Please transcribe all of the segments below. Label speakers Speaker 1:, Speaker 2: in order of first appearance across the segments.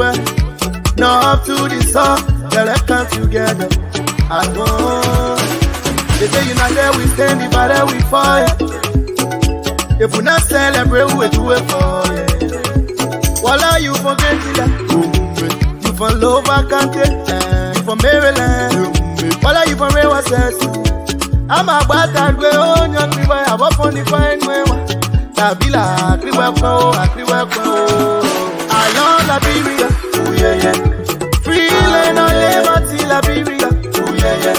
Speaker 1: everywhere. Now up to the sun, let's come together as one. They say united we stand, divided we fall. If we not celebrate, we do it for you. Voila, you forget that. You from Lower County, you from Maryland. Voila, you from Rewa City. I'm a bad and we own your people. I'm up on the fine way. Tabila, Kriwako. I love Liberia. Oh yeah, yeah. Free land on liberty, Liberia. Oh yeah, yeah.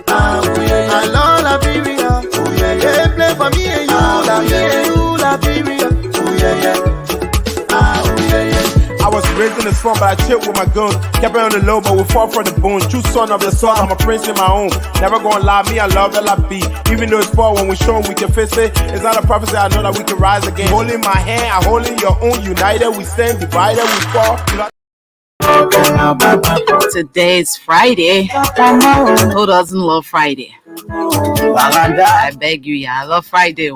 Speaker 1: Oh yeah, yeah. I love Liberia. Oh yeah, yeah. They play for me and you, Liberia. Oh yeah, yeah.
Speaker 2: I was raised in the slum, but I chilled with my guns. Kept it on the low, but we fought for the bones. True son of the sun, I'm a prince in my own. Never gonna lie, me, I love LIB. Even though it's far, when we show 'em we can face it. It's not a prophecy, I know that we can rise again. Holding my hand, I holding your own. United we stand, divided we fall.
Speaker 3: Today's Friday. Who doesn't love Friday? I beg you, yeah, I love Friday.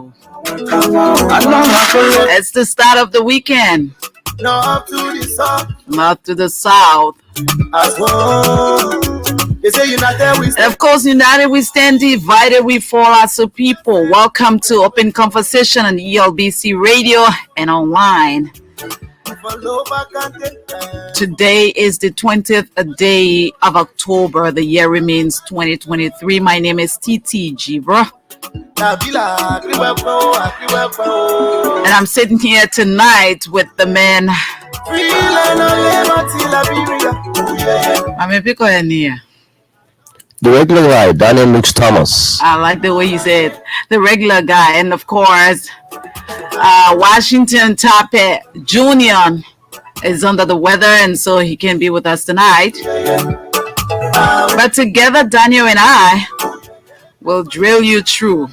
Speaker 3: It's the start of the weekend.
Speaker 1: North to the south.
Speaker 3: North to the south.
Speaker 1: As one. They say united we stand.
Speaker 3: And of course, united we stand, divided we fall as a people. Welcome to Open Conversation on ELBC Radio and online. Today is the 20th day of October. The year remains 2023. My name is TT Jibra. And I'm sitting here tonight with the man.
Speaker 4: The regular guy, Daniel Lux Thomas.
Speaker 3: I like the way you said the regular guy. And of course, Washington Tape Jr. is under the weather, and so he can be with us tonight. But together, Daniel and I will drill you through.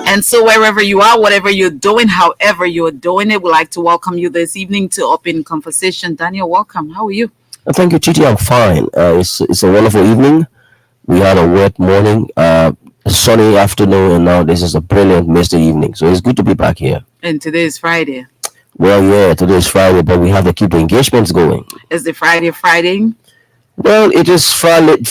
Speaker 3: And so wherever you are, whatever you're doing, however you're doing it, we'd like to welcome you this evening to Open Conversation. Daniel, welcome. How are you?
Speaker 4: Thank you, Titi. I'm fine. It's a wonderful evening. We had a wet morning, a sunny afternoon, and now this is a brilliant misty evening. So it's good to be back here.
Speaker 3: And today is Friday.
Speaker 4: Well, yeah, today is Friday, but we have to keep the engagements going.
Speaker 3: Is the Friday?
Speaker 4: Well, it is Friday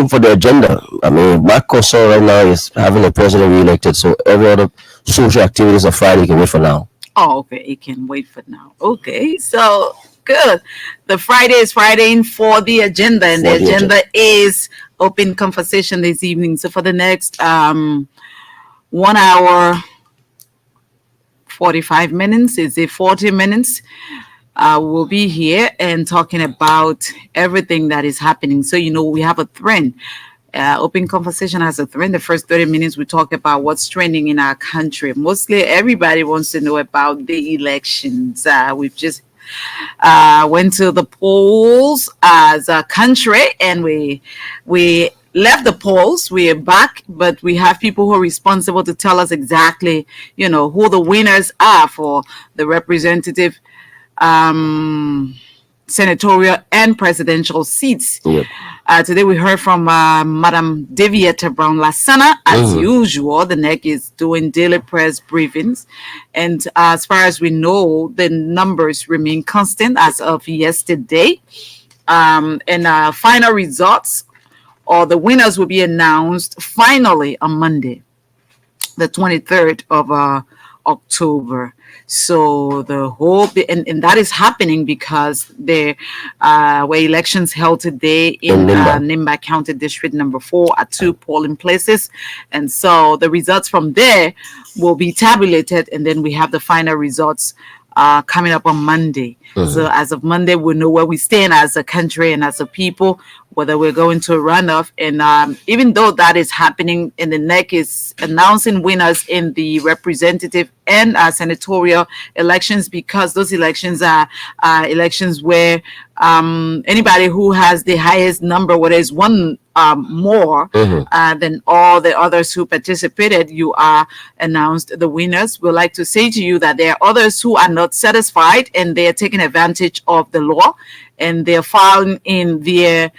Speaker 4: for the agenda. I mean, my concern right now is having a president re-elected, so every other social activities of Friday can wait for now.
Speaker 3: Oh, okay. It can wait for now. Okay, so good. The Friday is Friday for the agenda, and the agenda is Open Conversation this evening. So for the next 1 hour, 45 minutes, is it 40 minutes? We'll be here and talking about everything that is happening. So, we have a trend. Open Conversation has a trend. The first 30 minutes, we talk about what's trending in our country. Mostly everybody wants to know about the elections. We've just went to the polls as a country, and we left the polls. We are back, but we have people who are responsible to tell us exactly, who the winners are for the representative, senatorial and presidential seats.
Speaker 4: Yep.
Speaker 3: Today we heard from Madam Devietta Brown-Lasana. As usual, the NEC is doing daily press briefings. And as far as we know, the numbers remain constant as of yesterday. And final results, or the winners, will be announced finally on Monday, the 23rd of October. So the whole and that is happening because there were elections held today in Nimba County District number 4 at 2 polling places, and so the results from there will be tabulated, and then we have the final results coming up on Monday. So as of Monday, we'll know where we stand as a country and as a people, whether we're going to a runoff. And even though that is happening, and the NEC is announcing winners in the representative and senatorial elections, because those elections are elections where anybody who has the highest number, whether it's one more than all the others who participated, you are announced the winners. We'd like to say to you that there are others who are not satisfied, and they are taking advantage of the law, and they're filing in their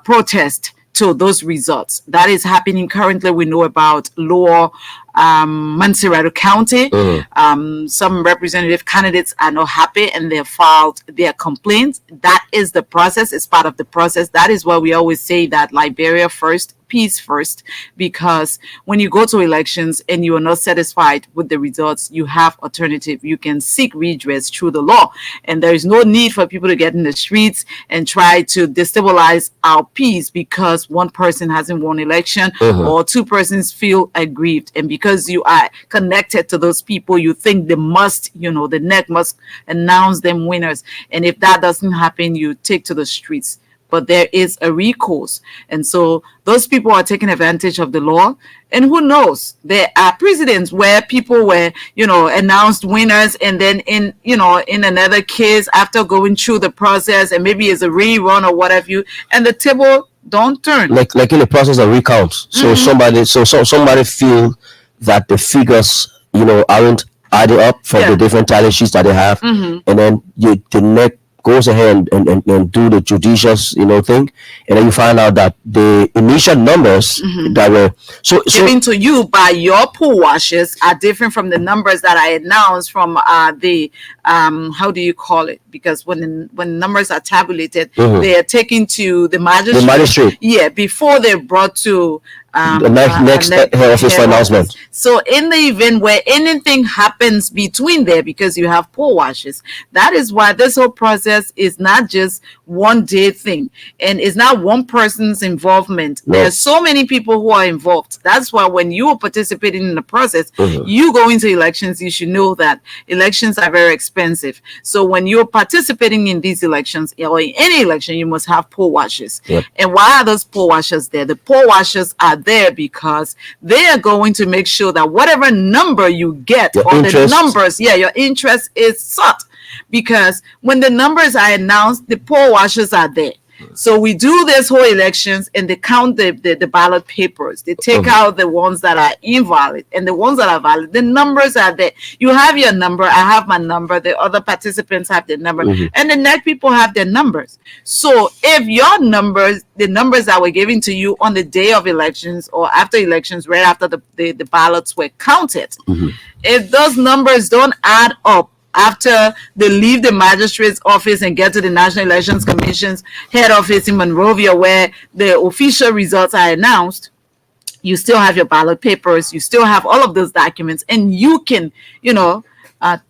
Speaker 3: protest to those results. That is happening currently. We know about law Montserrat County. Some representative candidates are not happy and they filed their complaints. That is the process. It's part of the process. That is why we always say that Liberia first, peace first, because when you go to elections and you are not satisfied with the results, you have alternative. You can seek redress through the law, and there is no need for people to get in the streets and try to destabilize our peace because one person hasn't won election or two persons feel aggrieved, and because you are connected to those people, you think they must, the NEC must announce them winners, and if that doesn't happen, you take to the streets. But there is a recourse. And so those people are taking advantage of the law. And who knows? There are precedents where people were, announced winners, and then in another case, after going through the process, and maybe it's a rerun or what have you, and the table don't turn.
Speaker 4: Like in the process of recount. So somebody feel that the figures, aren't adding up from the different tally sheets that they have, and then the NEC goes ahead and do the judicious thing, and then you find out that the initial numbers that were
Speaker 3: given to you by your poll watchers are different from the numbers that I announced from the how do you call it, because when numbers are tabulated, they are taken to the magistrate, before they're brought to
Speaker 4: the next head office for announcement.
Speaker 3: So in the event where anything happens between there, because you have poll watchers, that is why this whole process is not just one day thing, and it's not one person's involvement. There are so many people who are involved. That's why when you are participating in the process, you go into elections, you should know that elections are very expensive. So when you're participating in these elections, or in any election, you must have poll watchers. And why are those poll watchers there? The poll watchers are there because they are going to make sure that whatever number you get, your interest is sought. Because when the numbers are announced, the poll watchers are there. So we do this whole elections, and they count the ballot papers. They take out the ones that are invalid, and the ones that are valid, the numbers are there. You have your number, I have my number, the other participants have their number, and the NEC people have their numbers. So if your numbers, the numbers that were given to you on the day of elections or after elections, right after the ballots were counted, if those numbers don't add up after they leave the magistrate's office and get to the National Elections Commission's head office in Monrovia, where the official results are announced, you still have your ballot papers, you still have all of those documents, and you can,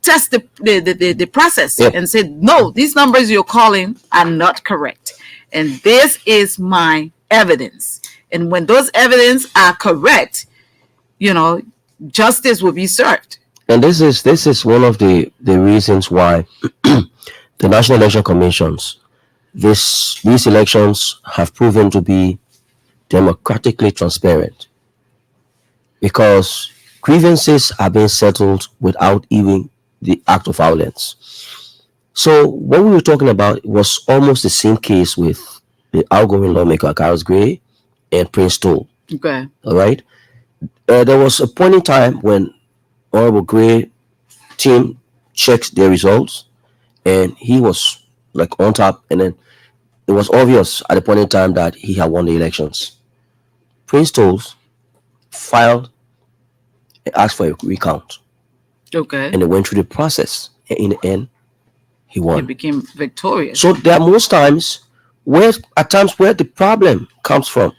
Speaker 3: test the process and say, no, these numbers you're calling are not correct. And this is my evidence. And when those evidence are correct, justice will be served.
Speaker 4: And this is one of the reasons why the National Election Commissions, these elections have proven to be democratically transparent, because grievances are being settled without even the act of violence. So what we were talking about was almost the same case with the outgoing lawmaker Gareth Gray and Prince Tole.
Speaker 3: Okay.
Speaker 4: All right. There was a point in time when Honorable Gray team checked their results, and he was on top, and then it was obvious at the point in time that he had won the elections. Prince Tole filed and asked for a recount.
Speaker 3: Okay.
Speaker 4: And it went through the process, and in the end, he won.
Speaker 3: He became victorious.
Speaker 4: So there are most times where the problem comes from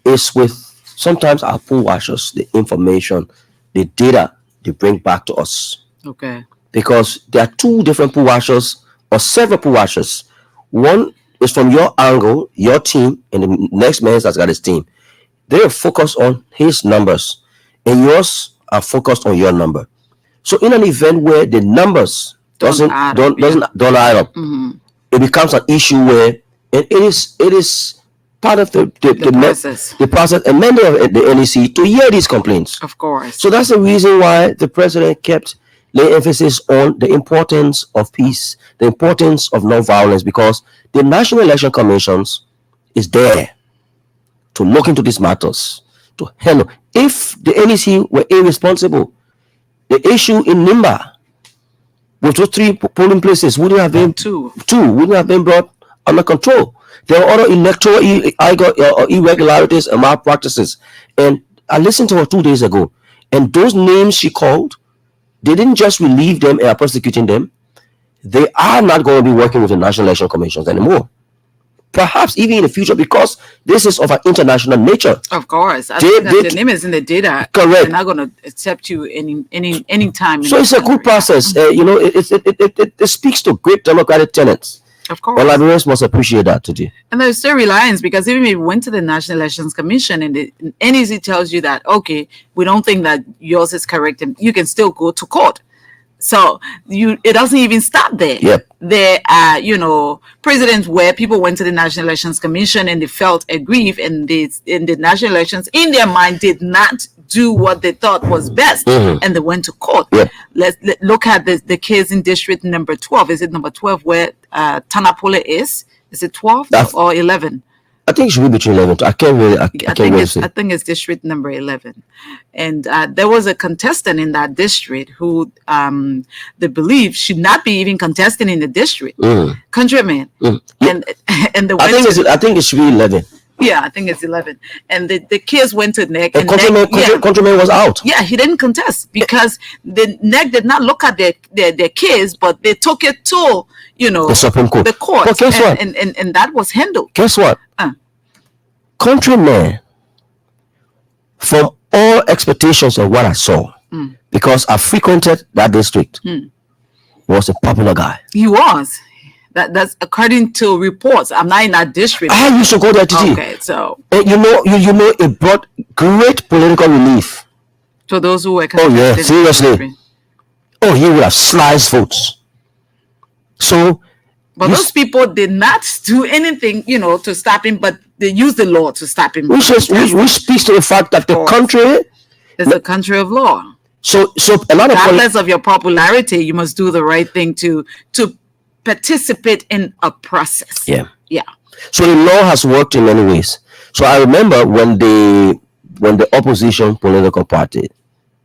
Speaker 4: is with sometimes our poll watchers, the information, the data they bring back to us.
Speaker 3: Okay.
Speaker 4: Because there are two different pool washers or several pool washers. One is from your angle, your team, and the next man that's got his team. They are focused on his numbers, and yours are focused on your number. So in an event where the numbers don't add up, it becomes an issue where it is part of the process and many of the NEC to hear these complaints.
Speaker 3: Of course.
Speaker 4: So that's the reason why the president kept laying emphasis on the importance of peace, the importance of non-violence, because the National Election Commissions is there to look into these matters, to handle. If the NEC were irresponsible, the issue in Nimba with those 3 polling places wouldn't have been wouldn't have been brought under control. There were other electoral irregularities and malpractices. And I listened to her 2 days ago, And those names she called, they didn't just relieve them and are prosecuting them. They are not going to be working with the National Election Commissions anymore. Perhaps even in the future, because this is of an international nature.
Speaker 3: Of course, I think that the name is in the data.
Speaker 4: Correct.
Speaker 3: They're not going to accept you any time.
Speaker 4: So it's a good process. It speaks to great democratic tenets.
Speaker 3: Of course.
Speaker 4: All Liberians must appreciate that today.
Speaker 3: And there's still reliance, because even if you went to the National Elections Commission and the NEC tells you that, okay, we don't think that yours is correct, and you can still go to court. So it doesn't even stop there.
Speaker 4: Yep.
Speaker 3: There are, precedents where people went to the National Elections Commission and they felt aggrieved, and the national elections in their mind did not do what they thought was best, and they went to court.
Speaker 4: Yep.
Speaker 3: Let's look at the case in district number 12. Is it number 12 where Tanapole is? Is it 12 or 11?
Speaker 4: I think it should be between 11. I can't really say.
Speaker 3: I think it's district number 11. And there was a contestant in that district who they believe should not be even contesting in the district. Countryman. And the
Speaker 4: I think it should be 11.
Speaker 3: Yeah, I think it's 11. And the case went to NEC.
Speaker 4: And Countryman was out.
Speaker 3: Yeah, he didn't contest because the NEC did not look at their case, but they took it to,
Speaker 4: the Supreme Court.
Speaker 3: The court.
Speaker 4: But guess what?
Speaker 3: And that was handled.
Speaker 4: Guess what? Countryman, from all expectations of what I saw, because I frequented that district, was a popular guy.
Speaker 3: He was. That's according to reports. I'm not in that district.
Speaker 4: I used to go there today.
Speaker 3: Okay, so
Speaker 4: it brought great political relief
Speaker 3: to those who were.
Speaker 4: Oh yeah, seriously. Oh, he would have sliced votes. So,
Speaker 3: but those people did not do anything, to stop him. But they used the law to stop him.
Speaker 4: Which speaks to the fact that the country
Speaker 3: is a country of law.
Speaker 4: So a lot of
Speaker 3: regardless of your popularity, you must do the right thing to participate in a process.
Speaker 4: Yeah.
Speaker 3: So
Speaker 4: the law has worked in many ways. So I remember when the opposition political party,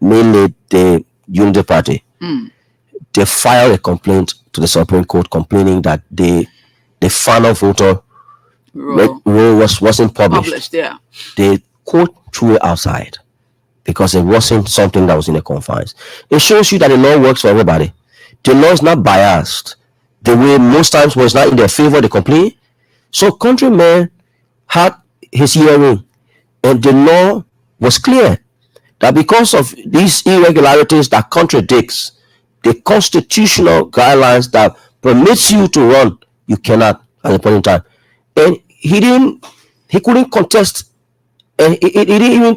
Speaker 4: mainly the Unity Party, they filed a complaint to the Supreme Court complaining that the final voter rule wasn't published.
Speaker 3: Yeah.
Speaker 4: The court threw it outside because it wasn't something that was in the confines. It shows you that the law works for everybody. The law is not biased. The way most times when it's not in their favor, they complain. So Countryman had his hearing, and the law was clear that because of these irregularities that contradicts the constitutional guidelines that permits you to run, you cannot at a point in time. And he couldn't contest. And he didn't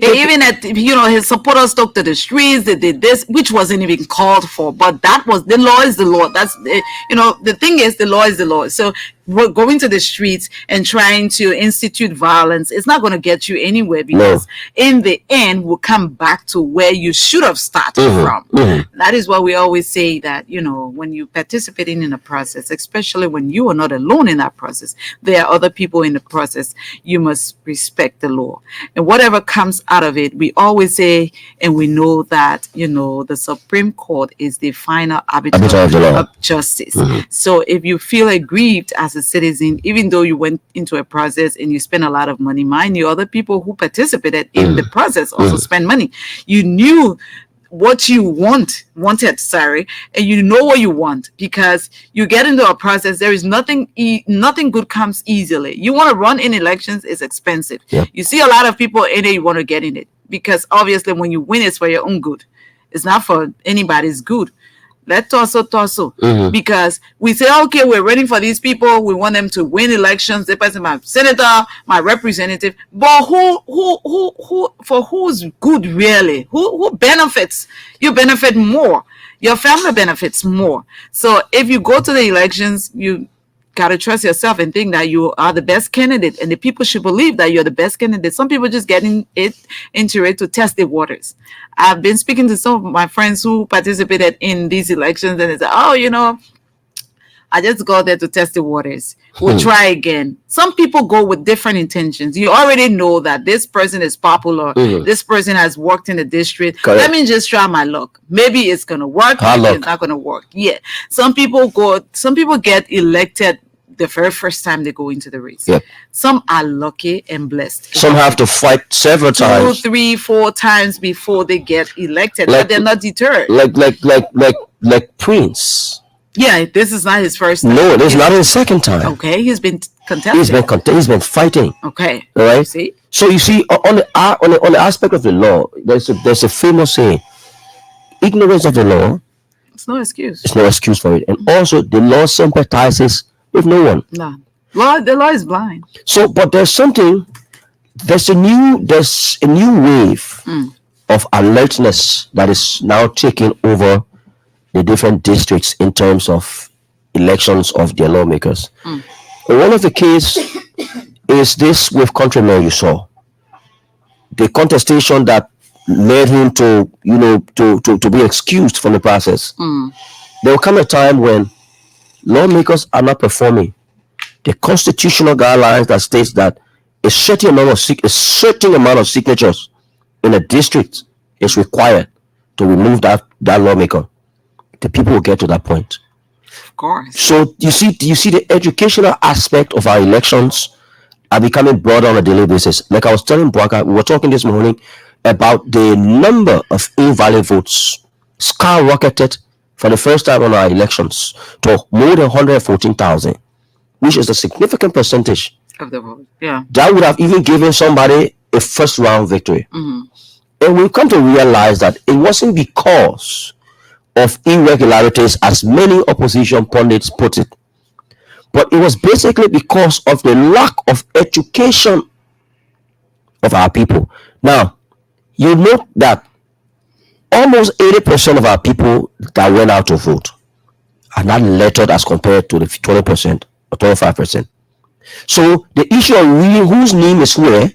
Speaker 4: even
Speaker 3: his supporters took to the streets. They did this, which wasn't even called for. But that was the law is the law. That's the thing is the law is the law. So we're going to the streets and trying to institute violence, it's not going to get you anywhere, because in the end we'll come back to where you should have started from. That is why we always say that when you participating in a process, especially when you are not alone in that process, there are other people in the process. You must respect the law, and whatever comes out of it, we always say, and we know that the Supreme Court is the final arbiter of justice. So if you feel aggrieved as a citizen, even though you went into a process and you spent a lot of money, mind you, other people who participated in the process also spend money. You knew what you wanted, and you know what you want, because you get into a process. There is nothing good comes easily. You want to run in elections, it's expensive. You see a lot of people in it, you want to get in it, because obviously when you win, it's for your own good. It's not for anybody's good. Let's tussle, because we say, okay, we're running for these people. We want them to win elections. They person, my senator, my representative. But who for who's good really? Who benefits? You benefit more. Your family benefits more. So if you go to the elections, you gotta trust yourself and think that you are the best candidate, and the people should believe that you're the best candidate. Some people just get into it to test the waters. I've been speaking to some of my friends who participated in these elections, and they say, I just go there to test the waters. We'll try again. Some people go with different intentions. You already know that this person is popular. This person has worked in the district.
Speaker 4: Correct.
Speaker 3: Let me just try my luck. Maybe it's going to work. Maybe it's not going to work. Yeah. Some people get elected the very first time they go into the race.
Speaker 4: Yeah.
Speaker 3: Some are lucky and blessed.
Speaker 4: Some have to fight several
Speaker 3: 2,
Speaker 4: times.
Speaker 3: 3, 4 times before they get elected,
Speaker 4: Like-
Speaker 3: but they're not deterred.
Speaker 4: Like Prince.
Speaker 3: Yeah, this is not his first time.
Speaker 4: No, this is not his second time.
Speaker 3: Okay, he's been contested.
Speaker 4: He's been fighting.
Speaker 3: Okay.
Speaker 4: All right.
Speaker 3: See?
Speaker 4: So you see, on the aspect of the law, there's a famous saying: ignorance of the law
Speaker 3: It's no excuse.
Speaker 4: is no excuse for it, and also the law sympathizes with no one.
Speaker 3: No. The law is blind.
Speaker 4: So, but there's a new wave of alertness that is now taking over the different districts in terms of elections of their lawmakers. One of the case is this with Countryman. You saw the contestation that led him to be excused from the process. There will come a time when lawmakers are not performing the constitutional guidelines that states that a certain amount of signatures in a district is required to remove that lawmaker. The people will get to that point.
Speaker 3: Of course.
Speaker 4: So you see the educational aspect of our elections are becoming broader on a daily basis. Like I was telling Bwaka, we were talking this morning about the number of invalid votes skyrocketed for the first time on our elections to more than 114,000, which is a significant percentage.
Speaker 3: Of the vote. Yeah.
Speaker 4: That would have even given somebody a first round victory. And we've come to realize that it wasn't because of irregularities, as many opposition pundits put it, but it was basically because of the lack of education of our people. Now, you note that almost 80% of our people that went out to vote are not lettered as compared to the 20% or 25%. So the issue of reading whose name is where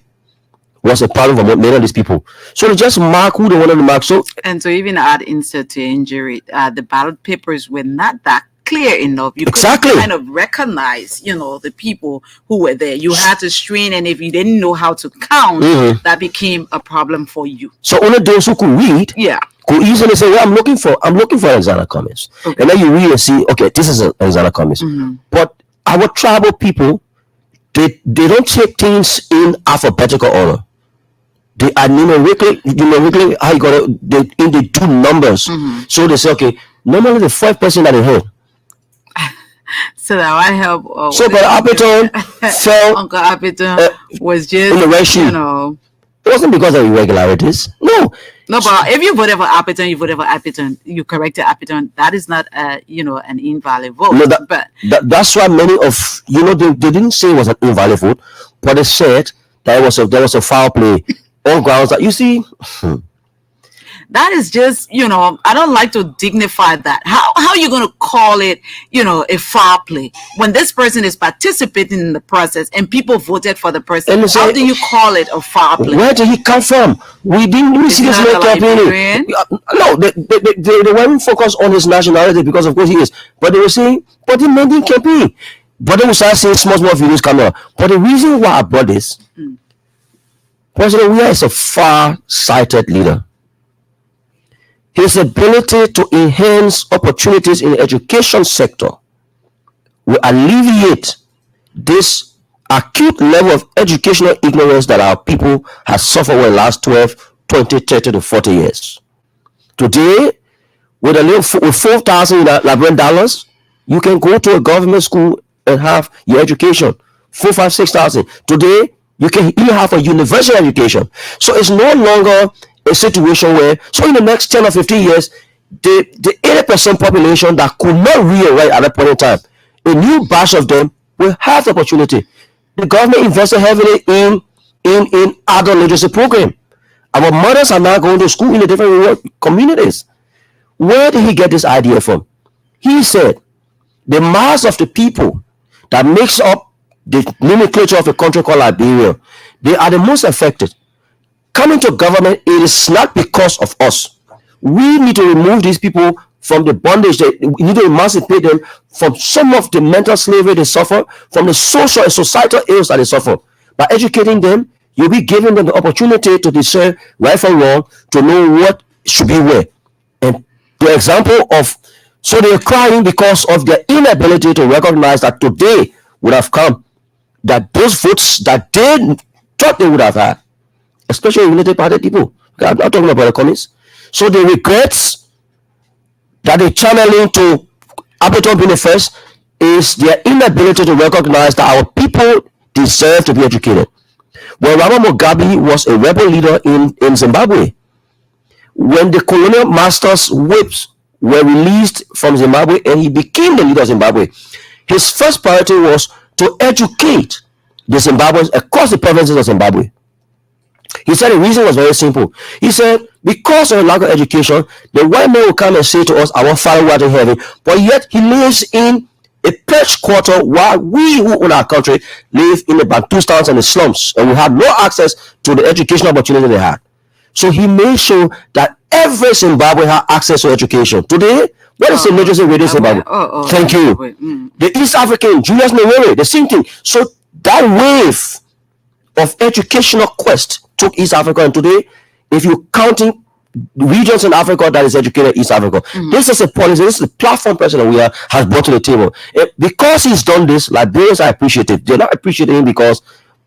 Speaker 4: was a problem for many of these people. So they just mark who they wanted to mark. So
Speaker 3: And to even add insult to injury, the ballot papers were not that clear enough. You
Speaker 4: Exactly.
Speaker 3: couldn't kind of recognize, the people who were there. You had to strain, and if you didn't know how to count, that became a problem for you.
Speaker 4: so only those who could read
Speaker 3: Yeah.
Speaker 4: could easily say, well, I'm looking for Alexander Cummings.
Speaker 3: Okay.
Speaker 4: And then you read and see, okay, this is Alexander Cummings. But our tribal people, they don't take things in alphabetical order. They are numerically how you got in the two numbers. So they say, okay, normally the fourth person that they heard.
Speaker 3: So that I help.
Speaker 4: So Brother Appleton fell.
Speaker 3: Uncle Appleton was just,
Speaker 4: in the ratio. It wasn't because of irregularities. No.
Speaker 3: No, but if you voted for Appleton, you corrected Appleton. That is not, an invalid vote.
Speaker 4: No,
Speaker 3: but
Speaker 4: that's why many of they didn't say it was an invalid vote, but they said that there was a foul play on grounds that you see.
Speaker 3: that is just, I don't like to dignify that. How are you going to call it, a foul play when this person is participating in the process and people voted for the person?
Speaker 4: And
Speaker 3: How do you call it a foul play?
Speaker 4: Where did he come from? We didn't see this man campaigning. No, they weren't focused on his nationality because of course he is, but they were saying, but the man didn't campaign. But then we started seeing small videos coming out. But the reason why I brought this, President Weah is a far-sighted leader. His ability to enhance opportunities in the education sector will alleviate this acute level of educational ignorance that our people have suffered over the last 12, 20, 30 to 40 years. Today, with $4,000 you can go to a government school and have your education. 4, 5, 6,000. Today, you can even have a universal education. So it's no longer a situation where, so in the next 10 or 15 years, the 80% population that could not read and write at that point in time, a new batch of them will have the opportunity. The government invested heavily in adult literacy program. Our mothers are now going to school in the different rural communities. Where did he get this idea from? He said, the mass of the people that makes up the nomenclature of a country called Liberia, they are the most affected. Coming to government, it is not because of us. We need to remove these people from the bondage. We need to emancipate them from some of the mental slavery they suffer, from the social and societal ills that they suffer. By educating them, you'll be giving them the opportunity to discern right from wrong, to know what should be where. And the example of, so they're crying because of their inability to recognize that today, would have come, that those votes that they thought they would have had, especially United Party people, I'm not talking about the communists. So the regrets that they channel into Appleton being the first is their inability to recognize that our people deserve to be educated. When Robert Mugabe was a rebel leader in Zimbabwe, when the colonial masters' whips were released from Zimbabwe and he became the leader of Zimbabwe, his first priority was to educate the Zimbabweans across the provinces of Zimbabwe. He said the reason was very simple. He said, because of lack of education, the white man will come and say to us, our Father who art in heaven, but yet he lives in a perched quarter while we who own our country live in the Bantustans and the slums, and we have no access to the educational opportunity they had. So he made sure that every Zimbabwean had access to education. Today, what is the literacy rate in Zimbabwe? Thank you. The East African, Julius Nyerere, the same thing. So that wave of educational quest took East Africa, and today, if you're counting regions in Africa that is educated East Africa, this is a policy, this is the platform President Weah has brought to the table. Because he's done this, Liberians are appreciative. They're not appreciating him because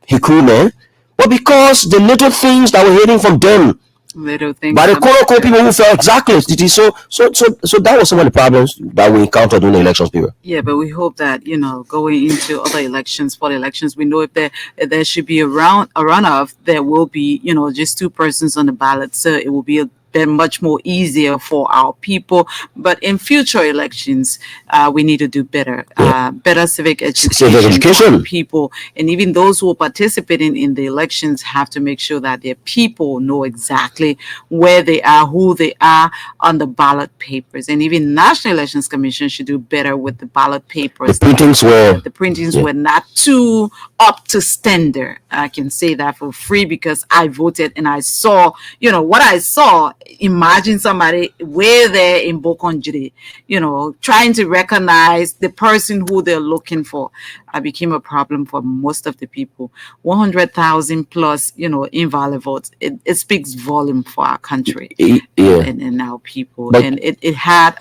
Speaker 4: he cool man, but because the little things that were hidden from them
Speaker 3: little things
Speaker 4: by the quote-unquote people who felt exactly. So that was some of the problems that we encountered during the elections period.
Speaker 3: Yeah, but we hope that, going into other elections, for the elections, we know if there should be a runoff, there will be, just two persons on the ballot. So it will be much more easier for our people. But in future elections, we need to do better. Better civic education for people, and even those who are participating in the elections have to make sure that their people know exactly where they are, who they are on the ballot papers. And even National Elections Commission should do better with the ballot papers.
Speaker 4: The printings
Speaker 3: were not too up to standard. I can say that for free because I voted and I saw, what I saw. Imagine somebody way there in Bokonjiri, trying to recognize the person who they're looking for. I became a problem for most of the people. 100,000 plus, invalid votes. It speaks volume for our country and our people. But, and it had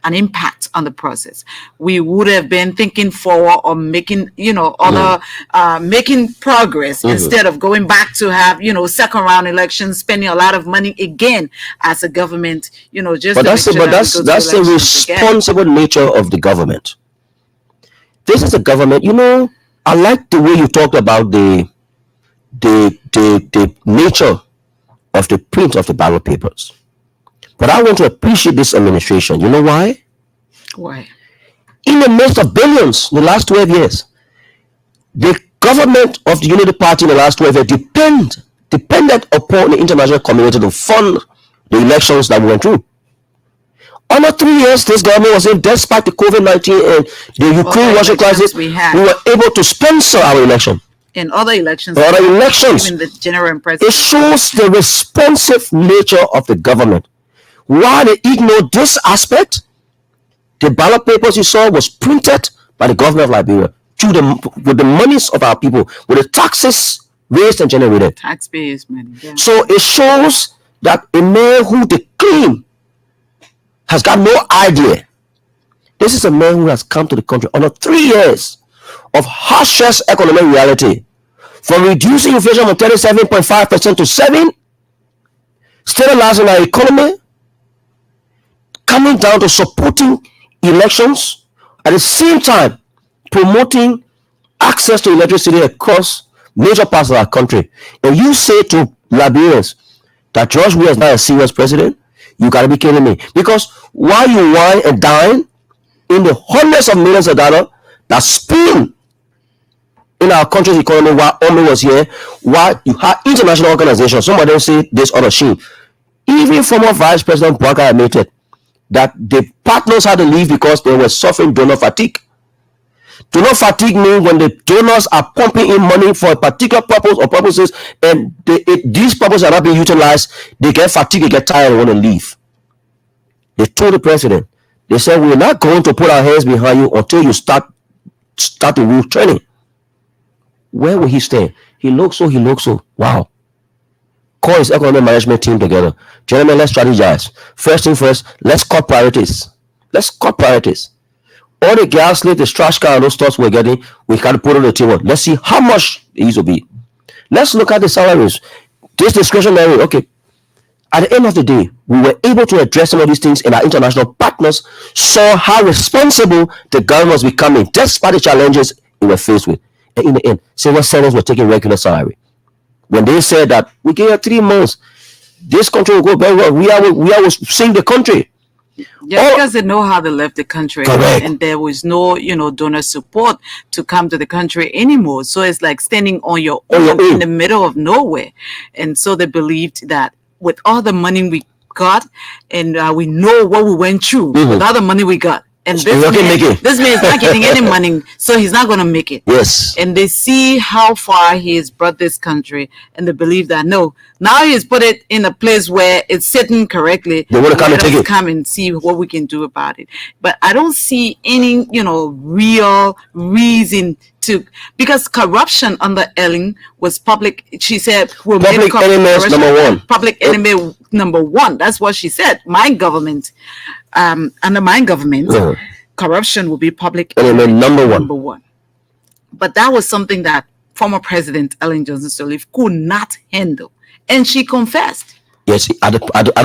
Speaker 3: an impact on the process. We would have been thinking forward or making, making progress instead of going back to have, second round elections, spending a lot of money again as a government, just.
Speaker 4: But that's the responsible nature of the government. This is a government, I like the way you talked about the nature of the print of the ballot papers. But I want to appreciate this administration. You know why?
Speaker 3: Why?
Speaker 4: In the midst of billions in the last 12 years, the government of the Unity Party in the last 12 years depended upon the international community to fund the elections that we went through. Under 3 years, this government was in, despite the COVID-19 and the Ukraine-Russia crisis, we were able to sponsor our election.
Speaker 3: In other elections,
Speaker 4: even
Speaker 3: the general and president.
Speaker 4: It shows the responsive nature of the government. While they ignored this aspect, the ballot papers you saw was printed by the government of Liberia with the monies of our people, with the taxes raised and generated.
Speaker 3: Taxpayers' money. Yeah.
Speaker 4: So it shows that a man who they claim has got no idea. This is a man who has come to the country under 3 years of harshest economic reality, from reducing inflation from 37.5% to 7%, stabilizing our economy, coming down to supporting elections, at the same time promoting access to electricity across major parts of our country. And you say to Liberians that George Weah is not a serious president, you gotta be kidding me. Because while you wine and dine in the hundreds of millions of dollars that spin in our country's economy while Omi was here, while you have international organizations, some of them say this on a shame. Even former Vice President Bwaka admitted that the partners had to leave because they were suffering donor fatigue. Donor fatigue means when the donors are pumping in money for a particular purpose or purposes, and these purposes are not being utilized, they get fatigued, they get tired, and want to leave. They told the president, they said, we're not going to put our hands behind you until you start the real training. Where will he stand? He looks so. Wow. Call his economic management team together. Gentlemen, let's strategize. First thing first, let's cut priorities. All the gas lit, the trash car, and those stuff we're getting, we can put on the table. Let's see how much it used to be. Let's look at the salaries. This discretionary, okay. At the end of the day, we were able to address some of these things, and our international partners saw how responsible the government was becoming, despite the challenges we were faced with. And in the end, civil servants were taking regular salary. When they said that we give you 3 months, this country will go very well. We are seeing the country.
Speaker 3: Yeah, because they know how they left the country.
Speaker 4: Correct.
Speaker 3: And there was no, donor support to come to the country anymore. So it's like standing on your own in the middle of nowhere. And so they believed that with all the money we got, and we know what we went through with all the money we got, and this man is not getting any money, so he's not going to make it.
Speaker 4: Yes.
Speaker 3: And they see how far he has brought this country, and they believe that no, now he's put it in a place where it's sitting correctly.
Speaker 4: They want to come and take it.
Speaker 3: Come and see what we can do about it. But I don't see any, real reason to, because corruption under Ellen was public. She said, we'll
Speaker 4: public enemy number one.
Speaker 3: Public enemy number one. That's what she said. My government. Under my government, corruption will be public
Speaker 4: enemy number
Speaker 3: one. But that was something that former President Ellen Johnson Sirleaf could not handle, and she confessed.
Speaker 4: Yes, at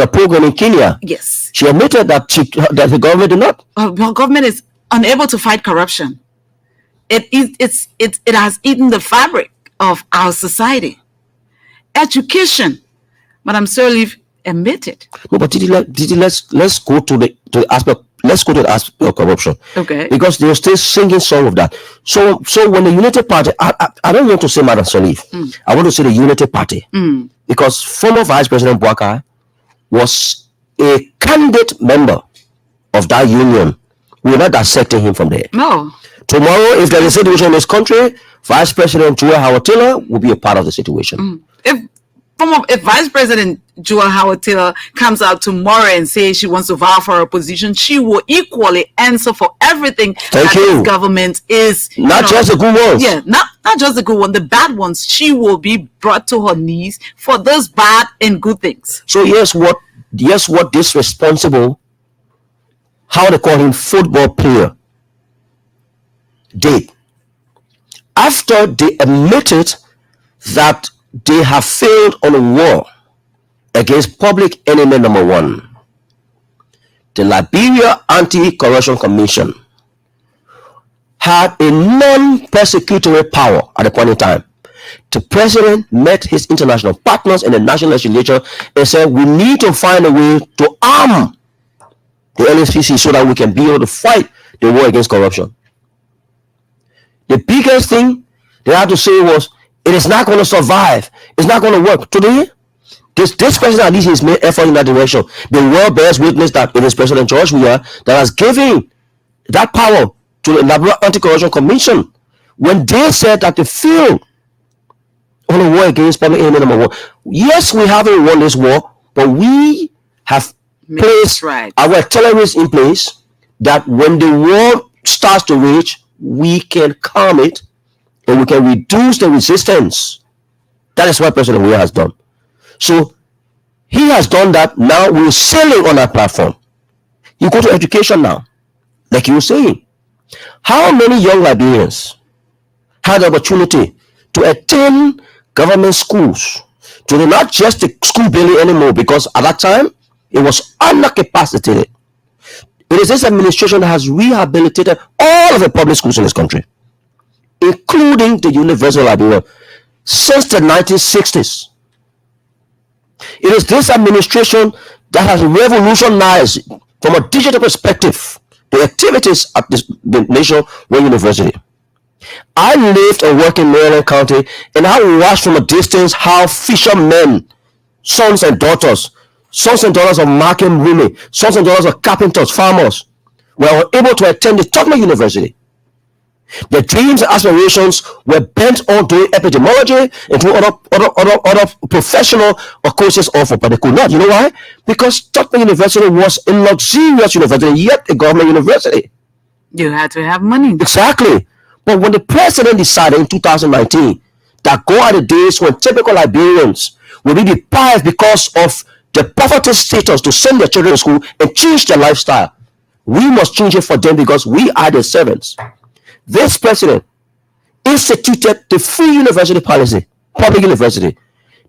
Speaker 4: a program in Kenya.
Speaker 3: Yes,
Speaker 4: she admitted that the government did not.
Speaker 3: Well, government is unable to fight corruption. It has eaten the fabric of our society. Education, Madam Sirleaf admitted.
Speaker 4: No, but let's go to the aspect. Let's go to the aspect of corruption.
Speaker 3: Okay.
Speaker 4: Because they were still singing some of that. So when the Unity Party, I don't want to say Madam Sirleaf. I want to say the Unity Party. Because former Vice President Boubacar was a candidate member of that union. We're not dissecting him from there.
Speaker 3: No.
Speaker 4: Tomorrow, if there's a situation in this country, Vice President Joel Howard Taylor will be a part of the situation.
Speaker 3: If Vice President Joel Howard Taylor comes out tomorrow and says she wants to vow for her position, she will equally answer for everything this government is.
Speaker 4: Not just the good ones.
Speaker 3: Yeah, not just the good ones, the bad ones. She will be brought to her knees for those bad and good things.
Speaker 4: So here's what this responsible, how they call him, football player did. After they admitted that they have failed on a war against public enemy number one, the Liberia Anti-Corruption Commission had a non-persecutory power at the point in time. The president met his international partners in the national legislature and said, we need to find a way to arm the NSPC so that we can be able to fight the war against corruption. The biggest thing they had to say was, it is not going to survive. It's not going to work. Today, this president at least has made effort in that direction. The world bears witness that it is President George Weah that has given that power to the Liberia Anti-Corruption Commission when they said that they failed on a war against public enemy number one. Yes, we haven't won this war, but we have placed our terrorists in place that when the war starts to rage, we can calm it and we can reduce the resistance. That is what President Weah has done. So he has done that. Now we're sailing on that platform. You go to education now, like you were saying. How many young Liberians had the opportunity to attend government schools? To not just the school building anymore, because at that time it was undercapacitated. It is this administration that has rehabilitated all of the public schools in this country, including the University of Liberia, since the 1960s. It is this administration that has revolutionized, from a digital perspective, the activities at the Nationwide University. I lived and worked in Maryland County, and I watched from a distance how fishermen, sons and daughters of market women, sons and daughters of carpenters, farmers, were able to attend the Tubman University. Their dreams and aspirations were bent on doing epidemiology and doing other professional courses offered, but they could not. You know why? Because Tubman University was a luxurious university, yet a government university.
Speaker 3: You had to have money.
Speaker 4: Exactly. But when the president decided in 2019 that go are the days when typical Liberians will be deprived because of the poverty status to send their children to school and change their lifestyle, We must change it for them because we are the servants. This president instituted the free university policy, public university.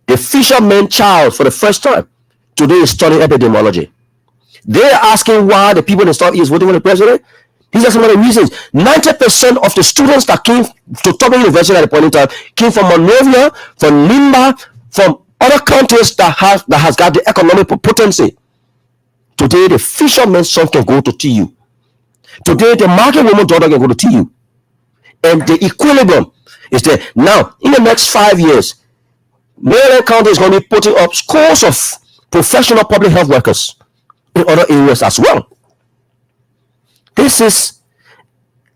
Speaker 4: The fisherman child, for the first time, today is studying epidemiology. They're asking why the people in the Southeast voting for the president. These are some of the reasons. 90% of the students that came to Tubman University at the point in time came from Monrovia, from Nimba, from other countries that has got the economic potency. Today, the fisherman's son can go to TU. Today, the market woman daughter can go to TU. And the equilibrium is there. Now, in the next 5 years, Maryland County is going to be putting up scores of professional public health workers in other areas as well. This is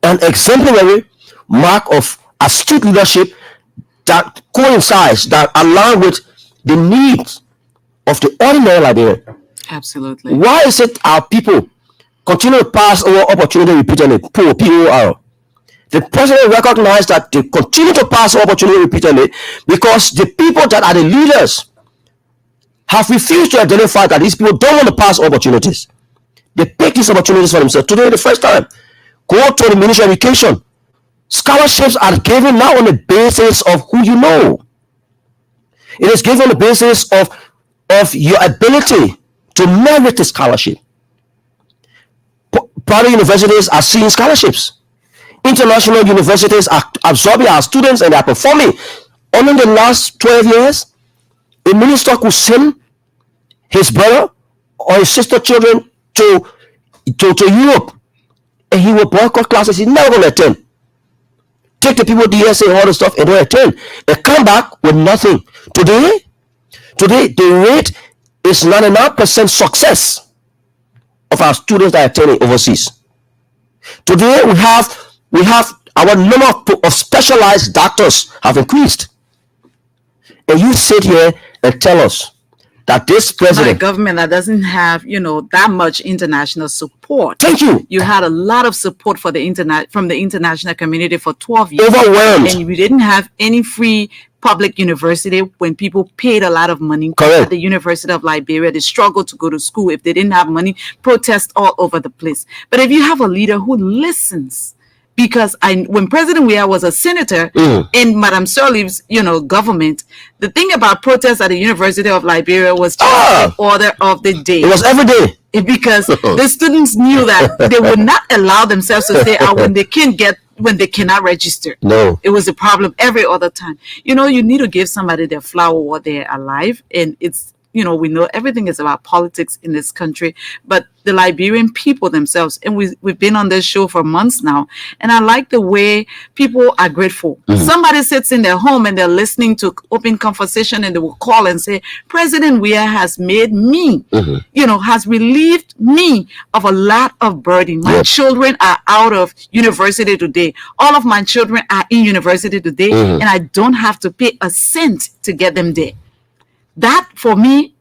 Speaker 4: an exemplary mark of astute leadership that coincides, that align with the needs of the ordinary Liberian.
Speaker 3: Absolutely.
Speaker 4: Why is it our people continue to pass over opportunity repeatedly? POR. The president recognized that they continue to pass over opportunity repeatedly because the people that are the leaders have refused to identify that these people don't want to pass opportunities. They pick these opportunities for themselves. Today, the first time, go to the Ministry of Education. Scholarships are given now on the basis of who you know. It is given on the basis of your ability to merit the scholarship. Private universities are seeing scholarships. International universities are absorbing our students and they are performing. Only in the last 12 years, a minister could send his brother or his sister children to Europe and he will boycott classes. He's never going to attend. Take the people DSA, all the stuff, and don't attend. They come back with nothing. Today, the rate is 99% success of our students that are attending overseas. Today, we have our number of specialized doctors have increased. And you sit here and tell us that this president,
Speaker 3: a government that doesn't have, that much international support.
Speaker 4: Thank you.
Speaker 3: You had a lot of support for from the international community for 12 years.
Speaker 4: Overwhelmed.
Speaker 3: And we didn't have any free public university when people paid a lot of money.
Speaker 4: Correct.
Speaker 3: At the University of Liberia. They struggled to go to school. If they didn't have money, protests all over the place. But if you have a leader who listens, because when President Weah was a senator in Madam Sirleaf's, government, the thing about protests at the University of Liberia was just the order of the day.
Speaker 4: It was every day.
Speaker 3: Because the students knew that they would not allow themselves to stay out when they cannot register.
Speaker 4: No.
Speaker 3: It was a problem every other time. You need to give somebody their flower while they're alive. And it's, we know everything is about politics in this country, but the Liberian people themselves, and we've been on this show for months now, and I like the way people are grateful. Somebody sits in their home and they're listening to open conversation and they will call and say, President Weah has made me, has relieved me of a lot of burden. My children are out of university today. All of my children are in university today, and I don't have to pay a cent to get them there. That, for me,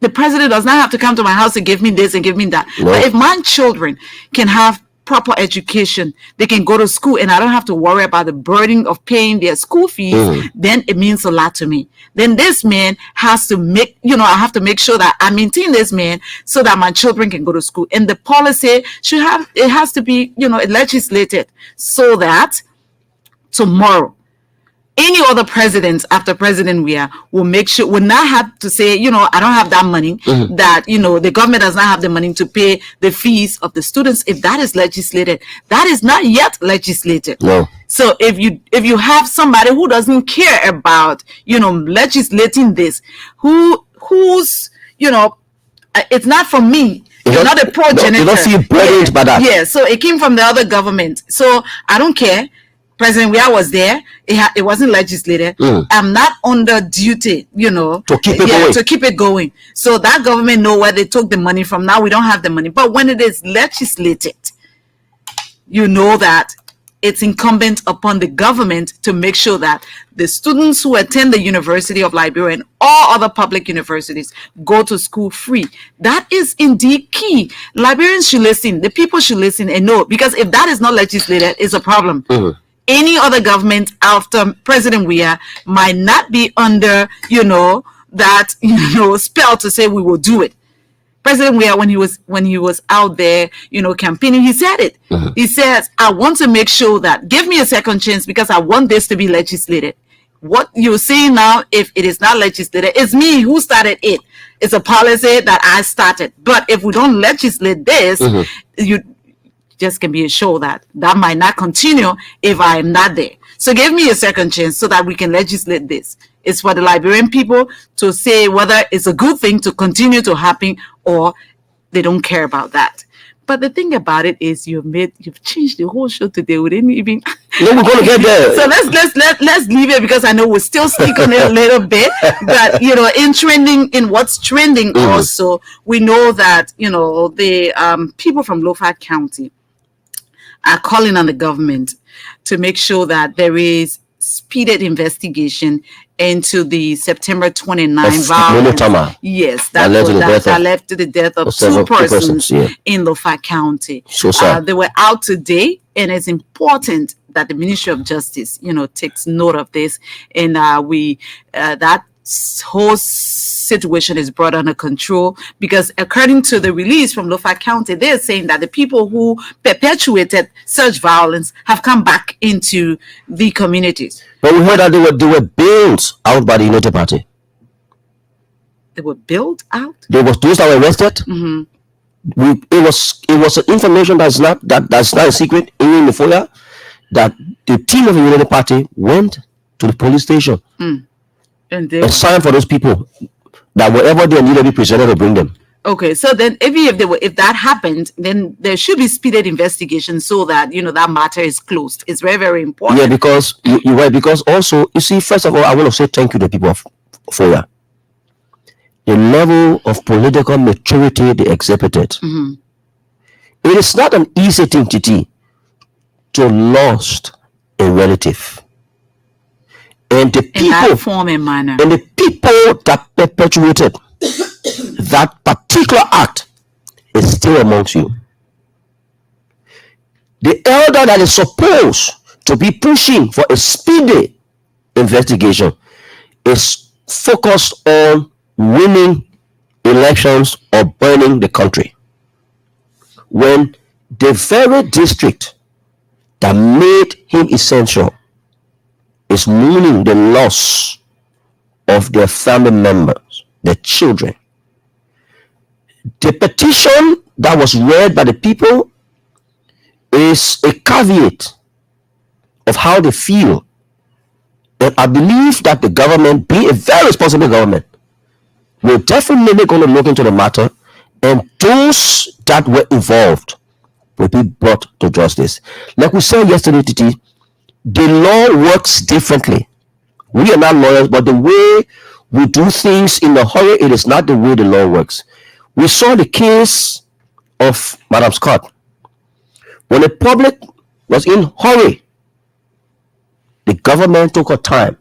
Speaker 3: the president does not have to come to my house and give me this and give me that. No. But if my children can have proper education, they can go to school, and I don't have to worry about the burden of paying their school fees, then it means a lot to me. Then this man has to make, I have to make sure that I maintain this man so that my children can go to school. And the policy has to be, legislated so that tomorrow, any other presidents after President Weah will not have to say, I don't have that money, that, the government does not have the money to pay the fees of the students. If that is legislated, that is not yet legislated.
Speaker 4: No.
Speaker 3: So if you have somebody who doesn't care about, legislating this, who's, it's not from me. You're not a progenitor.
Speaker 4: You don't feel burdened by that.
Speaker 3: Yeah, so it came from the other government. So I don't care. President Weah was there. It wasn't legislated. I'm not under duty,
Speaker 4: to keep it going.
Speaker 3: So that government know where they took the money from. Now we don't have the money. But when it is legislated, you know that it's incumbent upon the government to make sure that the students who attend the University of Liberia and all other public universities go to school free. That is indeed key. Liberians should listen. The people should listen and know, because if that is not legislated, it's a problem. Any other government after President Weah might not be under, that, spell to say we will do it. President Weah, when he was out there, campaigning, he said it. He says, "I want to make sure that give me a second chance because I want this to be legislated." What you're seeing now, if it is not legislated, it's me who started it. It's a policy that I started. But if we don't legislate this, you just can be assured that might not continue if I am not there. So give me a second chance so that we can legislate this. It's for the Liberian people to say whether it's a good thing to continue to happen or they don't care about that. But the thing about it is you've changed the whole show today. We didn't even.
Speaker 4: No, we're gonna get there.
Speaker 3: So let's leave it because I know we'll still stick on it a little bit. But in what's trending also, we know that the people from Lofa County are calling on the government to make sure that there is speeded investigation into the September 29 violence. Yes, that led to the death of two persons in Lofa County. They were out today, and it's important that the Ministry of Justice, takes note of this, and that whole situation is brought under control, because according to the release from Lofa County, they're saying that the people who perpetuated such violence have come back into the communities.
Speaker 4: But we heard that they were bailed out by the United Party.
Speaker 3: They were bailed out?
Speaker 4: There was those that were arrested. It was information that's not a secret in the FOIA, that the team of the United Party went to the police station and signed for those people that wherever they needed to be presented to bring them.
Speaker 3: Okay, so then if that happened, then there should be speeded investigation so that that matter is closed. It's very, very important.
Speaker 4: Yeah, because you're right. Because also, you see, first of all, I want to say thank you to the people of FOIA. The level of political maturity they exhibited. It is not an easy thing, Titi, to lost a relative. And the people,
Speaker 3: in that form and manner.
Speaker 4: And the people that perpetuated that particular act is still amongst you. The elder that is supposed to be pushing for a speedy investigation is focused on winning elections or burning the country, when the very district that made him essential is mourning the loss of their family members, their children. The petition that was read by the people is a caveat of how they feel. And I believe that the government, being a very responsible government, will definitely going to look into the matter, and those that were involved will be brought to justice. Like we said yesterday, Titi, the law works differently. We are not lawyers, but the way we do things in a hurry, it is not the way the law works. We saw the case of Madam Scott. When the public was in hurry, the government took her time.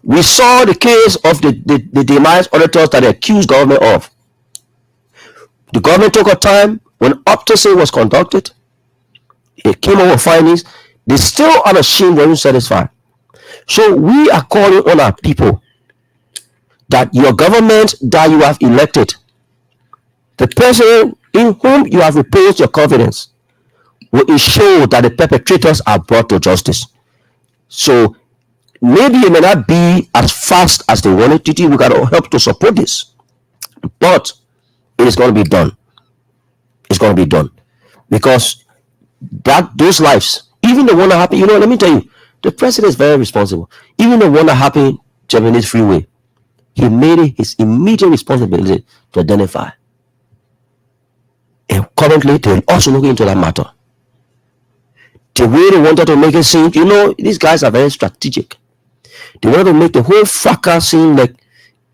Speaker 4: We saw the case of the demise auditors that they accused government of. The government took her time. When autopsy was conducted, it came over findings. They still unashamed, weren't satisfied. So we are calling on our people that your government that you have elected, the person in whom you have reposed your confidence, will ensure that the perpetrators are brought to justice. So maybe it may not be as fast as they wanted to do. We got to help to support this, but it is going to be done. It's going to be done, because those lives, even the one that happened, let me tell you, the president is very responsible. Even the one that happened Japanese Freeway, he made it his immediate responsibility to identify. And currently, they're also looking into that matter. The way they wanted to make it seem, these guys are very strategic. They wanted to make the whole fracas seem like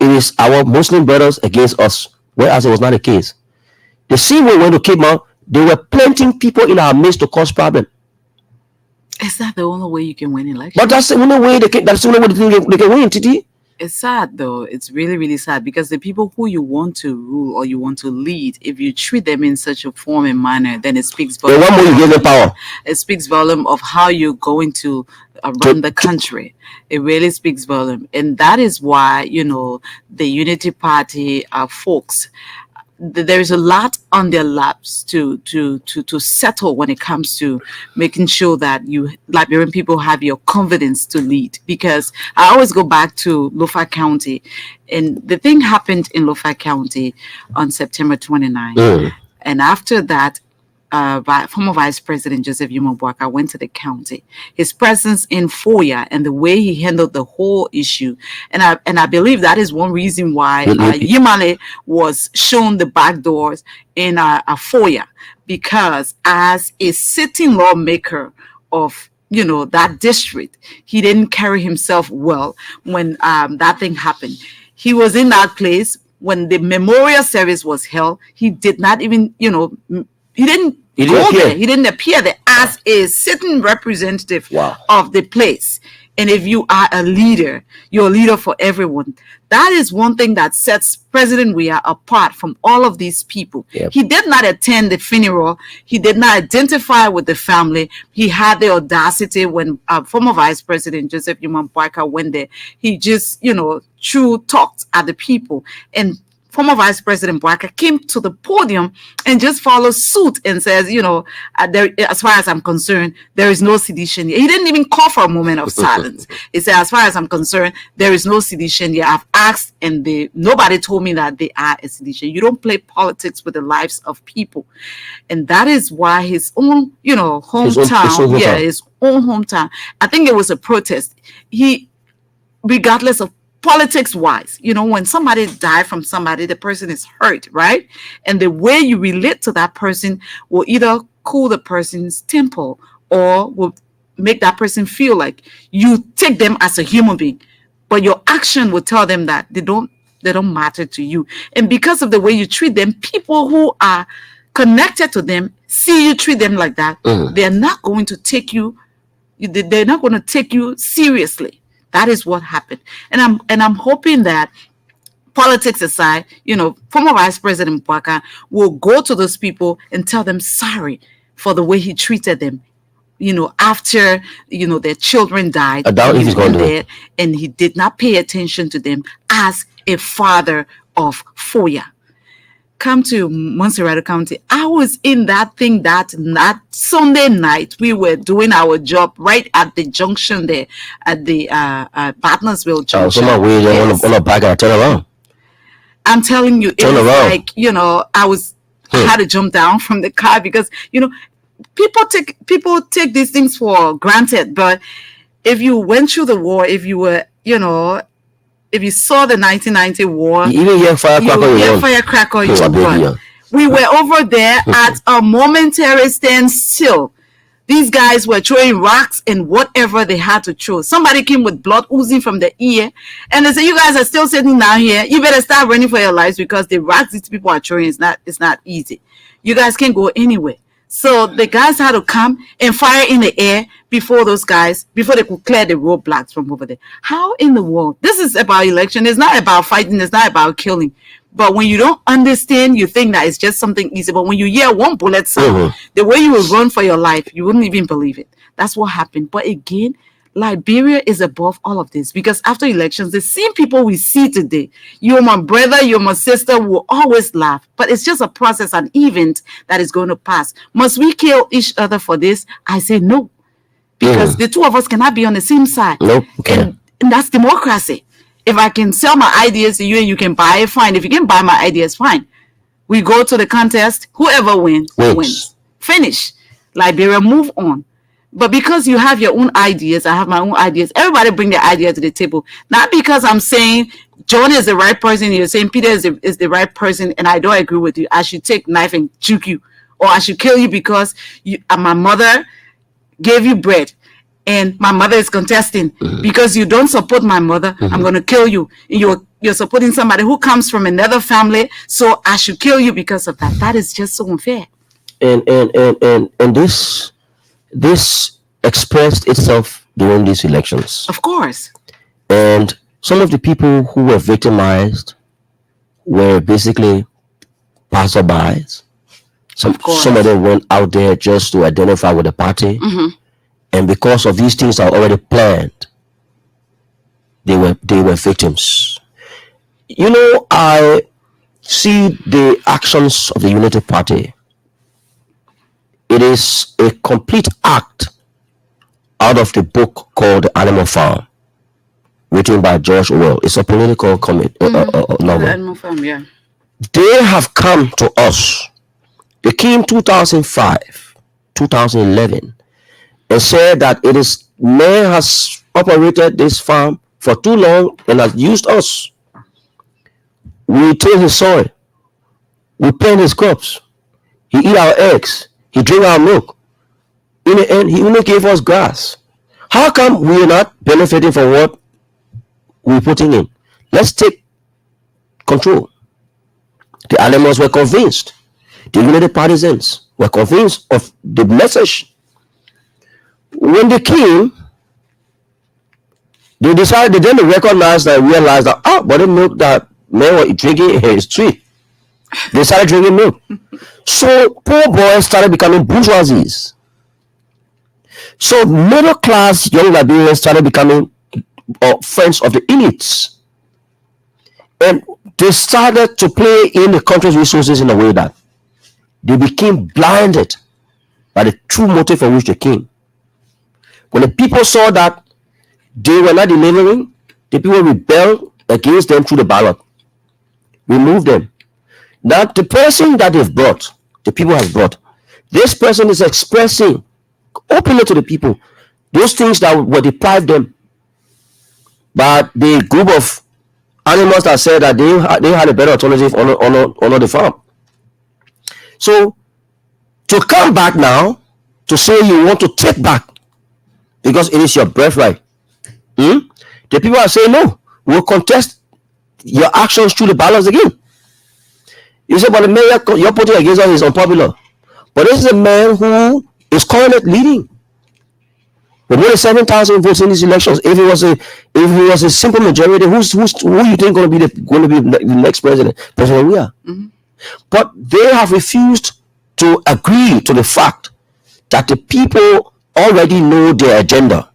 Speaker 4: it is our Muslim brothers against us, whereas it was not the case. The same way when they came out, they were planting people in our midst to cause problem.
Speaker 3: Is that the only way you can win elections?
Speaker 4: But that's the only way they can win, Titi.
Speaker 3: It's sad though. It's really, really sad, because the people who you want to rule or you want to lead, if you treat them in such a form and manner, then it speaks volume.
Speaker 4: The one more you give them power.
Speaker 3: It speaks volume of how you're going to run the country. It really speaks volume, and that is why the Unity Party folks there's a lot on their laps to settle when it comes to making sure that you Liberian people have your confidence to lead. Because I always go back to Lofa County, and the thing happened in Lofa County on September 29th. And after that, former Vice President Joseph Yuma Boaka went to the county. His presence in FOIA and the way he handled the whole issue, and I believe that is one reason why Yimale was shown the back doors in a FOIA, because as a sitting lawmaker of that district, he didn't carry himself well when that thing happened. He was in that place when the memorial service was held. He did not even, he didn't appear. He didn't appear there as a sitting representative of the place. And if you are a leader, you're a leader for everyone. That is one thing that sets President Weah apart from all of these people.
Speaker 4: Yep.
Speaker 3: He did not attend the funeral. He did not identify with the family. He had the audacity when former Vice President Joseph Yuma Boaka went there. He just, talked at the people. And former Vice President Boaka came to the podium and just followed suit and says, as far as I'm concerned, there is no sedition here. He didn't even call for a moment of silence. He said, as far as I'm concerned, there is no sedition here. I've asked and nobody told me that they are a sedition. You don't play politics with the lives of people. And that is why his own, hometown, his own hometown, I think it was a protest. Regardless of politics wise, when somebody died from somebody, the person is hurt, right? And the way you relate to that person will either cool the person's temper or will make that person feel like you take them as a human being, but your action will tell them that they don't matter to you. And because of the way you treat them, people who are connected to them see you treat them like that. They're not going to take you seriously. That is what happened. And I'm hoping that, politics aside, former Vice President Boaka will go to those people and tell them sorry for the way he treated them. After their children died, and he did not pay attention to them as a father of FOIA. Come to Montserrat County. I was in that thing that Sunday night. We were doing our job right at the junction there, at the Partnersville junction.
Speaker 4: Turn around.
Speaker 3: I'm telling you, it was like, I had to jump down from the car because, people take these things for granted. But if you went through the war, if you were, if you saw the 1990 war,
Speaker 4: you even hear firecracker,
Speaker 3: you run. We were over there at a momentary standstill. These guys were throwing rocks and whatever they had to throw. Somebody came with blood oozing from the ear, and they said, "You guys are still sitting down here. You better start running for your lives because the rocks these people are throwing is not easy. You guys can't go anywhere." So the guys had to come and fire in the air before they could clear the roadblocks from over there. How in the world? This is about election. It's not about fighting. It's not about killing. But when you don't understand, you think that it's just something easy. But when you hear one bullet sound, the way you will run for your life, you wouldn't even believe it. That's what happened. But again, Liberia is above all of this, because after elections, the same people we see today, you're my brother, you're my sister, will always laugh. But it's just a process, an event that is going to pass. Must we kill each other for this? I say no, because the two of us cannot be on the same side.
Speaker 4: Nope. Okay.
Speaker 3: And that's democracy. If I can sell my ideas to you and you can buy it, fine. If you can buy my ideas, fine. We go to the contest. Whoever wins. Finish. Liberia, move on. But because you have your own ideas, I have my own ideas. Everybody bring their idea to the table. Not because I'm saying John is the right person, you're saying Peter is the right person, and I don't agree with you. I should take knife and choke you, or I should kill you because my mother gave you bread, and my mother is contesting because you don't support my mother. I'm going to kill you. You're supporting somebody who comes from another family, so I should kill you because of that. That is just so unfair.
Speaker 4: And this expressed itself during these elections.
Speaker 3: Of course.
Speaker 4: And some of the people who were victimized were basically passerbys. Some of them went out there just to identify with the party. And because of these things are already planned, they were victims. I see the actions of the Unity Party. It is a complete act out of the book called The Animal Farm, written by George Orwell. It's a political novel.
Speaker 3: Animal Farm, yeah.
Speaker 4: They have come to us. They came 2005, 2011, and said that man has operated this farm for too long and has used us. We till his soil. We plant his crops. He eat our eggs. He drink our milk. In the end, he only gave us grass. How come we are not benefiting from what we're putting in? Let's take control. The animals were convinced. The Unity partisans were convinced of the message. When they came, they decided, then they recognized and realized that, but the milk that men were drinking is sweet. They started drinking milk. So poor boys started becoming bourgeoisies. So middle class young Liberians started becoming friends of the elites. And they started to play in the country's resources in a way that they became blinded by the true motive for which they came. When the people saw that they were not delivering, the people rebelled against them through the ballot. Remove them. Now the person that they've brought, the people have brought, this person is expressing openly to the people those things that were deprived them by the group of animals that said that they had a better alternative on the farm. So to come back now to say you want to take back because it is your birthright, the people are saying no, we'll contest your actions through the ballots again. You say, but the man you're putting against us is unpopular. But this is a man who is currently leading with more than 7,000 votes in these elections. If it was a simple majority, who you think going to be the next president? President we are. But they have refused to agree to the fact that the people already know their agenda.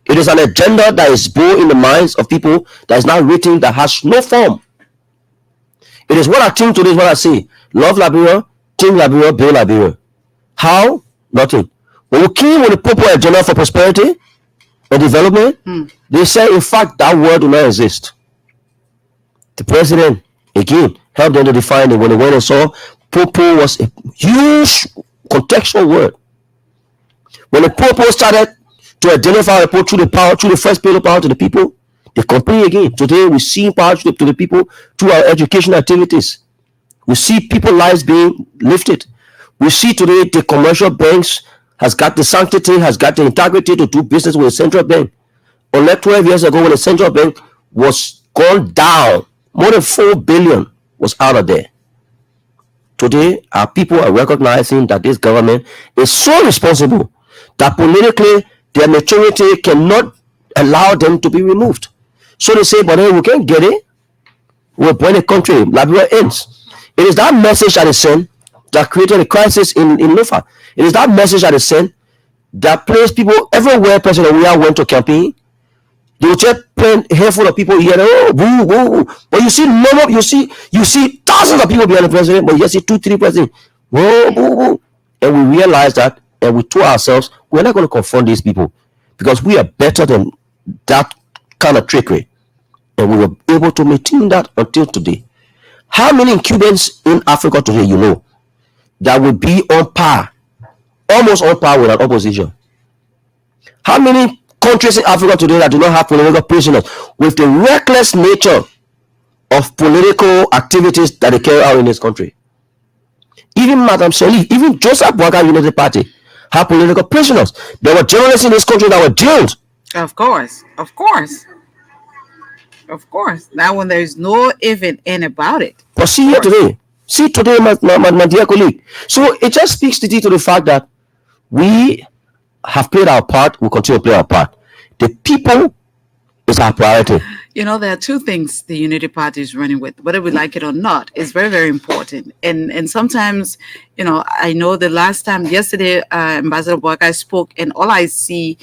Speaker 4: It is an agenda that is born in the minds of people, that is not written, that has no form. It is what I think today is what I say. Love Liberia, think Liberia, build Liberia. How? Nothing. When we came with the proper agenda for prosperity and development, they said, in fact, that word do not exist. The president, again, helped them to define it when they went and saw Popo was a huge contextual word. When the Popo started to identify the poor through the first pillar power to the people, they complain again. Today we see power to the people through our education activities. We see people's lives being lifted. We see today the commercial banks has got the sanctity, has got the integrity to do business with the central bank. Unlike 12 years ago when the central bank was gone down, more than 4 billion was out of there. Today, our people are recognizing that this government is so responsible that politically their maturity cannot allow them to be removed. So they say, but hey, we can't get it. We'll burn the country. Liberia ends. It is that message that is sent that created a crisis in Lufa. It is that message that is sent that placed people everywhere. President Weah went to campaign. They will just plant a handful of people here. Oh, boo, boo. But you see thousands of people behind the president, but you see 2-3 presidents. Whoa, boo, boo. And we realize that, and we told ourselves, we're not going to confront these people because we are better than that kind of trickery. And we were able to maintain that until today. How many incumbents in Africa today you know that will be on par, almost on par with an opposition? How many countries in Africa today that do not have political prisoners with the reckless nature of political activities that they carry out in this country? Even Madam Soli, even Joseph Boakai Unity Party have political prisoners. There were journalists in this country that were jailed.
Speaker 3: Of course. Now, when there's no even in about it.
Speaker 4: But see here today. See today, my dear colleague. So it just speaks to the fact that we have played our part. We continue to play our part. The people is our priority.
Speaker 3: You know, there are two things the Unity Party is running with, whether we like it or not. It's very, very important. And sometimes I know the last time, yesterday, Ambassador Boakai spoke, and all I see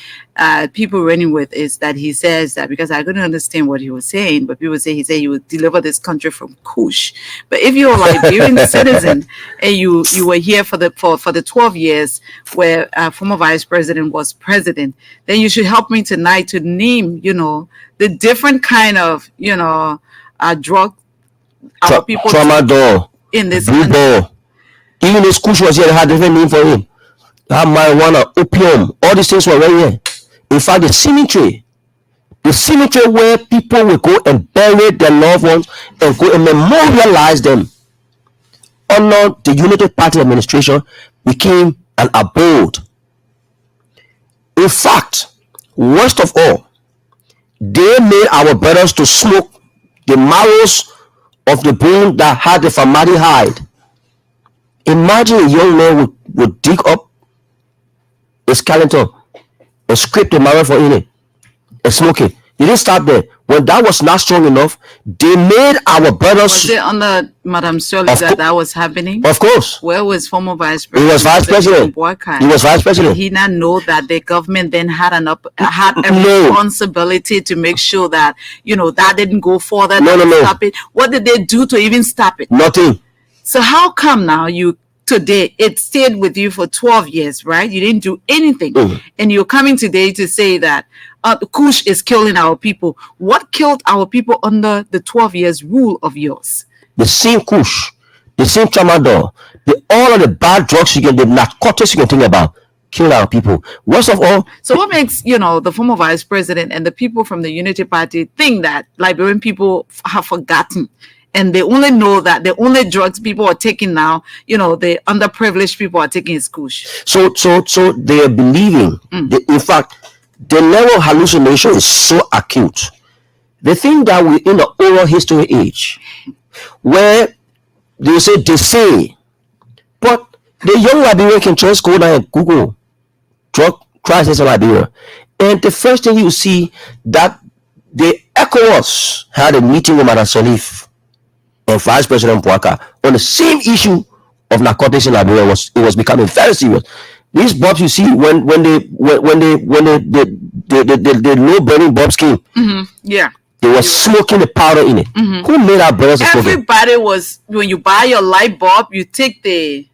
Speaker 3: people running with is that he says that, because I couldn't understand what he was saying, but people say he said he would deliver this country from Kush. But if you're a Liberian citizen and you were here for the 12 years where former vice president was president, then you should help me tonight to name, the different kind of, drug our people
Speaker 4: Tramadol,
Speaker 3: in this
Speaker 4: Blue
Speaker 3: country.
Speaker 4: Ball. Even this Kush was here, they had different name for him. They had marijuana, opium, all these things were right here. In fact, the cemetery where people will go and bury their loved ones and go and memorialize them under the Unity Party administration became an abode. In fact, worst of all, they made our brothers to smoke the marrows of the bone that had the family hide. Imagine a young man would dig up a skeleton and scrape the marrow for in it and smoke it. You didn't stop there. When that was not strong enough, they made our brothers.
Speaker 3: Was it under Madam Shirley that was happening?
Speaker 4: Of course.
Speaker 3: Where was former vice president?
Speaker 4: He was vice president. He was vice president.
Speaker 3: Did he not know that the government then had a responsibility to make sure that that didn't go further?
Speaker 4: No.
Speaker 3: Stop it. What did they do to even stop it?
Speaker 4: Nothing.
Speaker 3: So how come now today it stayed with you for 12 years, right? You didn't do anything, and you're coming today to say that Kush is killing our people. What killed our people under the 12 years rule of yours?
Speaker 4: The same Kush, the same Tramadol, all of the bad drugs the narcotics you can think about, killed our people. Worst of all.
Speaker 3: So what makes the former vice president and the people from the Unity Party think that Liberian people have forgotten? And they only know that the only drugs people are taking now, the underprivileged people are taking is Kush.
Speaker 4: So they are believing. In fact, the level of hallucination is so acute. They think that we're in the oral history age, where they say, but the young Liberian can just go down and Google drug crisis in Liberia, and the first thing you see that the ECOWAS had a meeting with Madam Salif and Vice President Boakai on the same issue of narcotics in Liberia. It was becoming very serious. These bobs you see when the low burning bobs came,
Speaker 3: yeah,
Speaker 4: they were smoking the powder in it. Who made our brothers smoke it?
Speaker 3: Everybody was, when you buy your light bulb, you take the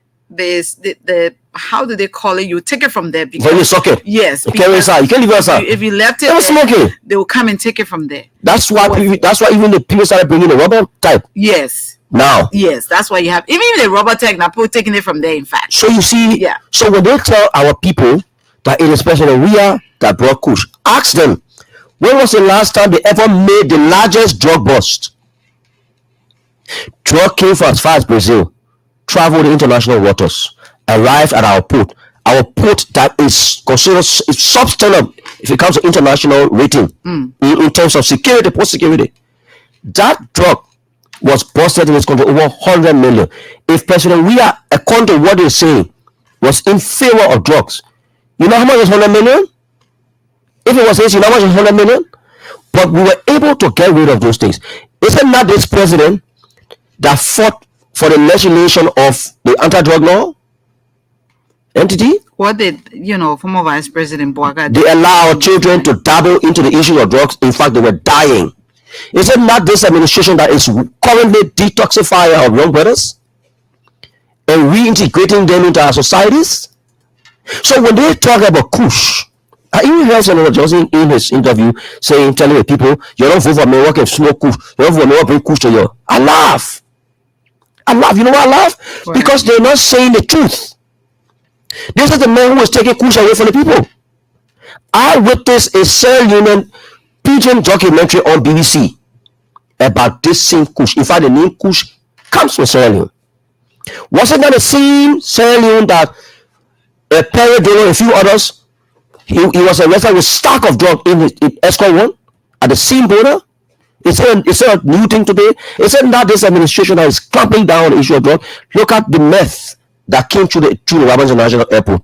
Speaker 3: how do they call it? You take it from there because
Speaker 4: from your socket.
Speaker 3: Yes,
Speaker 4: you can't leave it outside.
Speaker 3: If you left it,
Speaker 4: they were smoking.
Speaker 3: They will come and take it from there.
Speaker 4: That's why even the people started bringing the rubber type.
Speaker 3: Yes.
Speaker 4: Now.
Speaker 3: Yes, that's why you have even the rubber tech now people taking it from there. In fact.
Speaker 4: So you see.
Speaker 3: Yeah.
Speaker 4: So when they tell our people that it is President Weah that brought Kush, ask them when was the last time they ever made the largest drug bust? Drug came from as far as Brazil, traveled the international waters, arrived at our port that is considered substandard if it comes to international rating in terms of security, post security. That drug was busted in this country over 100 million. If President Weah, according to what they're saying, was in favor of drugs, you know how much is 100 million? If it was this, you know how much is 100 million? But we were able to get rid of those things. Isn't that this president that fought for the legislation of the anti-drug law entity?
Speaker 3: What did former Vice President Boakai?
Speaker 4: They allow our children to dabble into the issue of drugs. In fact, they were dying. Is it not this administration that is currently detoxifying our young brothers and reintegrating them into our societies? So when they talk about Kush, I even heard Senator Johnson in his interview telling the people, you don't vote for me, work and smoke Kush. You don't vote for me, bring Kush to you. I laugh. You know why I laugh? Right. Because they're not saying the truth. This is the man who is taking Kush away from the people. I witnessed a Sierra Leone pigeon documentary on BBC about this same Kush. In fact, the name Kush comes from Sierra Leone. Wasn't that the same Sierra Leone that Perry Dolo and a few others, he was arrested with stack of drug in Escort 1 at the same border? It's a new thing today. Isn't that this administration that is clamping down on the issue of drug? Look at the meth that came through the Wabba International Airport.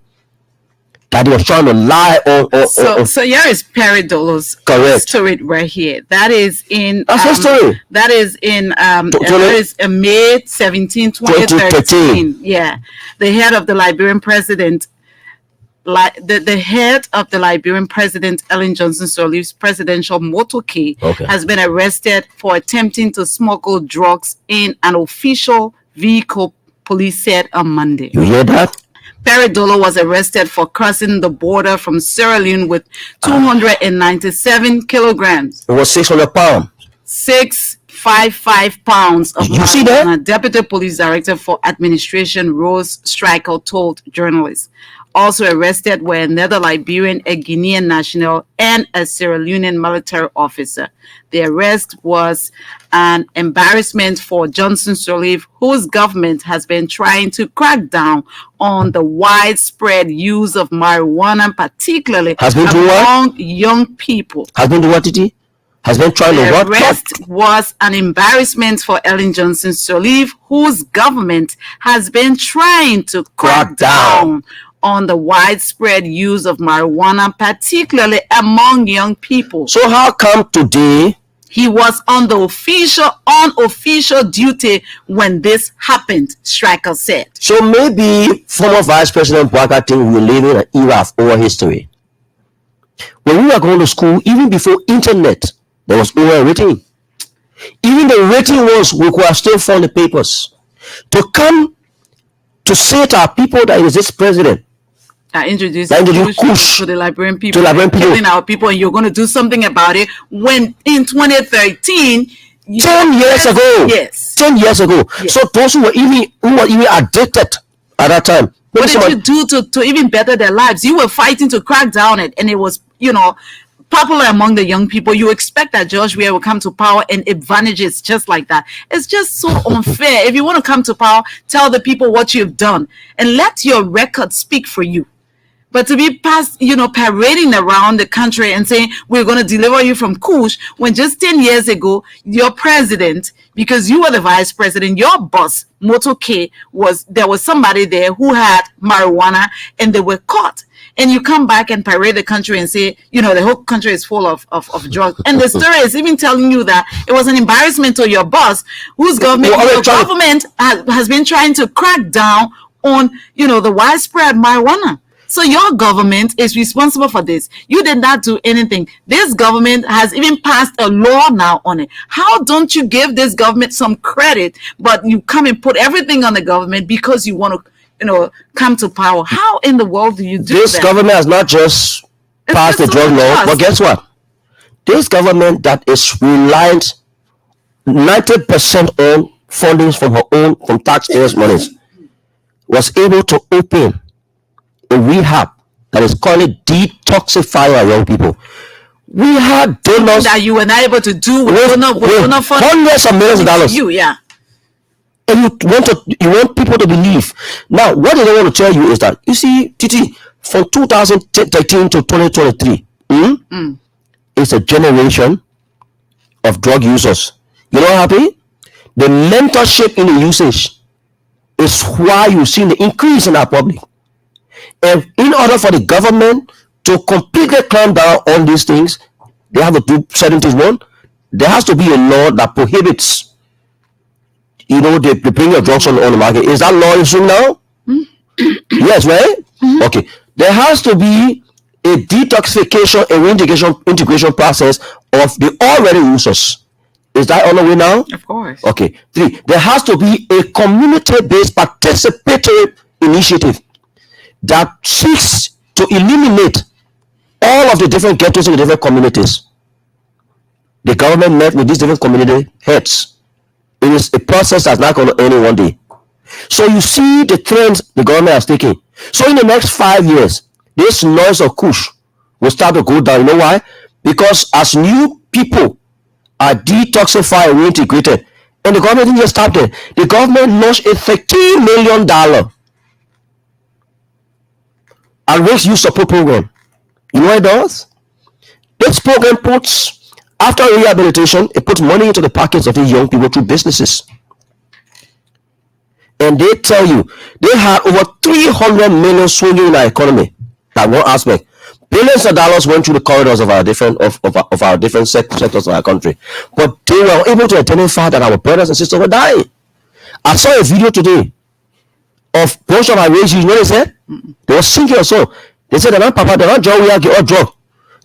Speaker 4: that he was trying to lie on.
Speaker 3: So here is Perry Dolo's
Speaker 4: Correct.
Speaker 3: story right here. That is in
Speaker 4: That's his story.
Speaker 3: That is in
Speaker 4: That
Speaker 3: is May 17, 2013. Yeah, the head of the Liberian president. The head of the Liberian president, Ellen Johnson Sirleaf's presidential motorcade, has been arrested for attempting to smuggle drugs in an official vehicle, police said on Monday.
Speaker 4: You hear that?
Speaker 3: Perry Dolo was arrested for crossing the border from Sierra Leone with 297 kilograms.
Speaker 4: It was 600 pounds.
Speaker 3: 655 pounds of
Speaker 4: You see that?
Speaker 3: marijuana. Deputy Police Director for Administration Rose Stryker told journalists. Also arrested were another Liberian, a Guinean national, and a Sierra Leonean military officer. The arrest was an embarrassment for Johnson Sirleaf, whose government has been trying to crack down on the widespread use of marijuana, particularly among young people.
Speaker 4: Has been what, Titi? Has been trying to what?
Speaker 3: The arrest was an embarrassment for Ellen Johnson Sirleaf, whose government has been trying to crack down on the widespread use of marijuana, particularly among young people.
Speaker 4: So how come today
Speaker 3: he was on the unofficial duty when this happened, Stryker said.
Speaker 4: So maybe former Vice President Boakate will live in an era of oral history. When we were going to school, even before internet, there was oral rating. Even the rating ones we could have still found the papers. To come to say to our people that it is this president
Speaker 3: introduce
Speaker 4: Kush
Speaker 3: to the Liberian people,
Speaker 4: killing
Speaker 3: our people, and you're going to do something about it. When in 2013,
Speaker 4: 10 years ago,
Speaker 3: yes,
Speaker 4: 10 years ago. Yes. So those who were even addicted at that time,
Speaker 3: what did you do to even better their lives? You were fighting to crack down it, and it was popular among the young people. You expect that George Weah will come to power and advantage it just like that. It's just so unfair. If you want to come to power, tell the people what you've done and let your record speak for you. But to be parading around the country and saying, we're going to deliver you from Kush, when just 10 years ago, your president, because you were the vice president, your boss, Moto K, there was somebody there who had marijuana and they were caught. And you come back and parade the country and say, the whole country is full of drugs. And the story is even telling you that it was an embarrassment to your boss, whose government, has been trying to crack down on, the widespread marijuana. So your government is responsible for this. You did not do anything. This government has even passed a law now on it. How don't you give this government some credit, but you come and put everything on the government because you want to, come to power? How in the world do you do
Speaker 4: this
Speaker 3: that?
Speaker 4: This government has not just passed the drug law, but guess what? This government that is reliant 90% on fundings from taxpayers' monies was able to open a rehab that is called detoxify our young people. We had donors
Speaker 3: that you were not able to do with
Speaker 4: hundreds of millions of dollars. And you want people to believe. Now, what they want to tell you is that, you see, Titi, from 2013 to 2023, it's a generation of drug users. You know what happened? The mentorship in the usage is why you've seen the increase in our public. And in order for the government to completely clamp down on these things, they have to do certain things. One, there has to be a law that prohibits, they bring your drugs on the market. Is that law in swing now? Yes, right? Okay. There has to be a detoxification and integration process of the already users. Is that on the way now?
Speaker 3: Of course.
Speaker 4: Okay. 3, there has to be a community-based participatory initiative that seeks to eliminate all of the different ghettos in the different communities. The government met with these different community heads. It is a process that's not going to end in one day. So you see the trends the government has taken. So in the next 5 years, this noise of Kush will start to go down. You know why? Because as new people are detoxified and reintegrated, and the government didn't just stop there. The government launched a $13 million at-risk youth support program. You know what it does? This program puts, after rehabilitation, it puts money into the pockets of these young people through businesses. And they tell you they had over 300 million swinging in our economy. That one aspect. Billions of dollars went through the corridors of our different of our different sectors of our country, but they were able to identify that our brothers and sisters were dying. I saw a video today of bunch of Iraqis. You know they said they were sinking or so. They said, "Papa, they're not John Weah get all drop.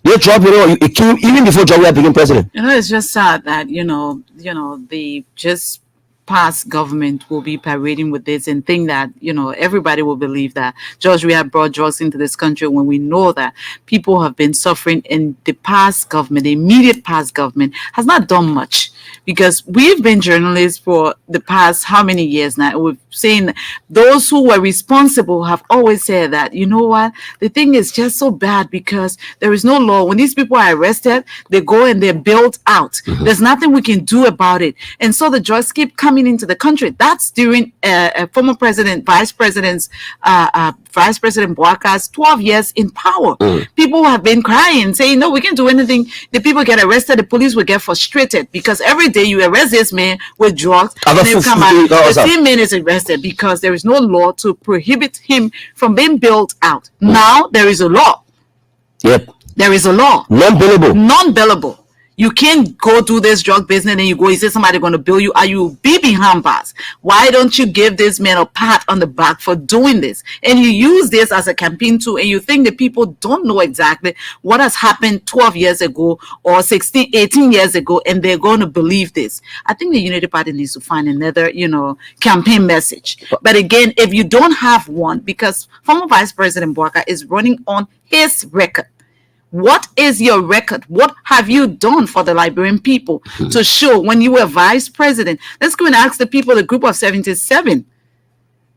Speaker 4: They drop, it came even before John Weah became president."
Speaker 3: It's just sad that the just past government will be parading with this and think that everybody will believe that George Weah brought drugs into this country, when we know that people have been suffering, and the past government, the immediate past government, has not done much. Because we've been journalists for the past how many years now? We've seen those who were responsible have always said that, what, the thing is just so bad because there is no law. When these people are arrested, they go and they're bailed out. There's nothing we can do about it. And so the drugs keep coming into the country. That's during former president, Vice President Boakar's 12 years in power. People have been crying, saying, no, we can't do anything. The people get arrested, the police will get frustrated because every day you arrest this man with drugs, and then come out, the same man is arrested because there is no law to prohibit him from being bailed out. Now there is a law.
Speaker 4: Yep.
Speaker 3: There is a law.
Speaker 4: Non-billable.
Speaker 3: Non-billable. You can't go do this drug business and you go, is there somebody going to bill you? Are you be behind bars? Why don't you give this man a pat on the back for doing this? And you use this as a campaign tool, and you think that people don't know exactly what has happened 12 years ago or 16, 18 years ago, and they're going to believe this. I think the Unity Party needs to find another, campaign message. But again, if you don't have one, because former Vice President Boakar is running on his record. What is your record? What have you done for the Liberian people to show when you were vice president? Let's go and ask the people, the group of 77,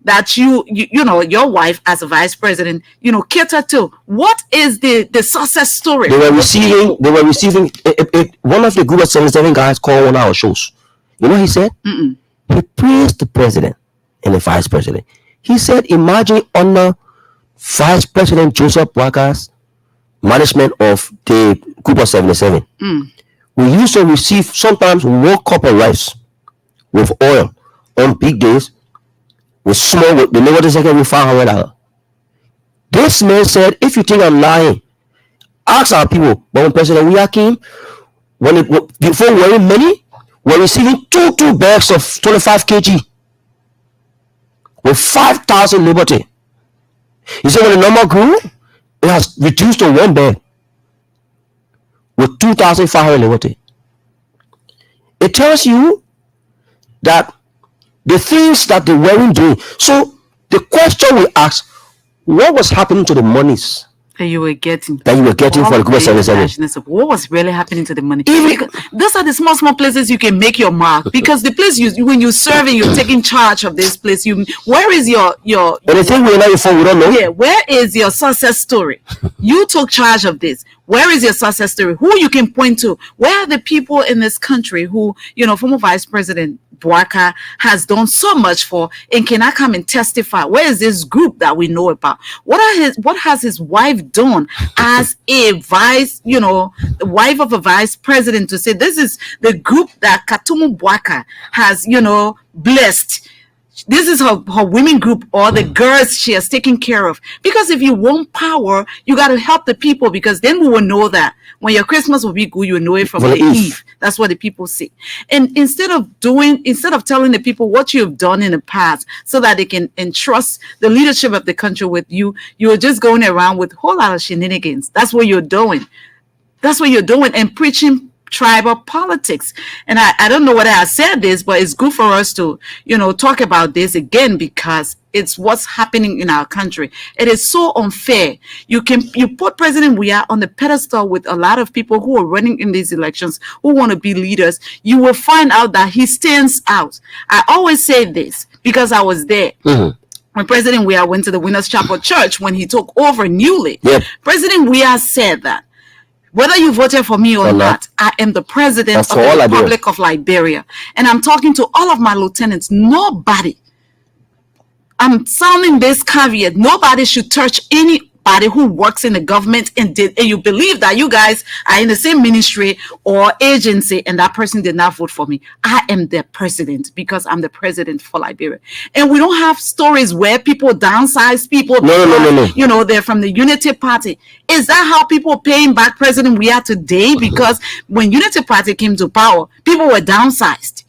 Speaker 3: that your wife as a vice president, cater to. What is the success story?
Speaker 4: They were receiving one of the group of 77 guys called on our shows. You know what he said? He praised the president and the vice president. He said, imagine under Vice President Joseph Boakar's management of the group of 77. We used to receive sometimes 1 cup of rice with oil on big days with small, the neighborhood second with $500. This man said, if you think I'm lying, ask our people. But when President Weah came, before wearing money, we're receiving two bags of 25 kg with 5,000 liberty. He said when the number grew, it has reduced to 1 bag with 2,500 liberty. It tells you that the things that they weren't doing. So the question we ask, what was happening to the monies
Speaker 3: that you were getting
Speaker 4: for the group of 77?
Speaker 3: What was really happening to the money? Those are the small places you can make your mark, because the place when you serve and you're taking charge of this place, where is your
Speaker 4: anything we know before we don't know?
Speaker 3: Yeah, where is your success story? You took charge of this. Where is your success story? Who you can point to? Where are the people in this country who, former Vice President Boakar has done so much for, and can I come and testify? Where is this group that we know about? What has his wife done as a vice, the wife of a vice president, to say this is the group that Katumu Boakar has, blessed? This is her women group, or the girls she has taken care of. Because if you want power, you got to help the people, because then we will know that when your Christmas will be good, you will know it from the eve. That's what the people say. And instead of telling the people what you have done in the past so that they can entrust the leadership of the country with you, you're just going around with a whole lot of shenanigans. That's what you're doing. And preaching tribal politics. And I don't know whether I said this, but it's good for us to, talk about this again, because it's what's happening in our country. It is so unfair. You put President Weah on the pedestal with a lot of people who are running in these elections, who want to be leaders. You will find out that he stands out. I always say this because I was there. When President Weah went to the Winners Chapel Church, when he took over newly, President Weah said that, whether you voted for me or not, I am the president of the Republic of Liberia. And I'm talking to all of my lieutenants. Nobody, I'm sounding this caveat, nobody should touch any somebody who works in the government and you believe that you guys are in the same ministry or agency and that person did not vote for me, I am the president because I'm the president for Liberia. And we don't have stories where people downsize people.
Speaker 4: No.
Speaker 3: You know, they're from the Unity Party. Is that how people paying back President we are today? Because when Unity Party came to power, people were downsized.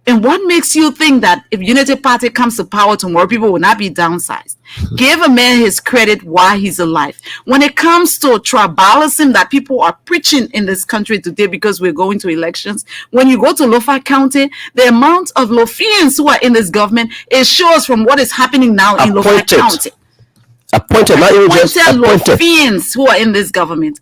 Speaker 3: And what makes you think that if Unity Party comes to power tomorrow, people will not be downsized? Give a man his credit while he's alive. When it comes to tribalism that people are preaching in this country today because we're going to elections, when you go to Lofa County, the amount of Lofians who are in this government, it shows from what is happening now in Lofa County.
Speaker 4: Appointed, not even just appointed.
Speaker 3: Lofians who are in this government.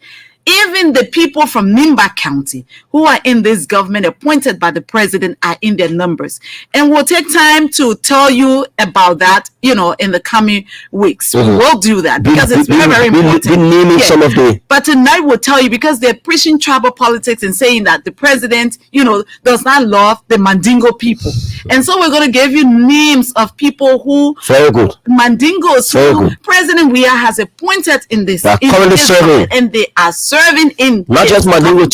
Speaker 3: Even the people from Nimba County who are in this government appointed by the president are in their numbers. And we'll take time to tell you about that, you know, in the coming weeks. We'll do that because it's very, very important.
Speaker 4: Some of the...
Speaker 3: But tonight we'll tell you because they're preaching tribal politics and saying that the president, you know, does not love the Mandingo people. And so we're going to give you names of people who...
Speaker 4: Very good.
Speaker 3: Mandingos who President Weah has appointed in this.
Speaker 4: They are currently serving.
Speaker 3: And they are serving in
Speaker 4: not just Mandingo,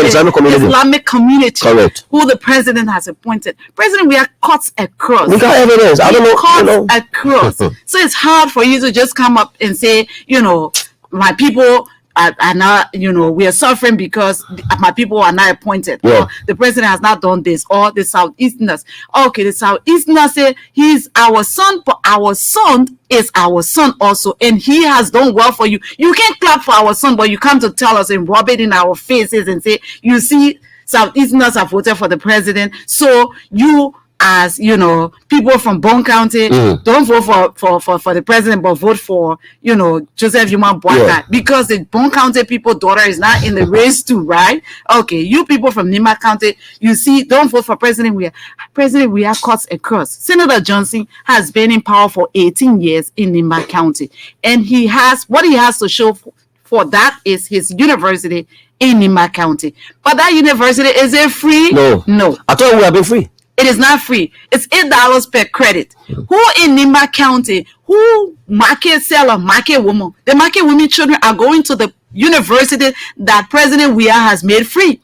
Speaker 3: Islamic community.
Speaker 4: Correct.
Speaker 3: Who the president has appointed. President Weah cuts across.
Speaker 4: We got evidence. I don't know.
Speaker 3: Cuts across. So it's hard for you to just come up and say, you know, my people are not, you know, we are suffering because my people are not appointed.
Speaker 4: Yeah.
Speaker 3: Or the president has not done this. Or the Southeasterners. Okay, the Southeasterners say he's our son, but our son is our son also, and he has done well for you. You can't clap for our son, but you come to tell us and rub it in our faces and say, you see, Southeasterners have voted for the president, so you, as you know, people from Bone County, don't vote for the president, but vote for, you know, Joseph Yuma Boaka, because the Bone County people daughter is not in the race too, right? Okay, you people from Nimba County, you see, don't vote for President Weah. President Weah cuts across. Senator Johnson has been in power for 18 years in Nimba County, and he has what he has to show for that is his university in Nimba County. But that university, is it free? No.
Speaker 4: I thought we have been free.
Speaker 3: It is not free. It's $8 per credit. Who in Nimba County, who market seller, market woman, the market women children are going to the university that President Weah has made free.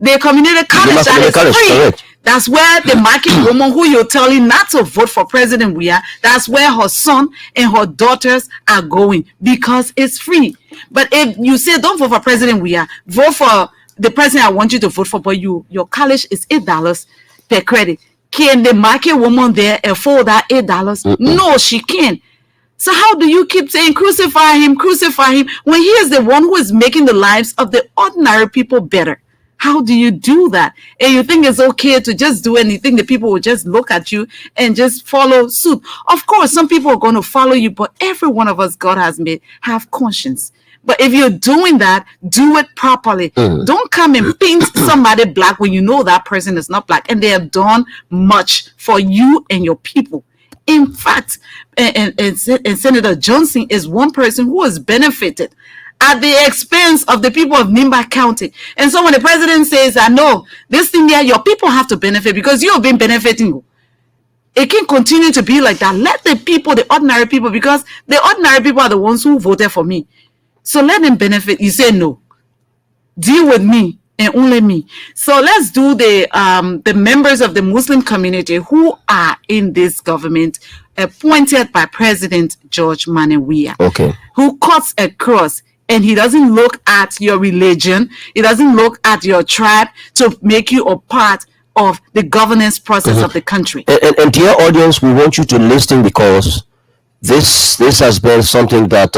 Speaker 3: The community college that is free.
Speaker 4: Correct.
Speaker 3: That's where the market woman who you're telling not to vote for President Weah, that's where her son and her daughters are going because it's free. But if you say don't vote for President Weah, vote for the president I want you to vote for, but your college is $8 per credit. Can the market woman there afford that $8? No, she can't. So how do you keep saying crucify him when he is the one who is making the lives of the ordinary people better? How do you do that? And you think it's okay to just do anything, the people will just look at you and just follow suit. Of course, some people are going to follow you, but every one of us God has made have conscience. But if you're doing that, do it properly. Don't come and paint somebody black when you know that person is not black. And they have done much for you and your people. In fact, and Senator Johnson is one person who has benefited at the expense of the people of Nimba County. And so when the president says, I know this thing here, your people have to benefit because you have been benefiting. It can continue to be like that. Let the people, the ordinary people, because the ordinary people are the ones who voted for me. So let them benefit. You say no. Deal with me and only me. So let's do the members of the Muslim community who are in this government appointed by President George Manneh Weah.
Speaker 4: Okay.
Speaker 3: Who cuts across, and he doesn't look at your religion. He doesn't look at your tribe to make you a part of the governance process of the country.
Speaker 4: And dear audience, we want you to listen because this has been something that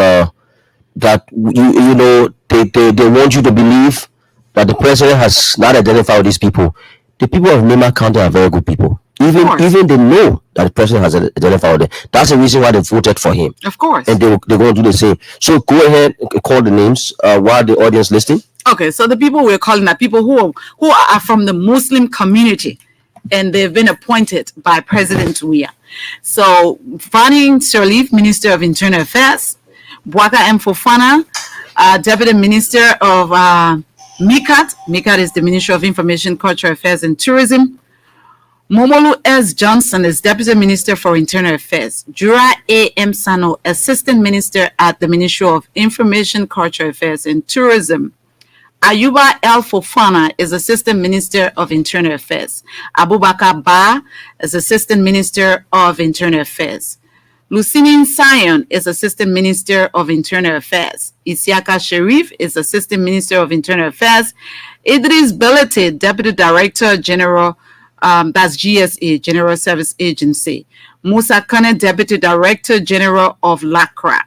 Speaker 4: you know they want you to believe that the president has not identified these people. The people of Nimba County are very good people. Even they know that the president has identified them. That's the reason why they voted for him.
Speaker 3: Of course.
Speaker 4: And they're going to do the same. So go ahead and call the names while the audience listening.
Speaker 3: Okay, so the people we're calling are people who are from the Muslim community, and they've been appointed by President Weah. So Fani Sirleaf, Minister of Internal Affairs, Boaka M. Fofana, Deputy Minister of MICAT. MICAT is the Ministry of Information, Cultural Affairs and Tourism. Momolu S. Johnson is Deputy Minister for Internal Affairs. Jura A. M. Sano, Assistant Minister at the Ministry of Information, Cultural Affairs and Tourism. Ayuba El Fofana is Assistant Minister of Internal Affairs. Abubakar Ba is Assistant Minister of Internal Affairs. Lucinin Sion is Assistant Minister of Internal Affairs. Isiaka Sharif is Assistant Minister of Internal Affairs. Idris Belete, Deputy Director General, that's GSA, General Service Agency. Musa Kane, Deputy Director General of LACRA.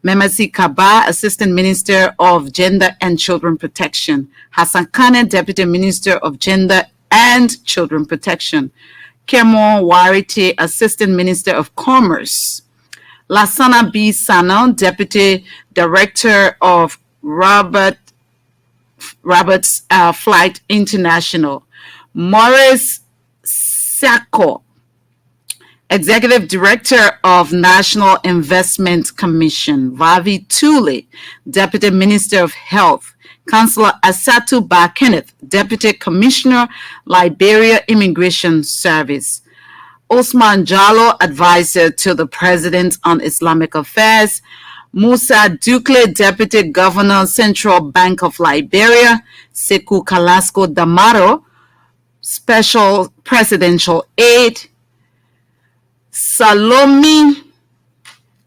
Speaker 3: Memesi Kaba, Assistant Minister of Gender and Children Protection. Hassan Kane, Deputy Minister of Gender and Children Protection. Kemo Warite, Assistant Minister of Commerce. Lasana B. Sano, Deputy Director of Roberts Flight International. Maurice Sako, Executive Director of National Investment Commission. Vavi Tule, Deputy Minister of Health. Councillor Asatu Ba Kenneth, Deputy Commissioner, Liberia Immigration Service. Osman Jallo, Advisor to the President on Islamic Affairs. Musa Dukle, Deputy Governor, Central Bank of Liberia. Sekou Kalasco Damaro, Special Presidential Aide. Salomina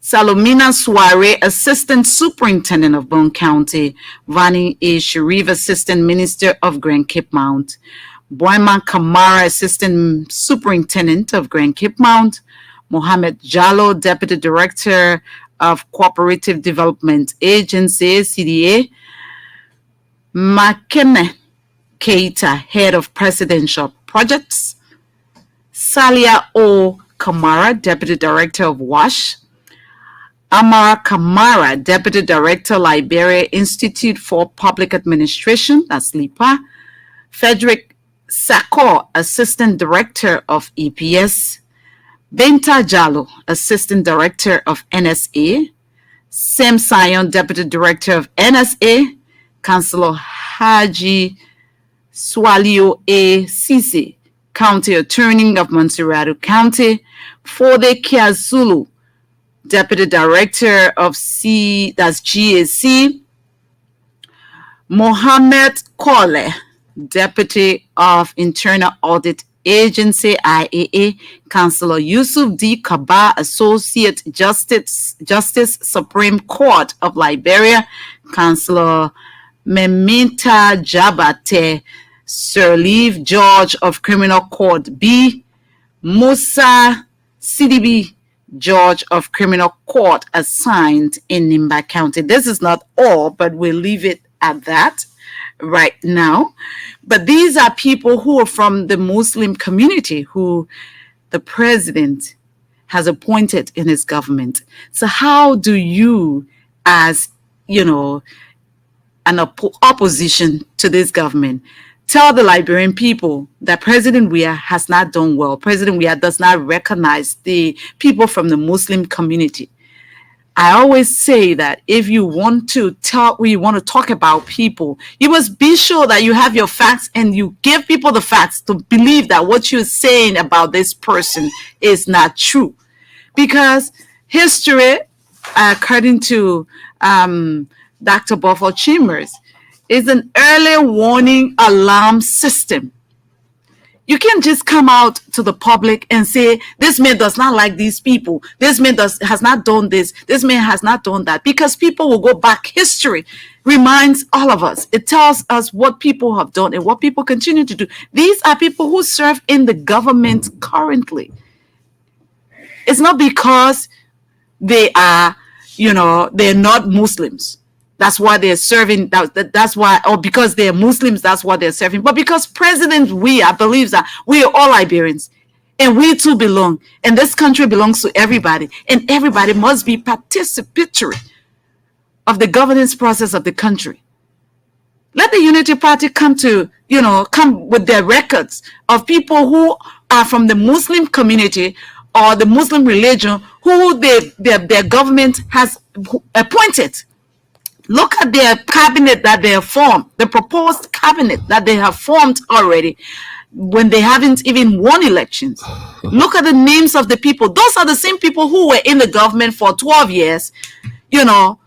Speaker 3: Suare, Assistant Superintendent of Bone County. Vani A. Sharif, Assistant Minister of Grand Cape Mount. Boima Kamara, Assistant Superintendent of Grand Cape Mount. Mohamed Jallo, Deputy Director of Cooperative Development Agency, CDA. Makene Keita, Head of Presidential Projects. Salia O. Kamara, Deputy Director of WASH. Amara Kamara, Deputy Director, Liberia Institute for Public Administration, that's LIPA. Frederick Sako, Assistant Director of EPS. Benta Jallo, Assistant Director of NSA. Sam Sion, Deputy Director of NSA. Councillor Haji Swalio A. Sisi, County Attorney of Montserrat County. Fode Kiazulu, Deputy Director of GAC. Mohammed Kole, Deputy of Internal Audit Agency, IAA. Councillor Yusuf D. Kaba, Associate Justice Supreme Court of Liberia. Councillor Memita Jabate, Sirleaf George of Criminal Court B. Musa CDB George of Criminal Court assigned in Nimba County. This is not all, but we'll leave it at that right now. But these are people who are from the Muslim community who the president has appointed in his government. So how do you, as an opposition to this government, tell the Liberian people that President Weah has not done well? President Weah does not recognize the people from the Muslim community. I always say that if you want to talk about people, you must be sure that you have your facts and you give people the facts to believe that what you're saying about this person is not true. Because history, according to Dr. Buffalo Chambers, is an early warning alarm system. You can't just come out to the public and say, this man does not like these people. This man has not done this. This man has not done that. Because people will go back. History reminds all of us. It tells us what people have done and what people continue to do. These are people who serve in the government currently. It's not because they are, they're not Muslims. That's why they're serving. That's why, or because they're Muslims, that's why they're serving. But because President Weah believes that we are all Liberians and we too belong. And this country belongs to everybody. And everybody must be participatory of the governance process of the country. Let the Unity Party come with their records of people who are from the Muslim community or the Muslim religion who their government has appointed. Look at their cabinet that they have formed, the proposed cabinet that they have formed already. when they haven't even won elections. Look at the names of the people. Those are the same people who were in the government for 12 years,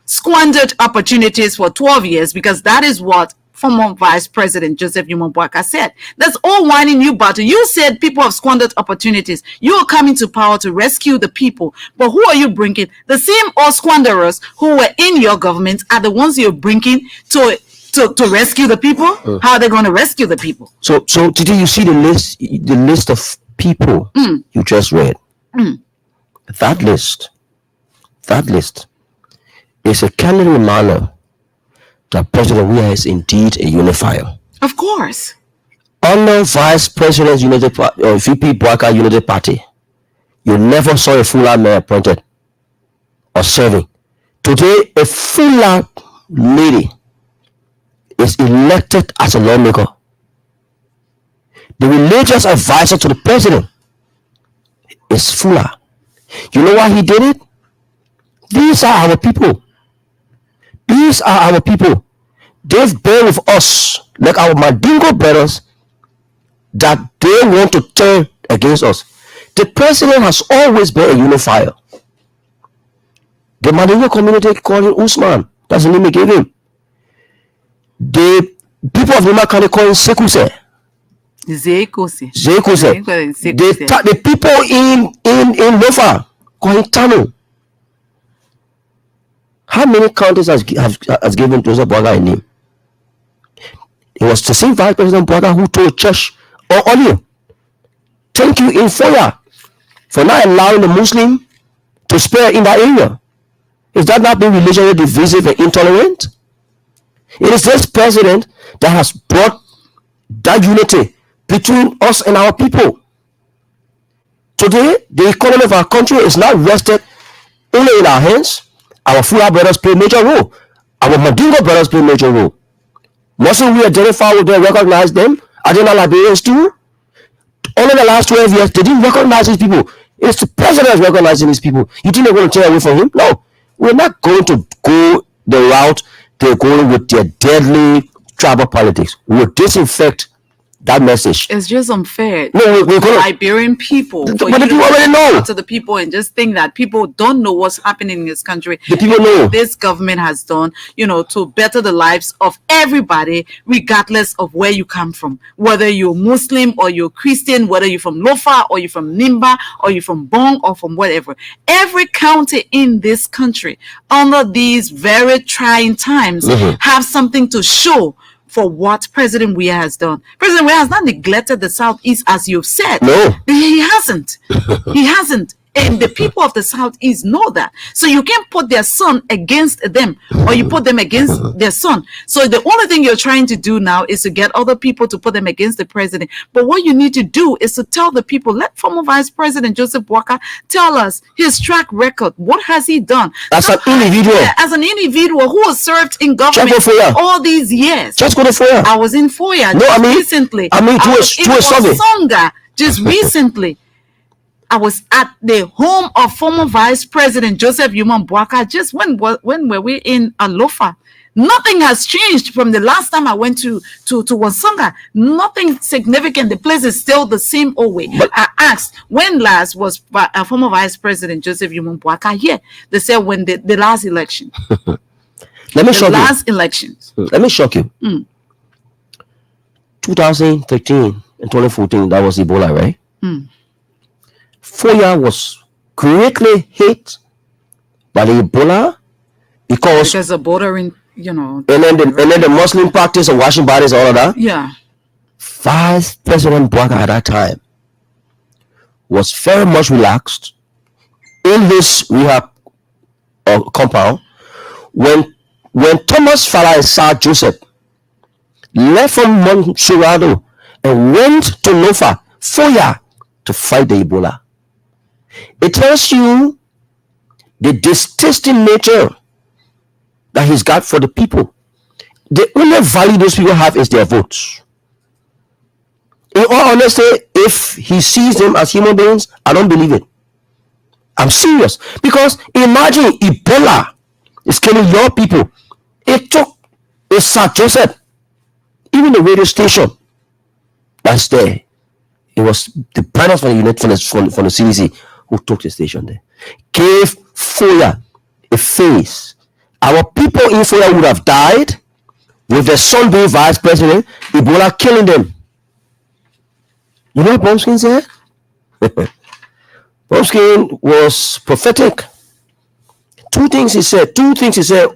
Speaker 3: squandered opportunities for 12 years, because that is what former Vice President Joseph Yuma Boaka said. That's all whining you about. You said people have squandered opportunities. You are coming to power to rescue the people. But who are you bringing? The same old squanderers who were in your government are the ones you're bringing to rescue the people. How are they going to rescue the people?
Speaker 4: So today you see the list of people you just read. That list is a candid reminder that President Weah is indeed a unifier.
Speaker 3: Of course.
Speaker 4: Under Vice President's VP Boaka Unity Party, you never saw a Fula mayor appointed or serving. Today, a Fula lady is elected as a lawmaker. The religious advisor to the president is Fula. You know why he did it? These are our people. These are our people. They've been with us like our Mandingo brothers that they want to turn against us. The president has always been a unifier. The Mandingo community call him Usman. That's the name they gave him. The people of Lima County call him Sekuse.
Speaker 3: Zekuse.
Speaker 4: The people in Lofa call him Tanu. How many counties has given Joseph Boaka a name? It was the same Vice President Boaka who told Church or Olio, thank you in Foya for not allowing the Muslim to spare in that area. Is that not being religiously divisive and intolerant? It is this president that has brought that unity between us and our people. Today, the economy of our country is not rested only in our hands. Our Fula brothers play a major role. Our Mandingo brothers play a major role. Mustn't we identify with them, recognize them? Are they not Liberians too? Only the last 12 years, they didn't recognize these people. It's the president recognizing these people. You think they're going to turn away from him? No. We're not going to go the route they're going with their deadly tribal politics. We'll disinfect that message.
Speaker 3: It's just unfair.
Speaker 4: No, we're going to
Speaker 3: Liberian people.
Speaker 4: But the people already know.
Speaker 3: To the people and just think that people don't know what's happening in this country.
Speaker 4: The people know.
Speaker 3: This government has done, to better the lives of everybody, regardless of where you come from. Whether you're Muslim or you're Christian, whether you're from Lofa or you're from Nimba or you're from Bong or from whatever. Every county in this country, under these very trying times, have something to show for what President Weah has done. President Weah has not neglected the Southeast, as you've said.
Speaker 4: No.
Speaker 3: He hasn't. He hasn't. And the people of the Southeast know that. So you can't put their son against them, or you put them against their son. So the only thing you're trying to do now is to get other people to put them against the president. But what you need to do is to tell the people, let former Vice President Joseph Boaka tell us his track record. What has he done?
Speaker 4: As an individual.
Speaker 3: As an individual who has served in government all these years.
Speaker 4: Just go to Foya.
Speaker 3: I was in Foya recently.
Speaker 4: To a survey.
Speaker 3: Songa just recently. I was at the home of former Vice President Joseph Yuma Boaka just when were we in Alofa. Nothing has changed from the last time I went to Wansonga. Nothing significant. The place is still the same old way. But I asked, when last was former Vice President Joseph Yuma Boaka here? They said when the last election.
Speaker 4: Let me shock you.
Speaker 3: Last elections.
Speaker 4: Let me shock you. 2013 and 2014, that was Ebola, right? Foya was greatly hit by the Ebola because
Speaker 3: the bordering,
Speaker 4: and then the Muslim practice of washing bodies, all of that.
Speaker 3: Yeah.
Speaker 4: Vice President Boaka at that time was very much relaxed in his rehab compound when Thomas Fala and Sir Joseph left from Montserrado and went to Lofa, Foya, to fight the Ebola. It tells you the distasting nature that he's got for the people. The only value those people have is their votes. In all honesty, if he sees them as human beings, I don't believe it. I'm serious. Because imagine Ebola is killing your people. It took a Sir Joseph, even the radio station that's there, It was the panels from the unit from the CDC who took the station there. Gave Foya a face. Our people in Foya would have died with their son being vice president, Ebola killing them. You know what Bromskin said? Bromskin was prophetic. Two things he said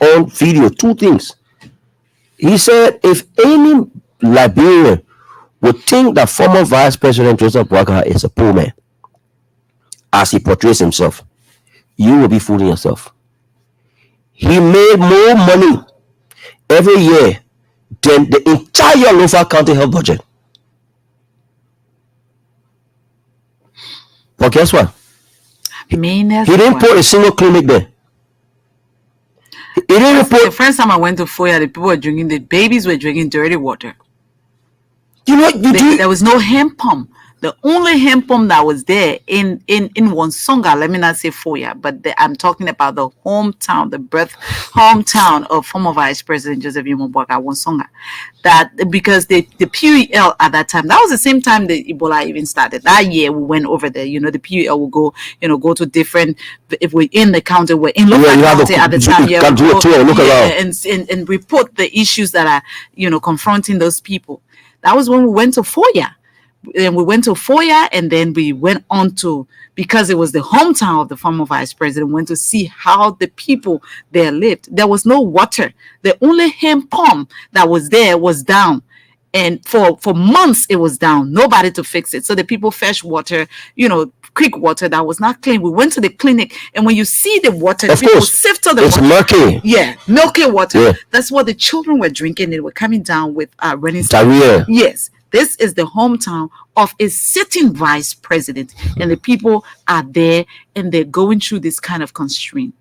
Speaker 4: on video. Two things. He said, if any Liberian would think that former Vice President Joseph Boakai is a poor man, as he portrays himself, you will be fooling yourself. He made more money every year than the entire Lofa County health budget. But guess what? He didn't put a single clinic there.
Speaker 3: The first time I went to Foya, the people were drinking, the babies were drinking dirty water.
Speaker 4: You know what
Speaker 3: there was no hand pump. The only hand pump that was there in Wonsonga, let me not say Foya, but I'm talking about the hometown, the hometown of former Vice President Joseph Yomo Boakai, Wonsonga. That because the PUEL at that time, that was the same time the Ebola even started. That year we went over there. You know, the PUEL will go, go to different. If we're in the county, we're in local county at the time. Yeah, and report the issues that are confronting those people. That was when we went to Foya. And we went to Foya, and then we went on to, because it was the hometown of the former vice president, went to see how the people there lived. There was no water. The only hand pump that was there was down. And for months it was down. Nobody to fix it. So the people fetched water, creek water that was not clean. We went to the clinic, and when you see the water, people sift the
Speaker 4: water. Murky.
Speaker 3: Yeah, milky water. Yeah. That's what the children were drinking. They were coming down with running
Speaker 4: diarrhea.
Speaker 3: Yes. This is the hometown of a sitting vice president, and the people are there, and they're going through this kind of constraint.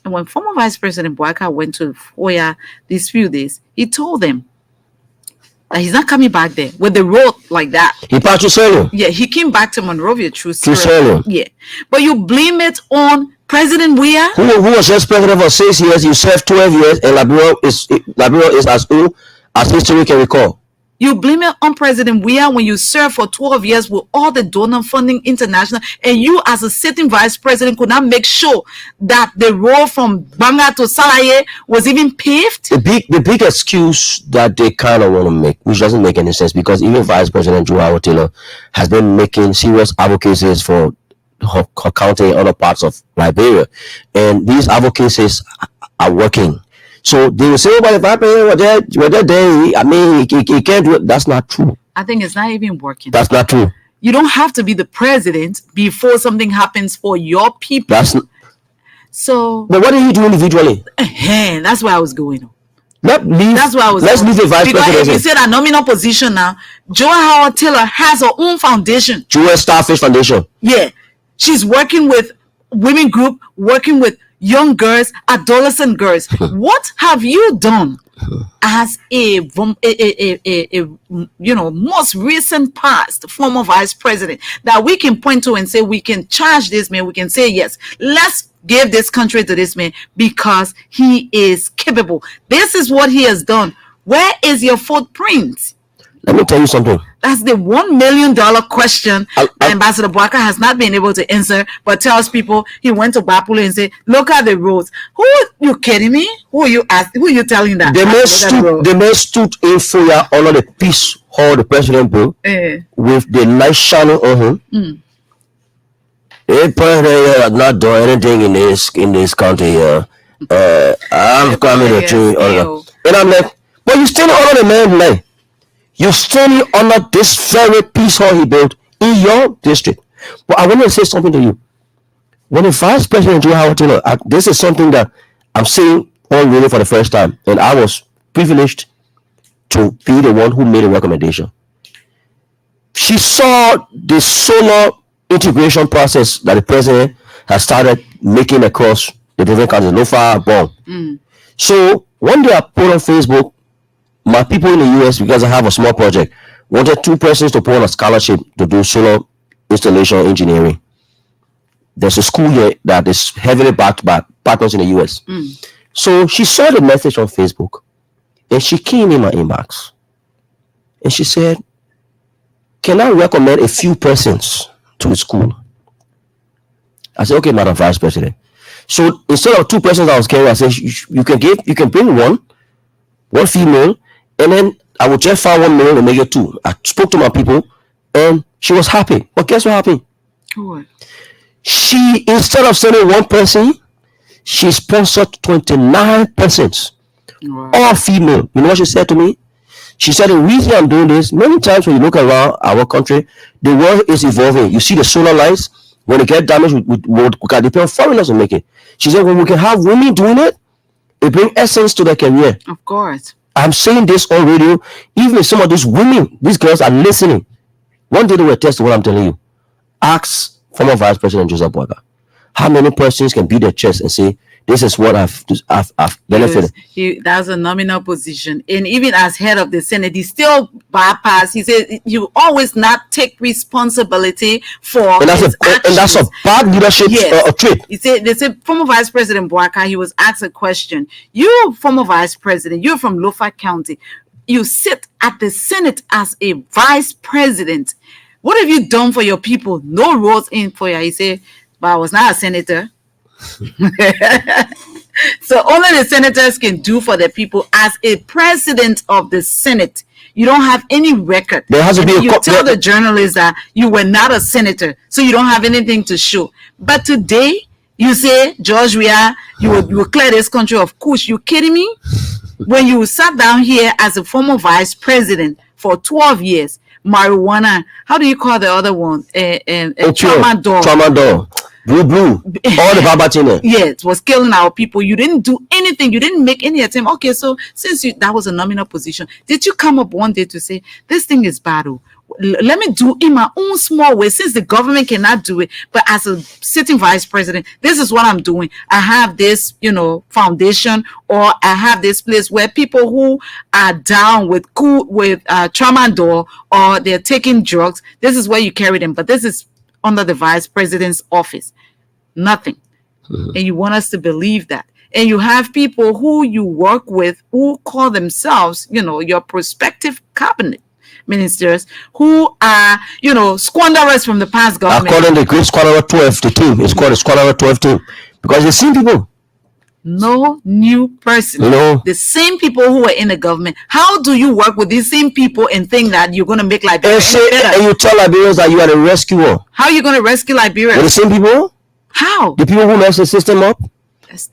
Speaker 3: And when former Vice President Boakai went to Foya these few days, he told them that he's not coming back there with the road like that.
Speaker 4: He passed to Selo.
Speaker 3: Yeah, he came back to Monrovia through
Speaker 4: Selo.
Speaker 3: Yeah, but you blame it on President Weah,
Speaker 4: who was just president for 6 years. You served 12 years, and Liberia is as old as history can recall.
Speaker 3: You blame it on President Weah when you served for 12 years with all the donor funding international, and you as a sitting vice president could not make sure that the road from Banga to Salaye was even paved.
Speaker 4: The big excuse that they kind of want to make, which doesn't make any sense, because even Vice President Joao Taylor has been making serious advocacies for her county and other parts of Liberia, and these advocacies are working. So they will say, "Oh, but if I pay what they're there, I mean, he can't do it." That's not true.
Speaker 3: I think it's not even working.
Speaker 4: That's not true.
Speaker 3: You don't have to be the president before something happens for your people. So.
Speaker 4: But what did he do individually?
Speaker 3: That's where I was going.
Speaker 4: Let's leave the vice president.
Speaker 3: If you said a nominal position now, Joa Howard Taylor has her own foundation.
Speaker 4: Joa Starfish Foundation.
Speaker 3: Yeah, she's working with women group, working with young girls, adolescent girls. What have you done as a most recent past former vice president that we can point to and say we can charge this man? We can say yes, let's give this country to this man because he is capable. This is what he has done. Where is your footprint?
Speaker 4: Let me tell you something.
Speaker 3: That's the $1 million question Ambassador Boakai has not been able to answer, but tells people he went to Bapule and said, "Look at the roads." Who you kidding me? Who are you telling that?
Speaker 4: They may stood in Foya under the peace hall, the president built, with the light shining on him. The president has not done anything in this country. I'm coming to you, and I'm like, but you still under the man, like. You're standing under this very peace hall he built in your district. But I want to say something to you. When the Vice President Joe Howard Taylor, this is something that I'm saying on radio for the first time, and I was privileged to be the one who made a recommendation. She saw the solar integration process that the president has started making across the different countries, Lofa, Bon. So one day I put on Facebook, my people in the US, because I have a small project, wanted 2 persons to put on a scholarship to do solar installation engineering. There's a school here that is heavily backed by partners in the US. So she saw the message on Facebook, and she came in my inbox, and she said, can I recommend a few persons to the school? I said, okay, Madam Vice President. So instead of two persons I was carrying, I said, you can bring one female, and then I would just find one male and make it two. I spoke to my people, and she was happy. But guess what happened?
Speaker 3: What?
Speaker 4: She, instead of sending one person, she sponsored 29 persons,
Speaker 3: Wow.
Speaker 4: all female. You know what she said to me? She said, the reason I'm doing this, many times when you look around our country, the world is evolving. You see the solar lights, when they get damaged, we can depend on foreigners to make it. She said, when we can have women doing it, it brings essence to their career.
Speaker 3: Of course.
Speaker 4: I'm saying this on radio. Even if some of these women, these girls are listening, one day they will test what I'm telling you. Ask former Vice President Joseph Boakai, how many persons can beat their chest and say, this is what I've benefited.
Speaker 3: That's a nominal position. And even as head of the Senate, he still bypass. He said, you always not take responsibility for
Speaker 4: And
Speaker 3: his actions.
Speaker 4: that's a bad leadership trait.
Speaker 3: They said former Vice President Boakai, he was asked a question. You, former Vice President, you're from Lofa County. You sit at the Senate as a Vice President. What have you done for your people? No roads in for you. He said, but I was not a senator. So only the senators can do for the people. As a president of the Senate, you don't have any record.
Speaker 4: There has to be
Speaker 3: you tell the journalists that you were not a senator, so you don't have anything to show. But today, you say, George Weah, you will clear this country of kush. You kidding me? When you sat down here as a former vice president for 12 years, marijuana, how do you call the other one?
Speaker 4: Tramadol. Blue, all the babatina.
Speaker 3: Yeah, it was killing our people. You didn't do anything. You didn't make any attempt. Okay, so since that was a nominal position, did you come up one day to say, this thing is bad? Let me do in my own small way, since the government cannot do it. But as a sitting vice president, this is what I'm doing. I have this, foundation, or I have this place where people who are down with tramadol, or they're taking drugs, this is where you carry them. But this is under the vice president's office. Nothing. And you want us to believe that. And you have people who you work with who call themselves, your prospective cabinet ministers, who are, squanderers from the past government.
Speaker 4: According to the great Squanderer 12, the team. It's called the Squanderer 12 team. Because the same people.
Speaker 3: No new person.
Speaker 4: No.
Speaker 3: The same people who were in the government. How do you work with these same people and think that you're going to make Liberia better? And
Speaker 4: you tell Liberians that you are the rescuer.
Speaker 3: How are you going to rescue Liberia?
Speaker 4: With the same people?
Speaker 3: How?
Speaker 4: The people who mess the system up?
Speaker 3: That's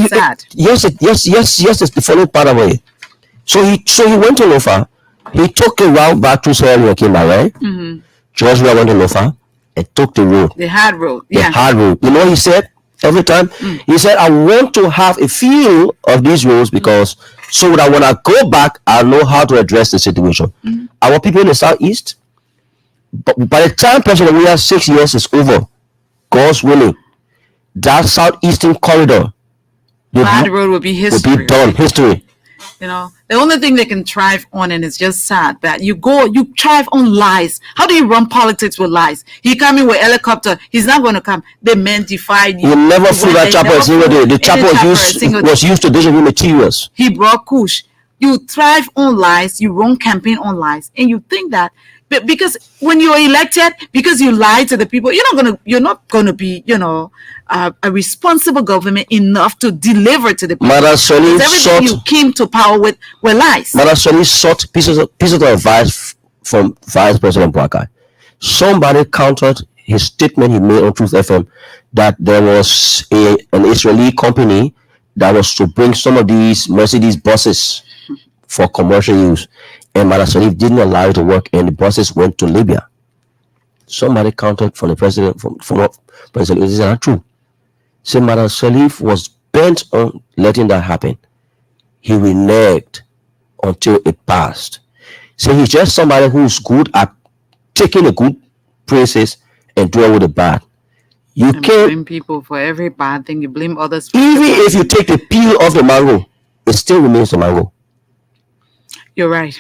Speaker 4: sad. Yes, it's the funny part of it. So he went to Lofa. He took a route back to Sierra Leone, came back, right? Mm-hmm. George Weah went to Lofa and took the road.
Speaker 3: The hard road.
Speaker 4: The hard road. You know what he said? Every time he said, I want to have a feel of these roads, because so that when I go back, I know how to address the situation. Our people in the southeast, but by the time President Weah 6 years is over, God's willing, that southeastern corridor,
Speaker 3: the hard road will be history.
Speaker 4: Will be done, history.
Speaker 3: The only thing they can thrive on, and it's just sad that you thrive on lies. How do you run politics with lies? He come in with helicopter. He's not going to come. The men defied you.
Speaker 4: You never flew that chopper a single day. The chopper was used to distribute materials.
Speaker 3: He brought kush. You thrive on lies. You run campaign on lies, and you think that because when you're elected, because you lied to the people, you're not gonna be, a responsible government enough to deliver to the people. Everything you came to power with were lies.
Speaker 4: Madam Soli sought pieces of advice from Vice President Boakai. Somebody countered his statement he made on Truth FM that there was an Israeli company that was to bring some of these Mercedes buses for commercial use, and Madam Salif didn't allow it to work, and the buses went to Libya. Somebody countered from the president, from President. This is not true. So Madam Salif was bent on letting that happen. He reneged until it passed. So he's just somebody who's good at taking the good praises and doing with the bad. You can't
Speaker 3: blame people for every bad thing. You blame others.
Speaker 4: Even if you take the peel off the mango, it still remains a mango.
Speaker 3: You're right.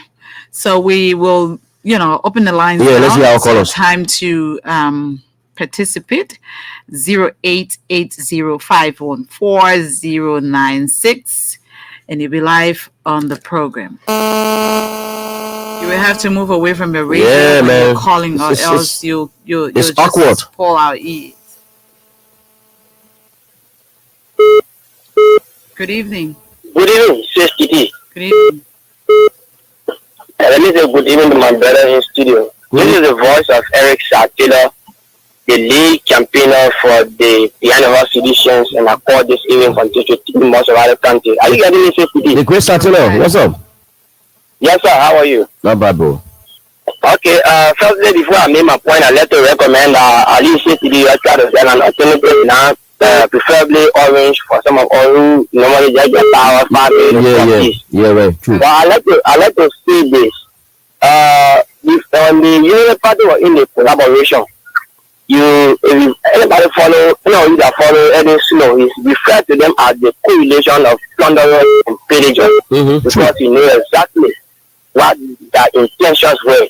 Speaker 3: So we will, open the lines.
Speaker 4: Yeah, let's hear our callers.
Speaker 3: Time to participate. 0880514096, and you'll be live on the program. You will have to move away from your radio
Speaker 4: Yeah,
Speaker 3: when
Speaker 4: man.
Speaker 3: you're calling, or
Speaker 4: It's
Speaker 3: else you
Speaker 4: it's
Speaker 3: just
Speaker 4: awkward.
Speaker 3: pull our ears. Good evening.
Speaker 5: Good evening, CSTT.
Speaker 3: Good evening.
Speaker 5: Let me say good evening to my brother in studio. This is the voice of Eric Taylor, the lead campaigner for the Behind the Horse Editions and Accord this evening from team most of the country. Are you getting me, CSTT?
Speaker 4: The great Satino, what's up?
Speaker 5: Yes, sir. How are you?
Speaker 4: Not bad, bro.
Speaker 5: Okay, firstly, before I make my point, I'd like to recommend at least CSTT try to sell an alternative now. Preferably orange for some of all who normally just get power 5 minutes.
Speaker 4: Yeah, right. True.
Speaker 5: But I like to say this. On the Unity Party were in a collaboration. If anybody follow, you that follow any slow, is refer to them as the correlation of plunderers and pillagers, because you know exactly what their intentions were.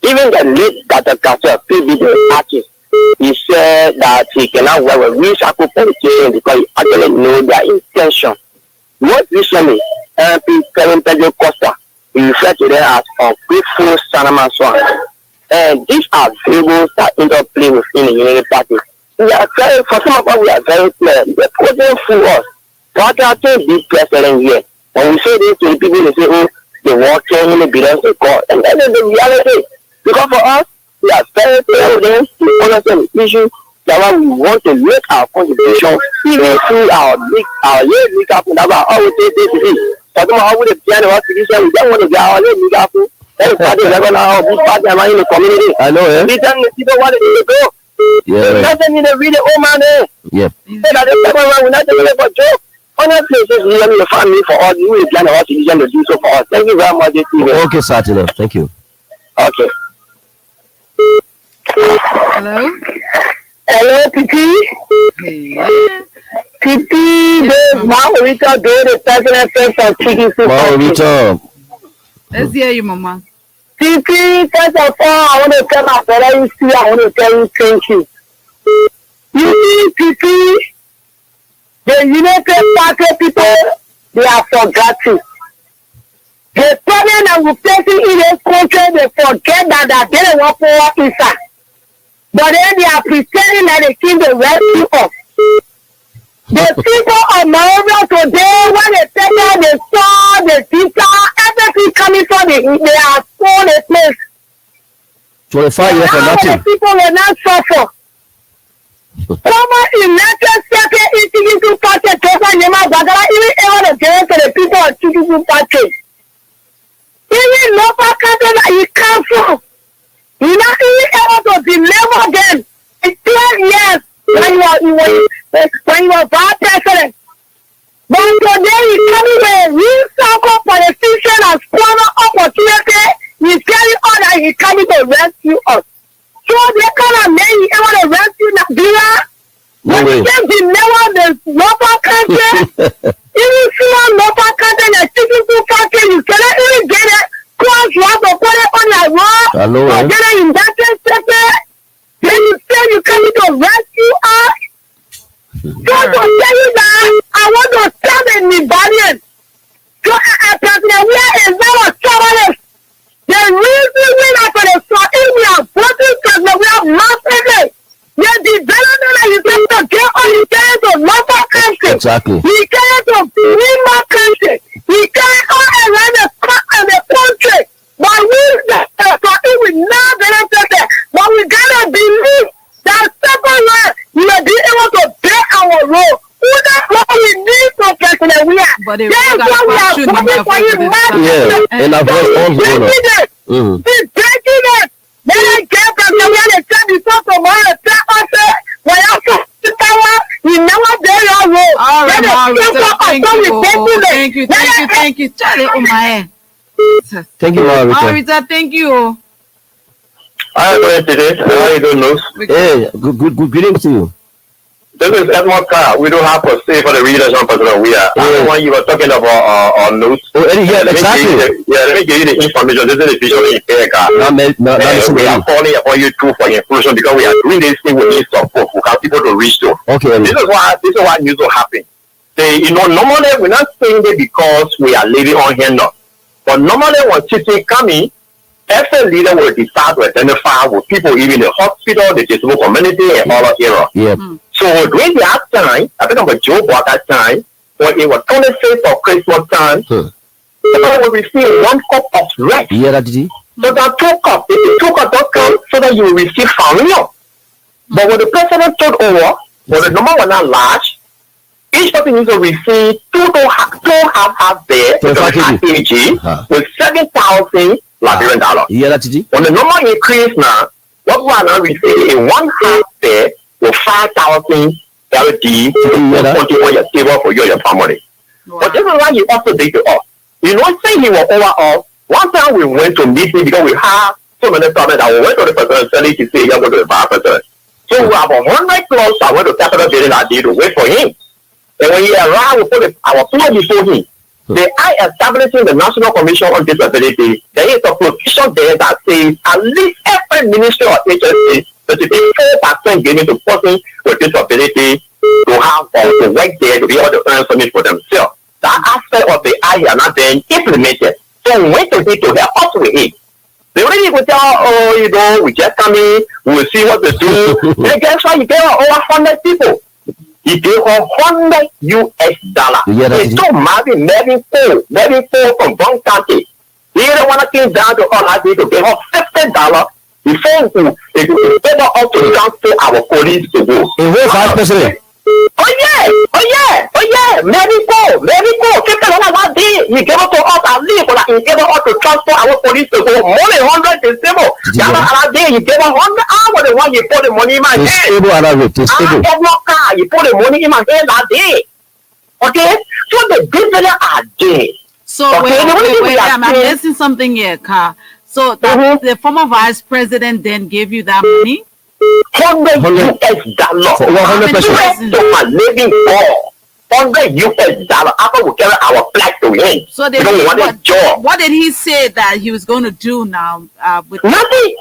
Speaker 5: Even the late Dr. Carter, PB artist, he said that he cannot work with recycle politicians because he actually know their intention. Most recently, MP Kevin Pedro Costa, he referred to them as ungrateful Sanama Swan. And these are variables that interplay within the Unity Party. We are very, for some of us, we are very clear. They're putting through us. But I think this president here, when we say this to the people, they say, oh, they walk in the belongs to God. And that is the reality. Because for us, we are very clear with them to understand the issue that we want to make our contribution even through our late week after that. I always say this. For them, how would the piano was to this, we don't want to get our late week after. Every party is going to big party around in the community.
Speaker 4: I know, eh?
Speaker 5: We tell the people what they go.
Speaker 4: Yeah,
Speaker 5: There's
Speaker 4: right.
Speaker 5: nothing in the really old man there.
Speaker 4: Yep.
Speaker 5: Say that the second one, we're not doing it for joke. Other places, we have the family for us. We will plan our decision to do so for us. Thank you very much, this evening.
Speaker 4: Okay, Satino. Thank you.
Speaker 5: Okay.
Speaker 3: Hello.
Speaker 5: Hello, Titi.
Speaker 3: Hey.
Speaker 5: Titi, the Maurita, the president of Titi.
Speaker 4: Maurita.
Speaker 3: Let's hear you, Mama.
Speaker 5: Titi, first of all, I want to tell my brother, I want to tell you thank you. You see, Titi, the United Party people, they are forgotten. The problem that we're facing in this country, they forget that they don't want poor officer. But then they are pretending that they came to rescue us. The people of Mauritius today, when they take out the saw, the visa, everything coming from they are sold a place.
Speaker 4: 25 years for nothing.
Speaker 5: The people will not suffer. Former elected second institute party, even able to give to the people of institute party. Even local country that you come from, you're not even able to deliver them in 12 years when you were vice president. But today he's coming with a real circle politician and squander opportunity. He's telling us that he's coming to rescue us. So they cannot make you able to rescue Nigeria.
Speaker 4: No
Speaker 5: but
Speaker 4: way.
Speaker 5: you can't deliver the local country. Even small local country, the typical country, you cannot even get it. Cause you have to put it on your road.
Speaker 4: Hello,
Speaker 5: to get it in that sector. Then you say you coming to rescue us. So to tell you that, I want to tell the Nibalians. So President Weah is not a terrorist. The reason we are for the Swahili, we are voting President Weah massively. The development that you think to get on, you carry to local country.
Speaker 4: Exactly.
Speaker 5: You carry to remote country. You carry all around the country. But we, the Swahili, will not benefit it. But we gotta believe that second way, we will be able to pay our role. That's what we need for President Weah.
Speaker 3: But they
Speaker 5: That's
Speaker 3: got
Speaker 5: why we are
Speaker 3: question
Speaker 5: voting for him right
Speaker 4: Yeah,
Speaker 5: now.
Speaker 4: and I've heard all the
Speaker 5: He's breaking it. Then I get President Weah to tell before tomorrow, tell us, when I say power, you never bear your role.
Speaker 3: All right,
Speaker 5: Then the
Speaker 3: Maurita,
Speaker 5: people are
Speaker 3: thank you. Thank you. Charlie, oh my.
Speaker 4: Thank you, Maurita.
Speaker 3: Maurita, thank you.
Speaker 5: How are you doing today? How are you doing, Nose?
Speaker 4: Hey, good greetings to you.
Speaker 5: This is Edmond Carr. We don't have to say for the readers on President Weah.
Speaker 4: Yeah.
Speaker 5: When you were talking about on Nose.
Speaker 4: Oh, Eddie, yeah, exactly.
Speaker 5: Let me give you the information. This is the vision in Pega. We are calling upon you too for information because we are doing this thing with need support. We have people to reach to.
Speaker 4: Okay,
Speaker 5: This is why news will happen. Normally we're not saying that because we are living on here now. But normally when Titi coming, every leader will decide to identify with people even in the hospital, the disabled community, and all of era.
Speaker 4: Yeah.
Speaker 5: So during that time, I think about Joe bought that time, when it was 25th of Christmas time, people will receive 1 cup of rice.
Speaker 4: Yeah, that did.
Speaker 5: So that 2 cups, if the 2 cups don't come, so that you will receive family. But when the president took over, when the number was not large, each person needs to receive 2.5 there, 2.5 kg, with 7,000 Liberian dollars.
Speaker 4: Yeah, that did.
Speaker 5: When the number increased now, what we are now receiving 1/2 there with 5,000 LD to on your table for you and your family.
Speaker 3: Wow.
Speaker 5: But this is why he also did to us. You know, saying he was over us. One time we went to meet him because we have so many problems that we went to the person selling to say, you're going to the bar person. So we have 100 plus. I went to Capital Building that day to wait for him. And when he arrived, we put our plan before him. They are establishing the National Commission on Disability. There is a provision there that says at least every ministry or agency that is 4% given to person with disability to have to work there to be able to earn something for themselves. That aspect of the eye are not being implemented. So we went to him to help us with it. They already would tell, oh, you know, we just come in, we'll see what to do. And guess what? You get over 100 people. He gave her $100 US.
Speaker 4: Yeah,
Speaker 5: he told Marvin, maybe four from Brown County. He didn't want to came down to all I did to give her $50 before he gave us to transfer our police to go.
Speaker 4: In what 5%?
Speaker 5: Oh yeah, maybe four, $50 one day. He gave it to us at least, but he gave us to transfer our police to go. More than 100 disabled. That day, he gave us 100 hours. The one you put the money in my hand.
Speaker 4: Disabled.
Speaker 5: You put the money in my hand that day. Okay, so the dividends are there.
Speaker 3: So
Speaker 5: okay,
Speaker 3: wait, I'm missing something here, Ka. So the former vice president then gave you that money?
Speaker 5: $100 US.
Speaker 4: 100%.
Speaker 5: To my living for $100 US after we carry our flag to him.
Speaker 3: So what did he say that he was going to do now? With
Speaker 5: nothing.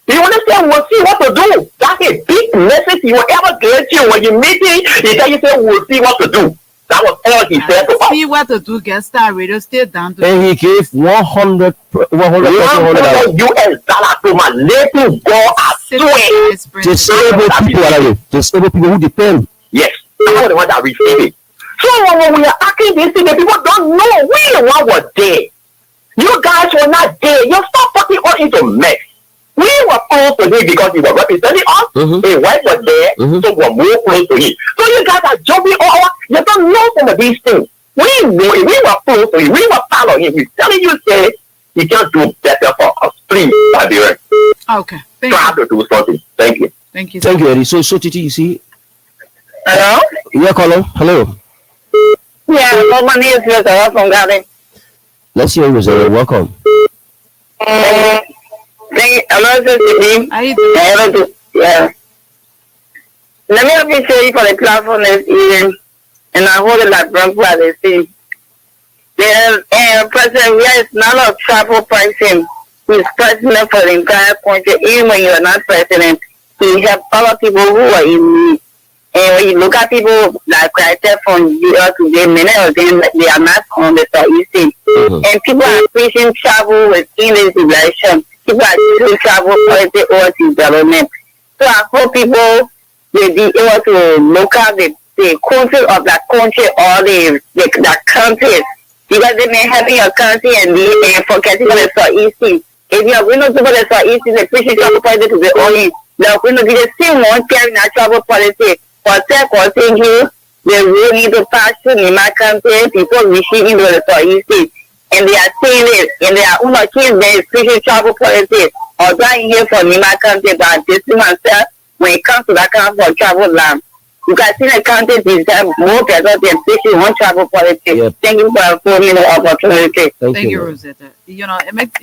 Speaker 5: You understand? We'll see what to do. That's a big message he will ever get you when you meet him. He tell you, say, we'll see what to do. That was all he said to us.
Speaker 3: See what to do. Get Star Radio still down to.
Speaker 4: And he gave $100
Speaker 5: US to my living God. I swear.
Speaker 4: Disabled people who depend.
Speaker 5: Yes, I'm the one that received it. So when we are asking these things, the people don't know. We the one was there. You guys were not there. You stop putting us into mess. We were close to him because he was representing us. His wife was there, so we were more close to him. So you guys are jumping over. You don't know some of these things. We know it. We were close to him. We were following him. We're telling you, say, he can do better for us. Please, Liberia.
Speaker 3: Okay.
Speaker 5: Try to do something. Thank you.
Speaker 3: Thank you.
Speaker 4: Thank you, Eddie. So Titi, you see?
Speaker 5: Hello?
Speaker 4: Yeah, caller. Hello.
Speaker 5: Yeah, my name is Rosario from Ghana.
Speaker 4: Let's hear you, Rosario. Welcome.
Speaker 5: Hello, Titi.
Speaker 3: How you doing?
Speaker 5: Yeah. Let me appreciate you for the platform this evening, and I hold it like Brent Brothers see. President, there is none of travel pricing. He's president for the entire country. Even when you are not president, he helps other people who are in need. And when you look at people like criteria from US today, many of them they are not on the southeast. And people are preaching travel within this election. People are choosing travel policy or development. So I hope people will be able to look at the country of that country or the countries, because they may have in your country and forgetting the southeast. If you are going to go to the southeast, the preaching travel policy to be only. They are going to be the same one carrying that travel policy. Continue, they will need to pass through my country, people receiving the southeast. And they are saying it in their own case, there is special travel policy or dying here for my country, but this myself, when it comes to that kind of travel land, you can see the country deserve more better than special one travel policy. Yep. Thank you for giving me the opportunity.
Speaker 3: Thank you, Rosetta. It makes,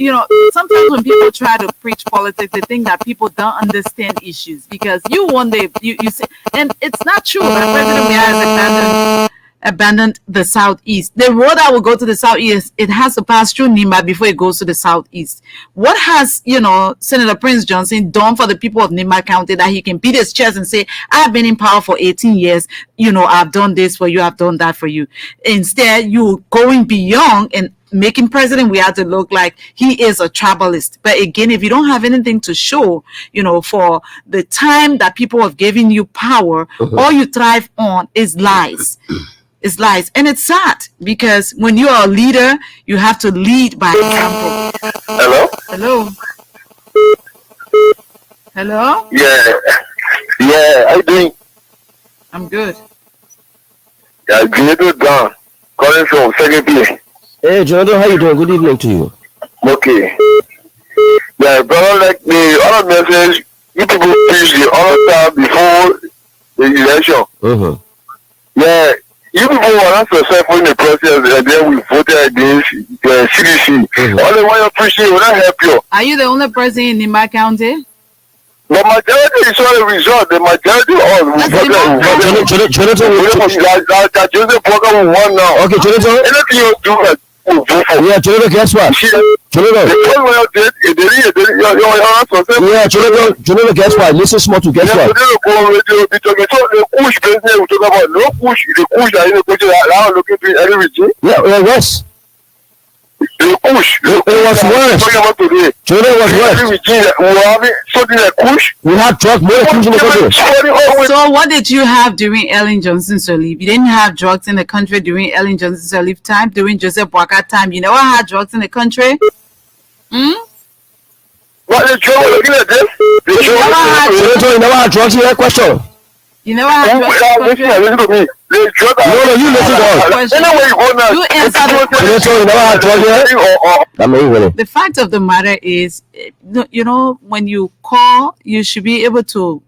Speaker 3: sometimes when people try to preach politics, they think that people don't understand issues, because you one day you say, and it's not true that President Mia has abandoned the southeast. The road that will go to the southeast, it has to pass through Nimba before it goes to the southeast. What has Senator Prince Johnson done for the people of Nimba County that he can beat his chest and say, I've been in power for 18 years, I've done this for you, I've done that for you? Instead, you going beyond and make him president, we had to look like he is a tribalist. But again, if you don't have anything to show, for the time that people have given you power, all you thrive on is lies. It's lies. And it's sad because when you are a leader, you have to lead by example.
Speaker 5: Hello?
Speaker 3: Hello?
Speaker 5: Yeah, how you doing?
Speaker 3: I'm good.
Speaker 5: Yeah, Jonathan Don, calling from second place.
Speaker 4: Hey, Jonathan, how you doing? Good evening to you.
Speaker 5: Okay. Yeah, brother, like the other message, you people preach the other time before the election. Yeah, you people were not successful in the process, and then we voted against the CDC. Only one you preaching will not help you.
Speaker 3: Are you the only person in Nimba County?
Speaker 5: The majority is all the result. The majority of
Speaker 4: Jonathan,
Speaker 5: Joseph Walker will won now.
Speaker 4: okay, Jonathan.
Speaker 5: Anything you do, will vote for.
Speaker 4: Yeah, Jonathan, guess what? Jonathan. Yeah, Jonathan, guess what? Listen small to guess what? Yeah, yes.
Speaker 5: The push.
Speaker 4: It was worse. Jonathan was worse. We had drugs, more things in the country.
Speaker 3: So what did you have during Ellen Johnson's relief? You didn't have drugs in the country during Ellen Johnson's relief time, during Joseph Boakai time. You never had drugs in the country?
Speaker 5: What the trouble looking at this?
Speaker 4: You never had drugs in that question.
Speaker 3: You never had drugs in the country?
Speaker 5: Listen to me.
Speaker 4: No, you listen to us.
Speaker 5: Anyway, you go now.
Speaker 3: You answer the question.
Speaker 4: You never had drugs yet?
Speaker 3: The fact of the matter is, when you call, you should be able to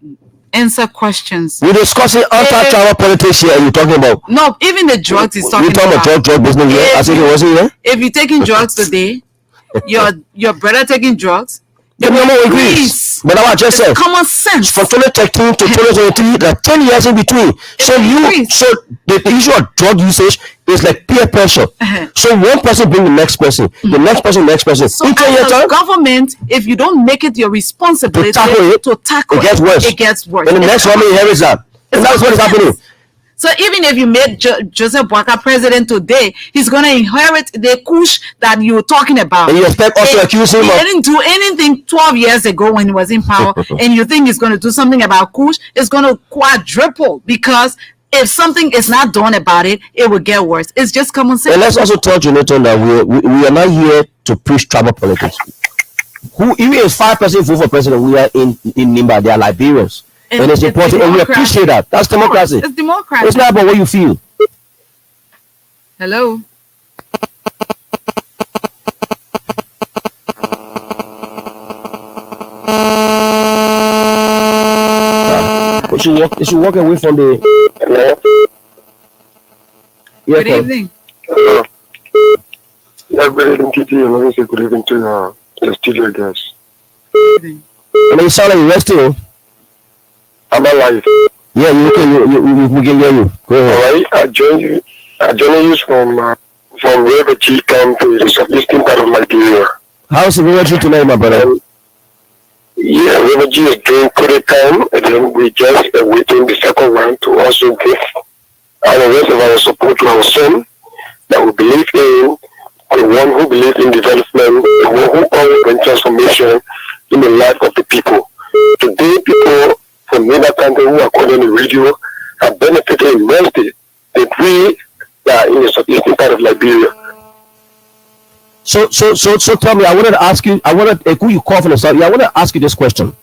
Speaker 3: answer questions.
Speaker 4: We're discussing anti-tribal politics here. You're talking about?
Speaker 3: No, even the drugs he's talking
Speaker 4: You're talking about drug business here? I think it wasn't here?
Speaker 3: If you're taking drugs today, your brother taking drugs,
Speaker 4: The number will increase. But I just said,
Speaker 3: common sense.
Speaker 4: from 2013 to 2023, there are 10 years in between. So the issue of drug usage is like peer pressure. So one person bring the next person, the next person.
Speaker 3: So as a government, if you don't make it your responsibility to tackle
Speaker 4: it gets worse.
Speaker 3: It gets worse.
Speaker 4: And the next one inherits that. And that's what is happening.
Speaker 3: So even if you made Joseph Boakai president today, he's going to inherit the kush that you're talking about.
Speaker 4: And you expect us to accuse him
Speaker 3: He
Speaker 4: of...
Speaker 3: didn't do anything 12 years ago when he was in power, and you think he's going to do something about kush? It's going to quadruple, because if something is not done about it, it will get worse. It's just common sense.
Speaker 4: And let's also tell Jonathan that we are not here to preach tribal politics. Even if 5% vote for president, we are in Nimba, they are Liberians. And it's important, and we appreciate that. That's democracy.
Speaker 3: It's democracy.
Speaker 4: It's not about what you feel.
Speaker 3: Hello.
Speaker 4: You should walk away from the...
Speaker 3: Good evening.
Speaker 5: Good evening, Kitty. Let me say good evening to the studio guests.
Speaker 3: Good evening.
Speaker 4: And you sound like you're resting.
Speaker 5: I'm alive.
Speaker 4: Yeah, we can hear you. Go ahead.
Speaker 5: All right, I joined you from Refugee camp to the southeastern part of Nigeria.
Speaker 4: How's the Refugee tonight, my brother?
Speaker 5: Yeah, Refugee is doing pretty calm, and then we just waiting the second round to also give the rest of our support to our son that we believe in, the one who believes in development, the one who always brings transformation in the life of the people. Today, people from Nimba country who are calling the radio have benefited immensely. That we are in the southeastern part of Liberia.
Speaker 4: So tell me, I wanted to ask you, who you call from the south? Yeah, I want to ask you this question.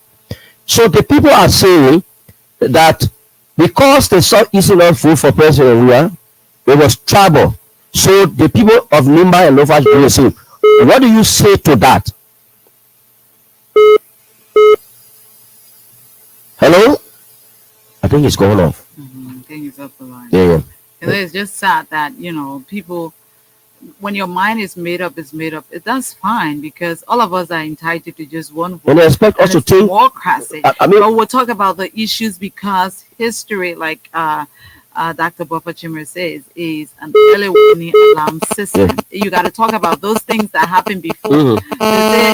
Speaker 4: So the people are saying that because the southeastern not vote for President Ria, it was tribal. So the people of Nimba and Lofash do the same. What do you say to that? Hello? I think it's going off.
Speaker 3: I think it's up the line.
Speaker 4: Yeah.
Speaker 3: It's just sad that, people, when your mind is made up, that's fine, because all of us are entitled to just one vote.
Speaker 4: And they expect us to think...
Speaker 3: democracy. But we'll talk about the issues, because history, like Dr. Buffer Chimmer says, is an early warning alarm system. You got to talk about those things that happened before. They say,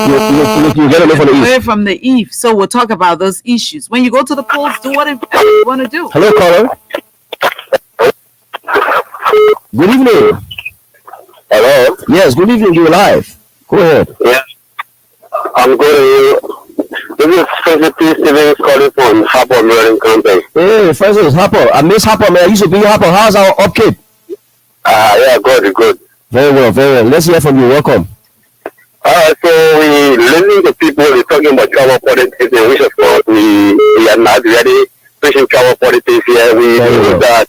Speaker 3: if you're people,
Speaker 4: you get
Speaker 3: away from the eve. So we'll talk about those issues. When you go to the polls, do whatever you want to do.
Speaker 4: Hello, caller. Good evening.
Speaker 5: Hello?
Speaker 4: Yes, good evening. You're live. Go ahead.
Speaker 5: Yes. I'm good. This is Physically Stevens calling from Harper, Maryland County.
Speaker 4: Hey, Francis, Harper. I miss Harper, man. I used to be Harper. How's our upkeep?
Speaker 5: Yeah, good.
Speaker 4: Very well, very well. Let's hear from you. Welcome.
Speaker 5: So we listening to people talking about travel politics, which of course we are not really pushing travel politics here. We know that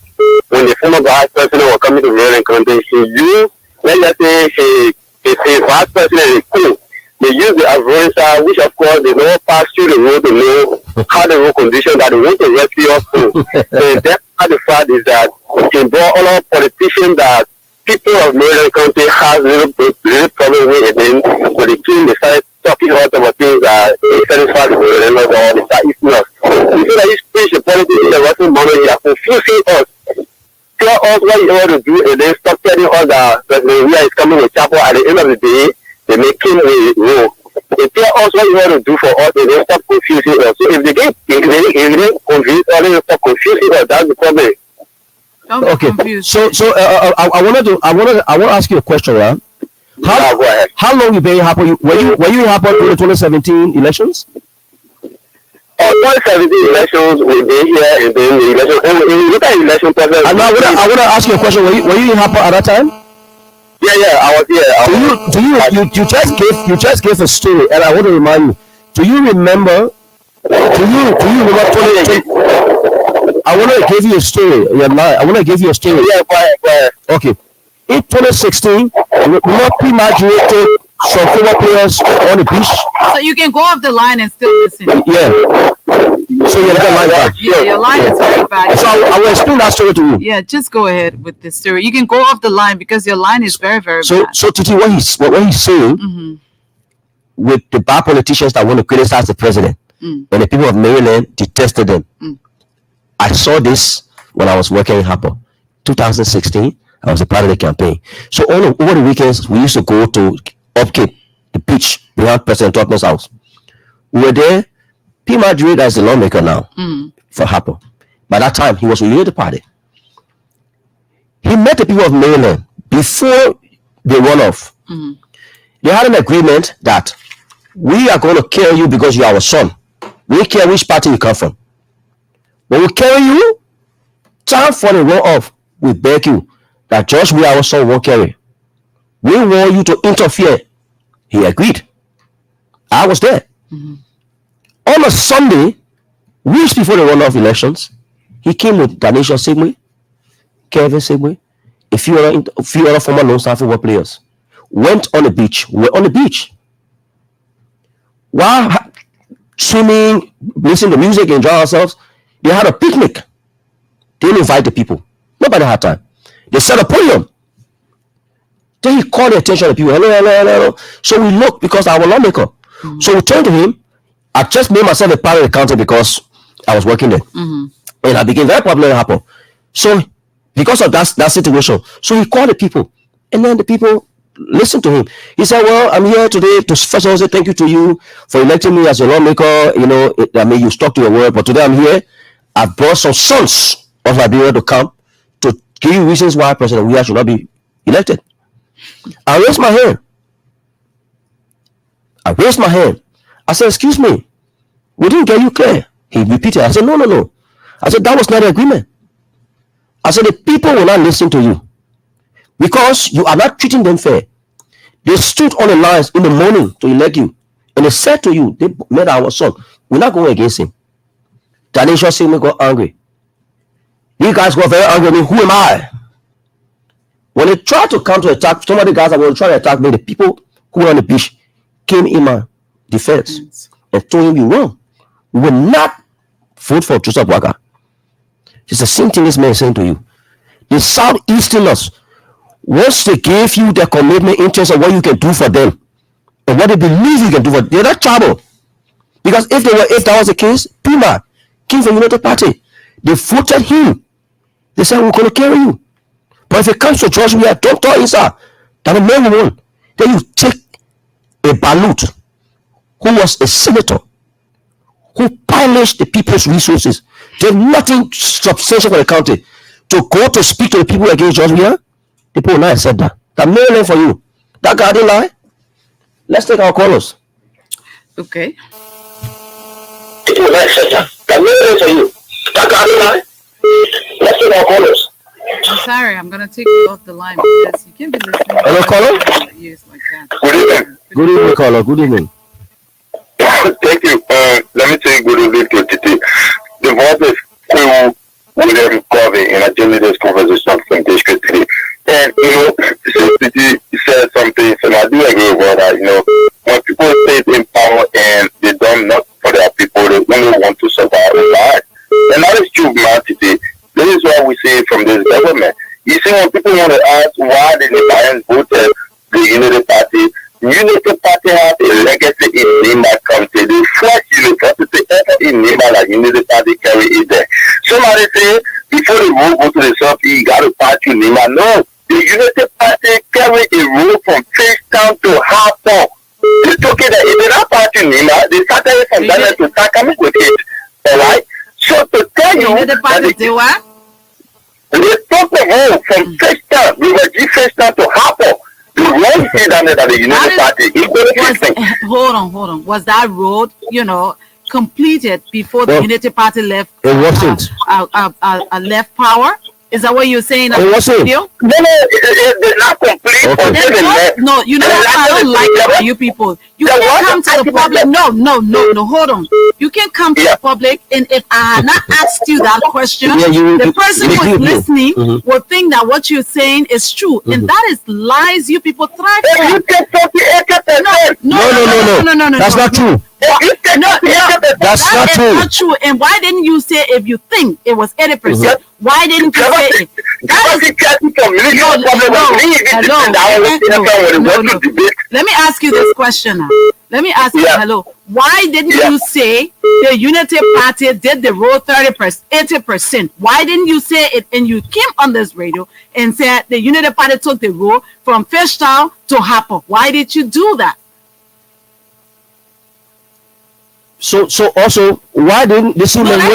Speaker 5: when the former vice president was coming to Maryland County, he used, let's just say, he vice president is cool. They use the advisor, which of course they don't pass through the road to know how the road condition that they want to rescue us to. So that's how the fact is that he brought all our politicians that people of Maryland County has little problem with it. Then so the king decided talking about things that they satisfy the Maryland or they start eating us. We feel that you speech the politics in the Russian money, they are confusing us. Tell us what you want to do and then stop telling us that President Weah is coming with chapel at the end of the day. They make him a rule. They tell us what you want to do for us and then stop confusing us. So if they confuse us, they stop confusing us. That's the problem.
Speaker 4: Okay. So I want to ask you a question, right? How long you been in Harper? Were you in Harper during the 2017 elections?
Speaker 5: 2017 elections, we been here and then the election. And if you look at the election process,
Speaker 4: I want to ask you a question. Were you in Harper at that time?
Speaker 5: Yeah, I was here.
Speaker 4: You just gave a story, and I want to remind you. Do you remember? I want to give you a story. I want to give you a story.
Speaker 5: Yeah, quiet.
Speaker 4: Okay. In 2016, we graduated some former players on the beach.
Speaker 3: So you can go off the line and still listen.
Speaker 4: Yeah. So you're the line back.
Speaker 3: Yeah, your line is very bad.
Speaker 4: So I will explain that story to you.
Speaker 3: Yeah, just go ahead with the story. You can go off the line because your line is very, very bad.
Speaker 4: So Titi, what he's saying with the bad politicians that want to criticize the president and the people of Maryland detested them. I saw this when I was working in Harper, 2016. I was a part of the campaign. So over the weekends, we used to go to Upcape, the beach behind President Tottenham's house. We were there. P. Madrid is the lawmaker now for Harper. By that time, he was leading the party. He met the people of Maryland before they run off. They had an agreement that we are going to carry you because you are our son. We don't care which party you come from. When we carry you, time for the run off, we beg you that just we our son won't carry. We want you to interfere. He agreed. I was there. On a Sunday, weeks before the runoff elections, he came with Danisha Sigmwe, Kevin Sigmwe, a few other former Lone Star football players. Went on the beach. We're on the beach. While swimming, listening to music, enjoying ourselves, they had a picnic. They didn't invite the people. Nobody had time. They set a podium. Then he called the attention of the people. Hello. So we looked because our lawmaker. So we turned to him. I just made myself a part of the county because I was working there. And I became very popular in Harper. So because of that situation, so he called the people. And then the people listened to him. He said, well, I'm here today to first of all say thank you to you for electing me as a lawmaker. You stuck to your word. But today I'm here. I've brought some sons of Liberia to come to give you reasons why President Weah should not be elected. I raised my hand. I said, excuse me, we didn't get you clear. He repeated. I said, no. I said, that was not the agreement. I said, the people will not listen to you because you are not treating them fair. They stood on the lines in the morning to elect you. And they said to you, they met our son. We're not going against him. Tanisha Sigmwe got angry. You guys got very angry with me. Who am I? When they tried to come to attack, some of the guys that were trying to attack me, the people who were on the beach came in my defense and told him, you're wrong. We will not vote for Joseph Boakai. It's the same thing this man is saying to you. The Southeasterners, once they gave you their commitment in terms of what you can do for them and what they believe you can do for them, they're not trouble. Because if that was the case, Pima came from United Party. They voted him. They said, we're going to carry you. But if it comes to George Weah, don't tell Isa that the man won. Then you take a balut who was a senator who pillaged the people's resources, did nothing substantial for the county, to go to speak to the people against George Weah. The people will not accept that. That million for you. That guy didn't lie. Let's take our callers.
Speaker 3: Okay.
Speaker 5: That million for you. That guy didn't lie. Let's take our callers.
Speaker 3: I'm sorry, I'm gonna take you off the line because you can't be listening.
Speaker 4: Hello, caller.
Speaker 3: Yes, like that.
Speaker 5: Good evening.
Speaker 4: Good evening, caller. Good evening.
Speaker 5: Thank you. Let me say good evening to Titi. The voice is Queen William Covey in a this conversation from District 3. And, Titi said something, and I do agree with that. When people stay in power and they don't not for their people, they only want to survive and die. And that is true, man, Titi. This is what we see from this government. You see, when people want to ask why the Liberians voted the Unity Party, the Unity Party has a legacy in Nimba County. The first university ever in Nimba that Unity Party carry it there. Somebody say, before the road go to the south, you got to pass to Nimba. No, the Unity Party carry a road from Fishtown to Harper. They took it, they did not pass to Nimba. They started it from Ghana to Takami with it. Alright? So to tell you
Speaker 3: Unity Party did what?
Speaker 5: they took the road from Fishtown, River G Fishtown to Harper. The road you see down there that the Unity Party,
Speaker 3: Hold on. Was that road, completed before the Unity Party left?
Speaker 4: It wasn't.
Speaker 3: Left power? Is that what you're saying?
Speaker 4: It wasn't.
Speaker 5: No, it's not complete.
Speaker 4: Okay.
Speaker 3: No, I don't like that for you people. You can't come to the public. No, hold on. You can't come to the public, and if I had not asked you that question, the person who is listening will think that what you're saying is true, and that is lies you people thrive on. No.
Speaker 4: That's not true. That's not true.
Speaker 3: And why didn't you say if you think it was 80%? Why didn't you say it? Let me ask you this question now. Let me ask you, hello. Why didn't you say the Unity Party did the road 80%? Why didn't you say it? And you came on this radio and said the Unity Party took the road from Fishtown to Harper. Why did you do that?
Speaker 4: So also, why didn't the same man? He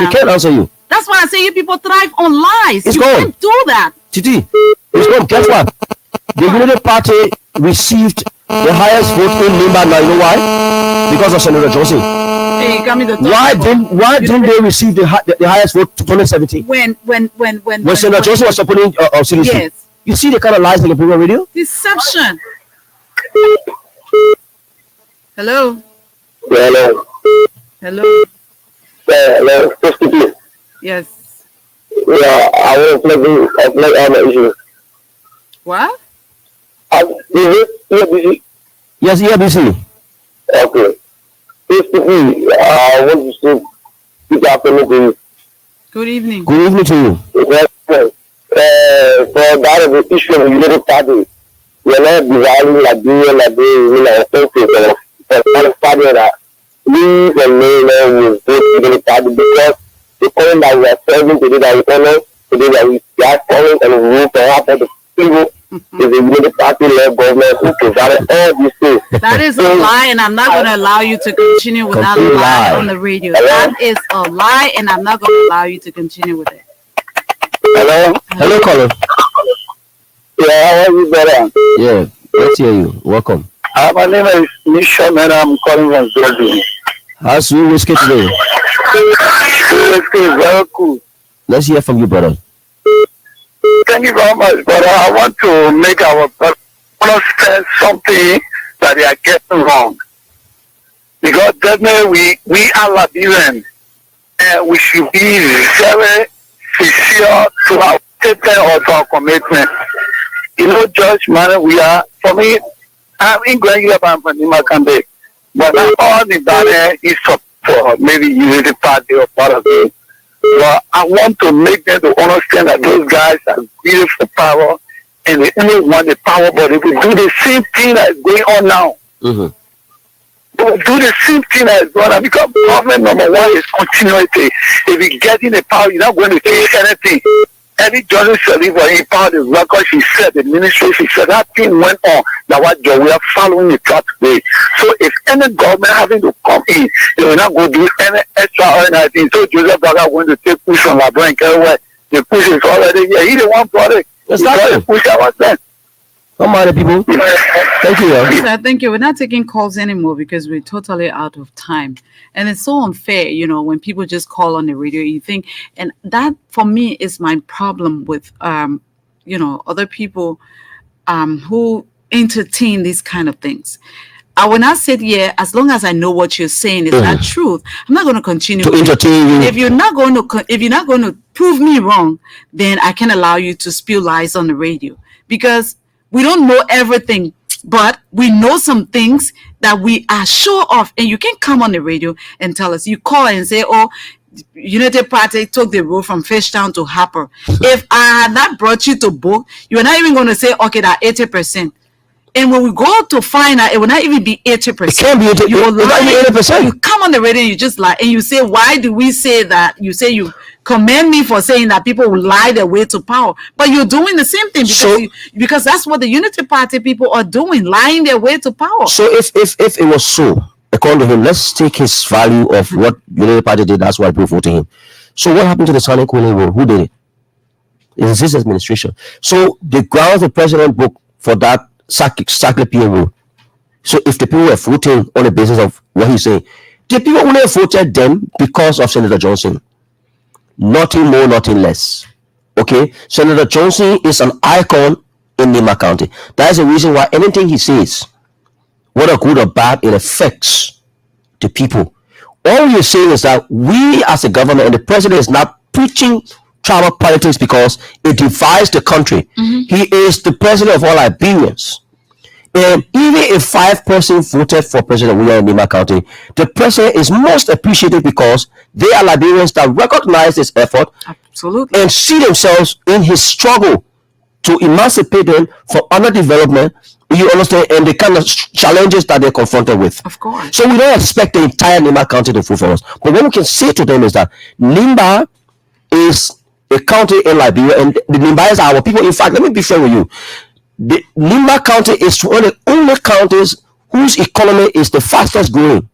Speaker 4: can't answer you.
Speaker 3: That's why I say you people thrive on lies.
Speaker 4: It's
Speaker 3: you
Speaker 4: gone.
Speaker 3: can't do that.
Speaker 4: Titi, it's gone. Guess what? The Unity Party received the highest vote in Nimba now. You know why? Because of Senator Johnson.
Speaker 3: Hey,
Speaker 4: why didn't they receive the highest vote to 2017?
Speaker 3: When
Speaker 4: Senator Johnson was supporting CDC.
Speaker 3: Yes.
Speaker 4: You see the kind of lies in the program radio?
Speaker 3: Deception. Hello.
Speaker 5: Hello.
Speaker 3: Hello. Yes.
Speaker 5: Yeah, I want to play all the issues.
Speaker 3: What?
Speaker 4: Yes, EBC.
Speaker 5: Okay. Basically, I want to say good afternoon to you.
Speaker 3: Good evening.
Speaker 4: Good evening to you.
Speaker 5: For that of the issue of the Unity Party, we are not dividing offensive for party that we the main will vote for the party because the point that we are serving today that we honor today that we are following and we will perhaps the people is a Unity Party led government who provided all these things.
Speaker 3: That is a lie, and I'm not going to allow you to continue with that lie on the radio. That is a lie, and I'm not going to allow you to continue with it.
Speaker 4: Hello, caller.
Speaker 5: Yeah, how are you, brother?
Speaker 4: Yeah, let's hear you. Welcome.
Speaker 5: My name is Misha, and I'm calling from Georgia.
Speaker 4: How's your whiskey today?
Speaker 5: Whiskey is very cool.
Speaker 4: Let's hear from you, brother.
Speaker 5: Thank you very much, brother. I want to make our understand something that they are getting wrong. Because definitely we are Liberians, and we should be very sincere to our statement or to our commitment. Judge, man, we are, for me, I'm in Grand I'm from Nimakande, but not all the banner is for maybe Unity Party or part of it. But I want to make them to understand that those guys are greedy for power and they only want the power, but they will do the same thing that is going on now. They will do the same thing that is going on because government number one is continuity. If you get in the power, you're not going to change anything. Any journalist said if in power the record, she said, the ministry, she said that thing went on. That what we are following the track today. So if any government having to come in, they will not go do any extraordinary thing. So Joseph Baga going to take push from LeBron and everywhere. The push is already here. He the one product.
Speaker 4: Exactly.
Speaker 5: Push ourselves.
Speaker 4: Come on, people. Thank you.
Speaker 3: Yeah, thank you. We're not taking calls anymore because we're totally out of time. And it's so unfair, when people just call on the radio, you think, and that for me is my problem with, other people who entertain these kind of things. I will not sit here as long as I know what you're saying is not truth. I'm not going to continue
Speaker 4: to entertain you.
Speaker 3: If you're not going to prove me wrong, then I can allow you to spew lies on the radio because we don't know everything, but we know some things that we are sure of. And you can come on the radio and tell us. You call and say, "Oh, United Party took the road from Fishtown to Harper." If I had not brought you to book, you're not even going to say, "Okay, that 80%." And when we go to find out, it will not even be 80%.
Speaker 4: It can't be 80%.
Speaker 3: You will lie.
Speaker 4: 80%.
Speaker 3: You come on the radio and you just lie. And you say, why do we say that? You say you commend me for saying that people will lie their way to power. But you're doing the same thing because that's what the Unity Party people are doing, lying their way to power.
Speaker 4: So if it was so, according to him, let's take his value of what Unity Party did. That's why people voted him. So what happened to the Sonic Cooling Road? Who did it? It is his administration. So the grounds the president booked for that Sackley rule. So if the people were voting on the basis of what he's saying, the people only voted them because of Senator Johnson. Nothing more, nothing less. Okay? Senator Johnson is an icon in Nima County. That is the reason why anything he says, whether good or bad, it affects the people. All we're saying is that we as a government and the president is not preaching tribal politics because it divides the country. He is the president of all Liberians. And even if 5% voted for President William in Nima County, the president is most appreciated because they are Liberians that recognize his effort.
Speaker 3: Absolutely.
Speaker 4: And see themselves in his struggle to emancipate them from underdevelopment, you understand, and the kind of challenges that they're confronted with.
Speaker 3: Of course.
Speaker 4: So we don't expect the entire Nima County to vote for us. But what we can say to them is that Nimba is a county in Liberia, and the Nimbayas are our people. In fact, let me be fair with you. The Nimba County is one of the only counties whose economy is the fastest growing.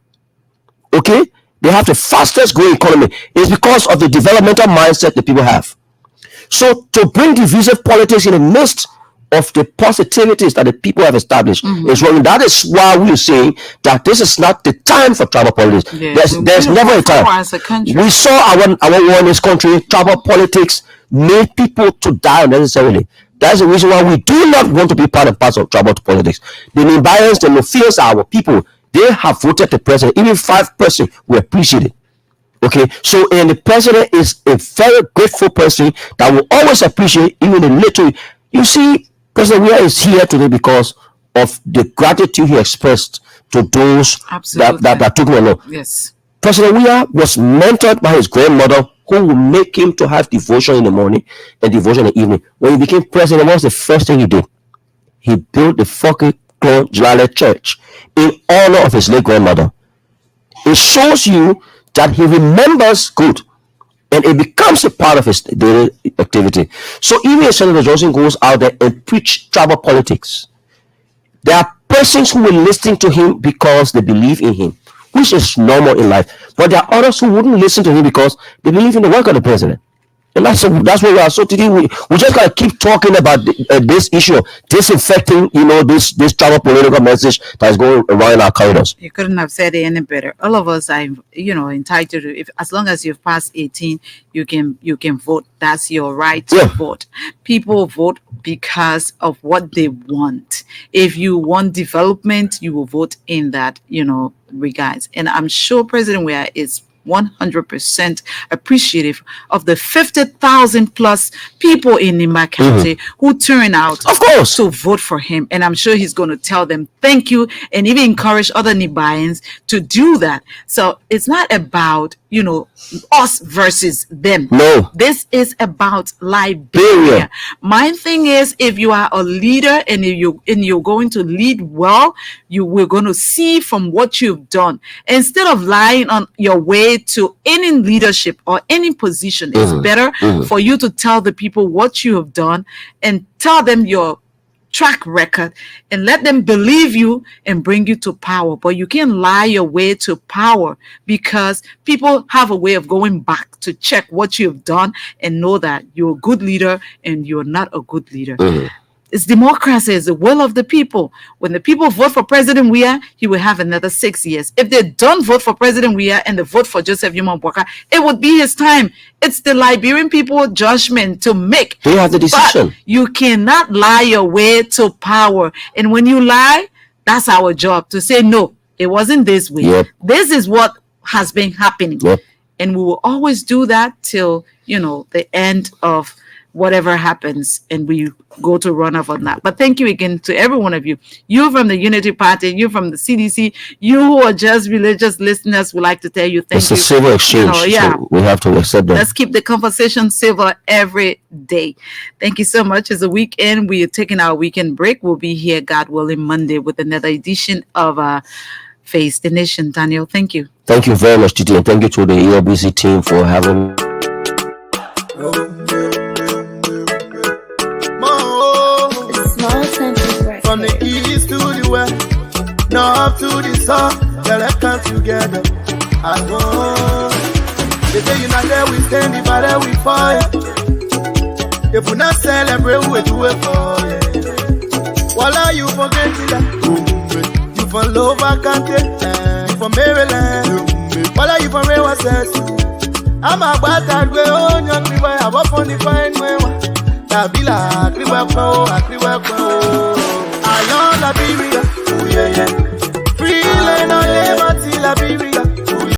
Speaker 4: Okay? They have the fastest growing economy. It's because of the developmental mindset that people have. So to bring divisive politics in the midst of the positivities that the people have established is wrong. That is why we are saying that this is not the time for tribal politics.
Speaker 3: Yes.
Speaker 4: There's never a time.
Speaker 3: As a country.
Speaker 4: We saw our war in this country. Tribal politics made people to die unnecessarily. That's the reason why we do not want to be part and parcel of tribal politics. The Nimbayans, the Nufians are our people. They have voted the president. Even 5% we appreciate it. Okay, so and the president is a very grateful person that will always appreciate even the little. You see, President Weah is here today because of the gratitude he expressed to those that took him along.
Speaker 3: Yes.
Speaker 4: President Weah was mentored by his grandmother, who will make him to have devotion in the morning and devotion in the evening. When he became president, what was the first thing he did? He built the fucking Clone Jalale Church in honor of his late grandmother. It shows you that he remembers good, and it becomes a part of his daily activity. So even if Senator Johnson goes out there and preach tribal politics, there are persons who will listen to him because they believe in him, which is normal in life. But there are others who wouldn't listen to him because they believe in the work of the president. And that's where we are. So today we just gotta keep talking about this issue of disinfecting, this tribal political message that is going around our corridors.
Speaker 3: You couldn't have said it any better. All of us are, entitled to. As long as you've passed 18, you can vote. That's your right to vote. People vote because of what they want. If you want development, you will vote in that, regards. And I'm sure President Weah is 100% appreciative of the 50,000 plus people in Nima County who turn out,
Speaker 4: of course,
Speaker 3: to vote for him. And I'm sure he's going to tell them thank you and even encourage other Nibayans to do that. So it's not about, us versus them.
Speaker 4: No.
Speaker 3: This is about Liberia. My thing is, if you are a leader and you're going to lead well, we're going to see from what you've done. Instead of lying on your way to any leadership or any position, it's better for you to tell the people what you have done and tell them your track record and let them believe you and bring you to power. But you can't lie your way to power, because people have a way of going back to check what you've done and know that you're a good leader and you're not a good leader. It's democracy. It's the will of the people. When the people vote for President Weah, he will have another 6 years. If they don't vote for President Weah and they vote for Joseph Yuma Boakai, it would be his time. It's the Liberian people judgment to make.
Speaker 4: They have the decision.
Speaker 3: But you cannot lie your way to power. And when you lie, that's our job, to say, no, it wasn't this way.
Speaker 4: Yep.
Speaker 3: This is what has been happening.
Speaker 4: Yep.
Speaker 3: And we will always do that till, the end of whatever happens, and we go to runoff on that. But thank you again to every one of you. You from the Unity Party, you from the CDC, you who are just religious listeners, we like to tell you thank you.
Speaker 4: It's a civil exchange. So we have to accept that.
Speaker 3: Let's keep the conversation civil every day. Thank you so much. It's a weekend. We are taking our weekend break. We'll be here, God willing, Monday with another edition of Face the Nation. Daniel, thank you.
Speaker 4: Thank you very much, Titi, and thank you to the ELBC team for having me.
Speaker 1: From the east to the west, north to the south, let's come together as one. They say you're not there, we stand, divided we fight. If we not celebrate, we do it for you. While you forget that, you from Lower Country, you from Maryland, while you from Rewa Cess. I'm a bastard, we own your river, I walk on the fine way. Tabila, Kriwako, Kriwako.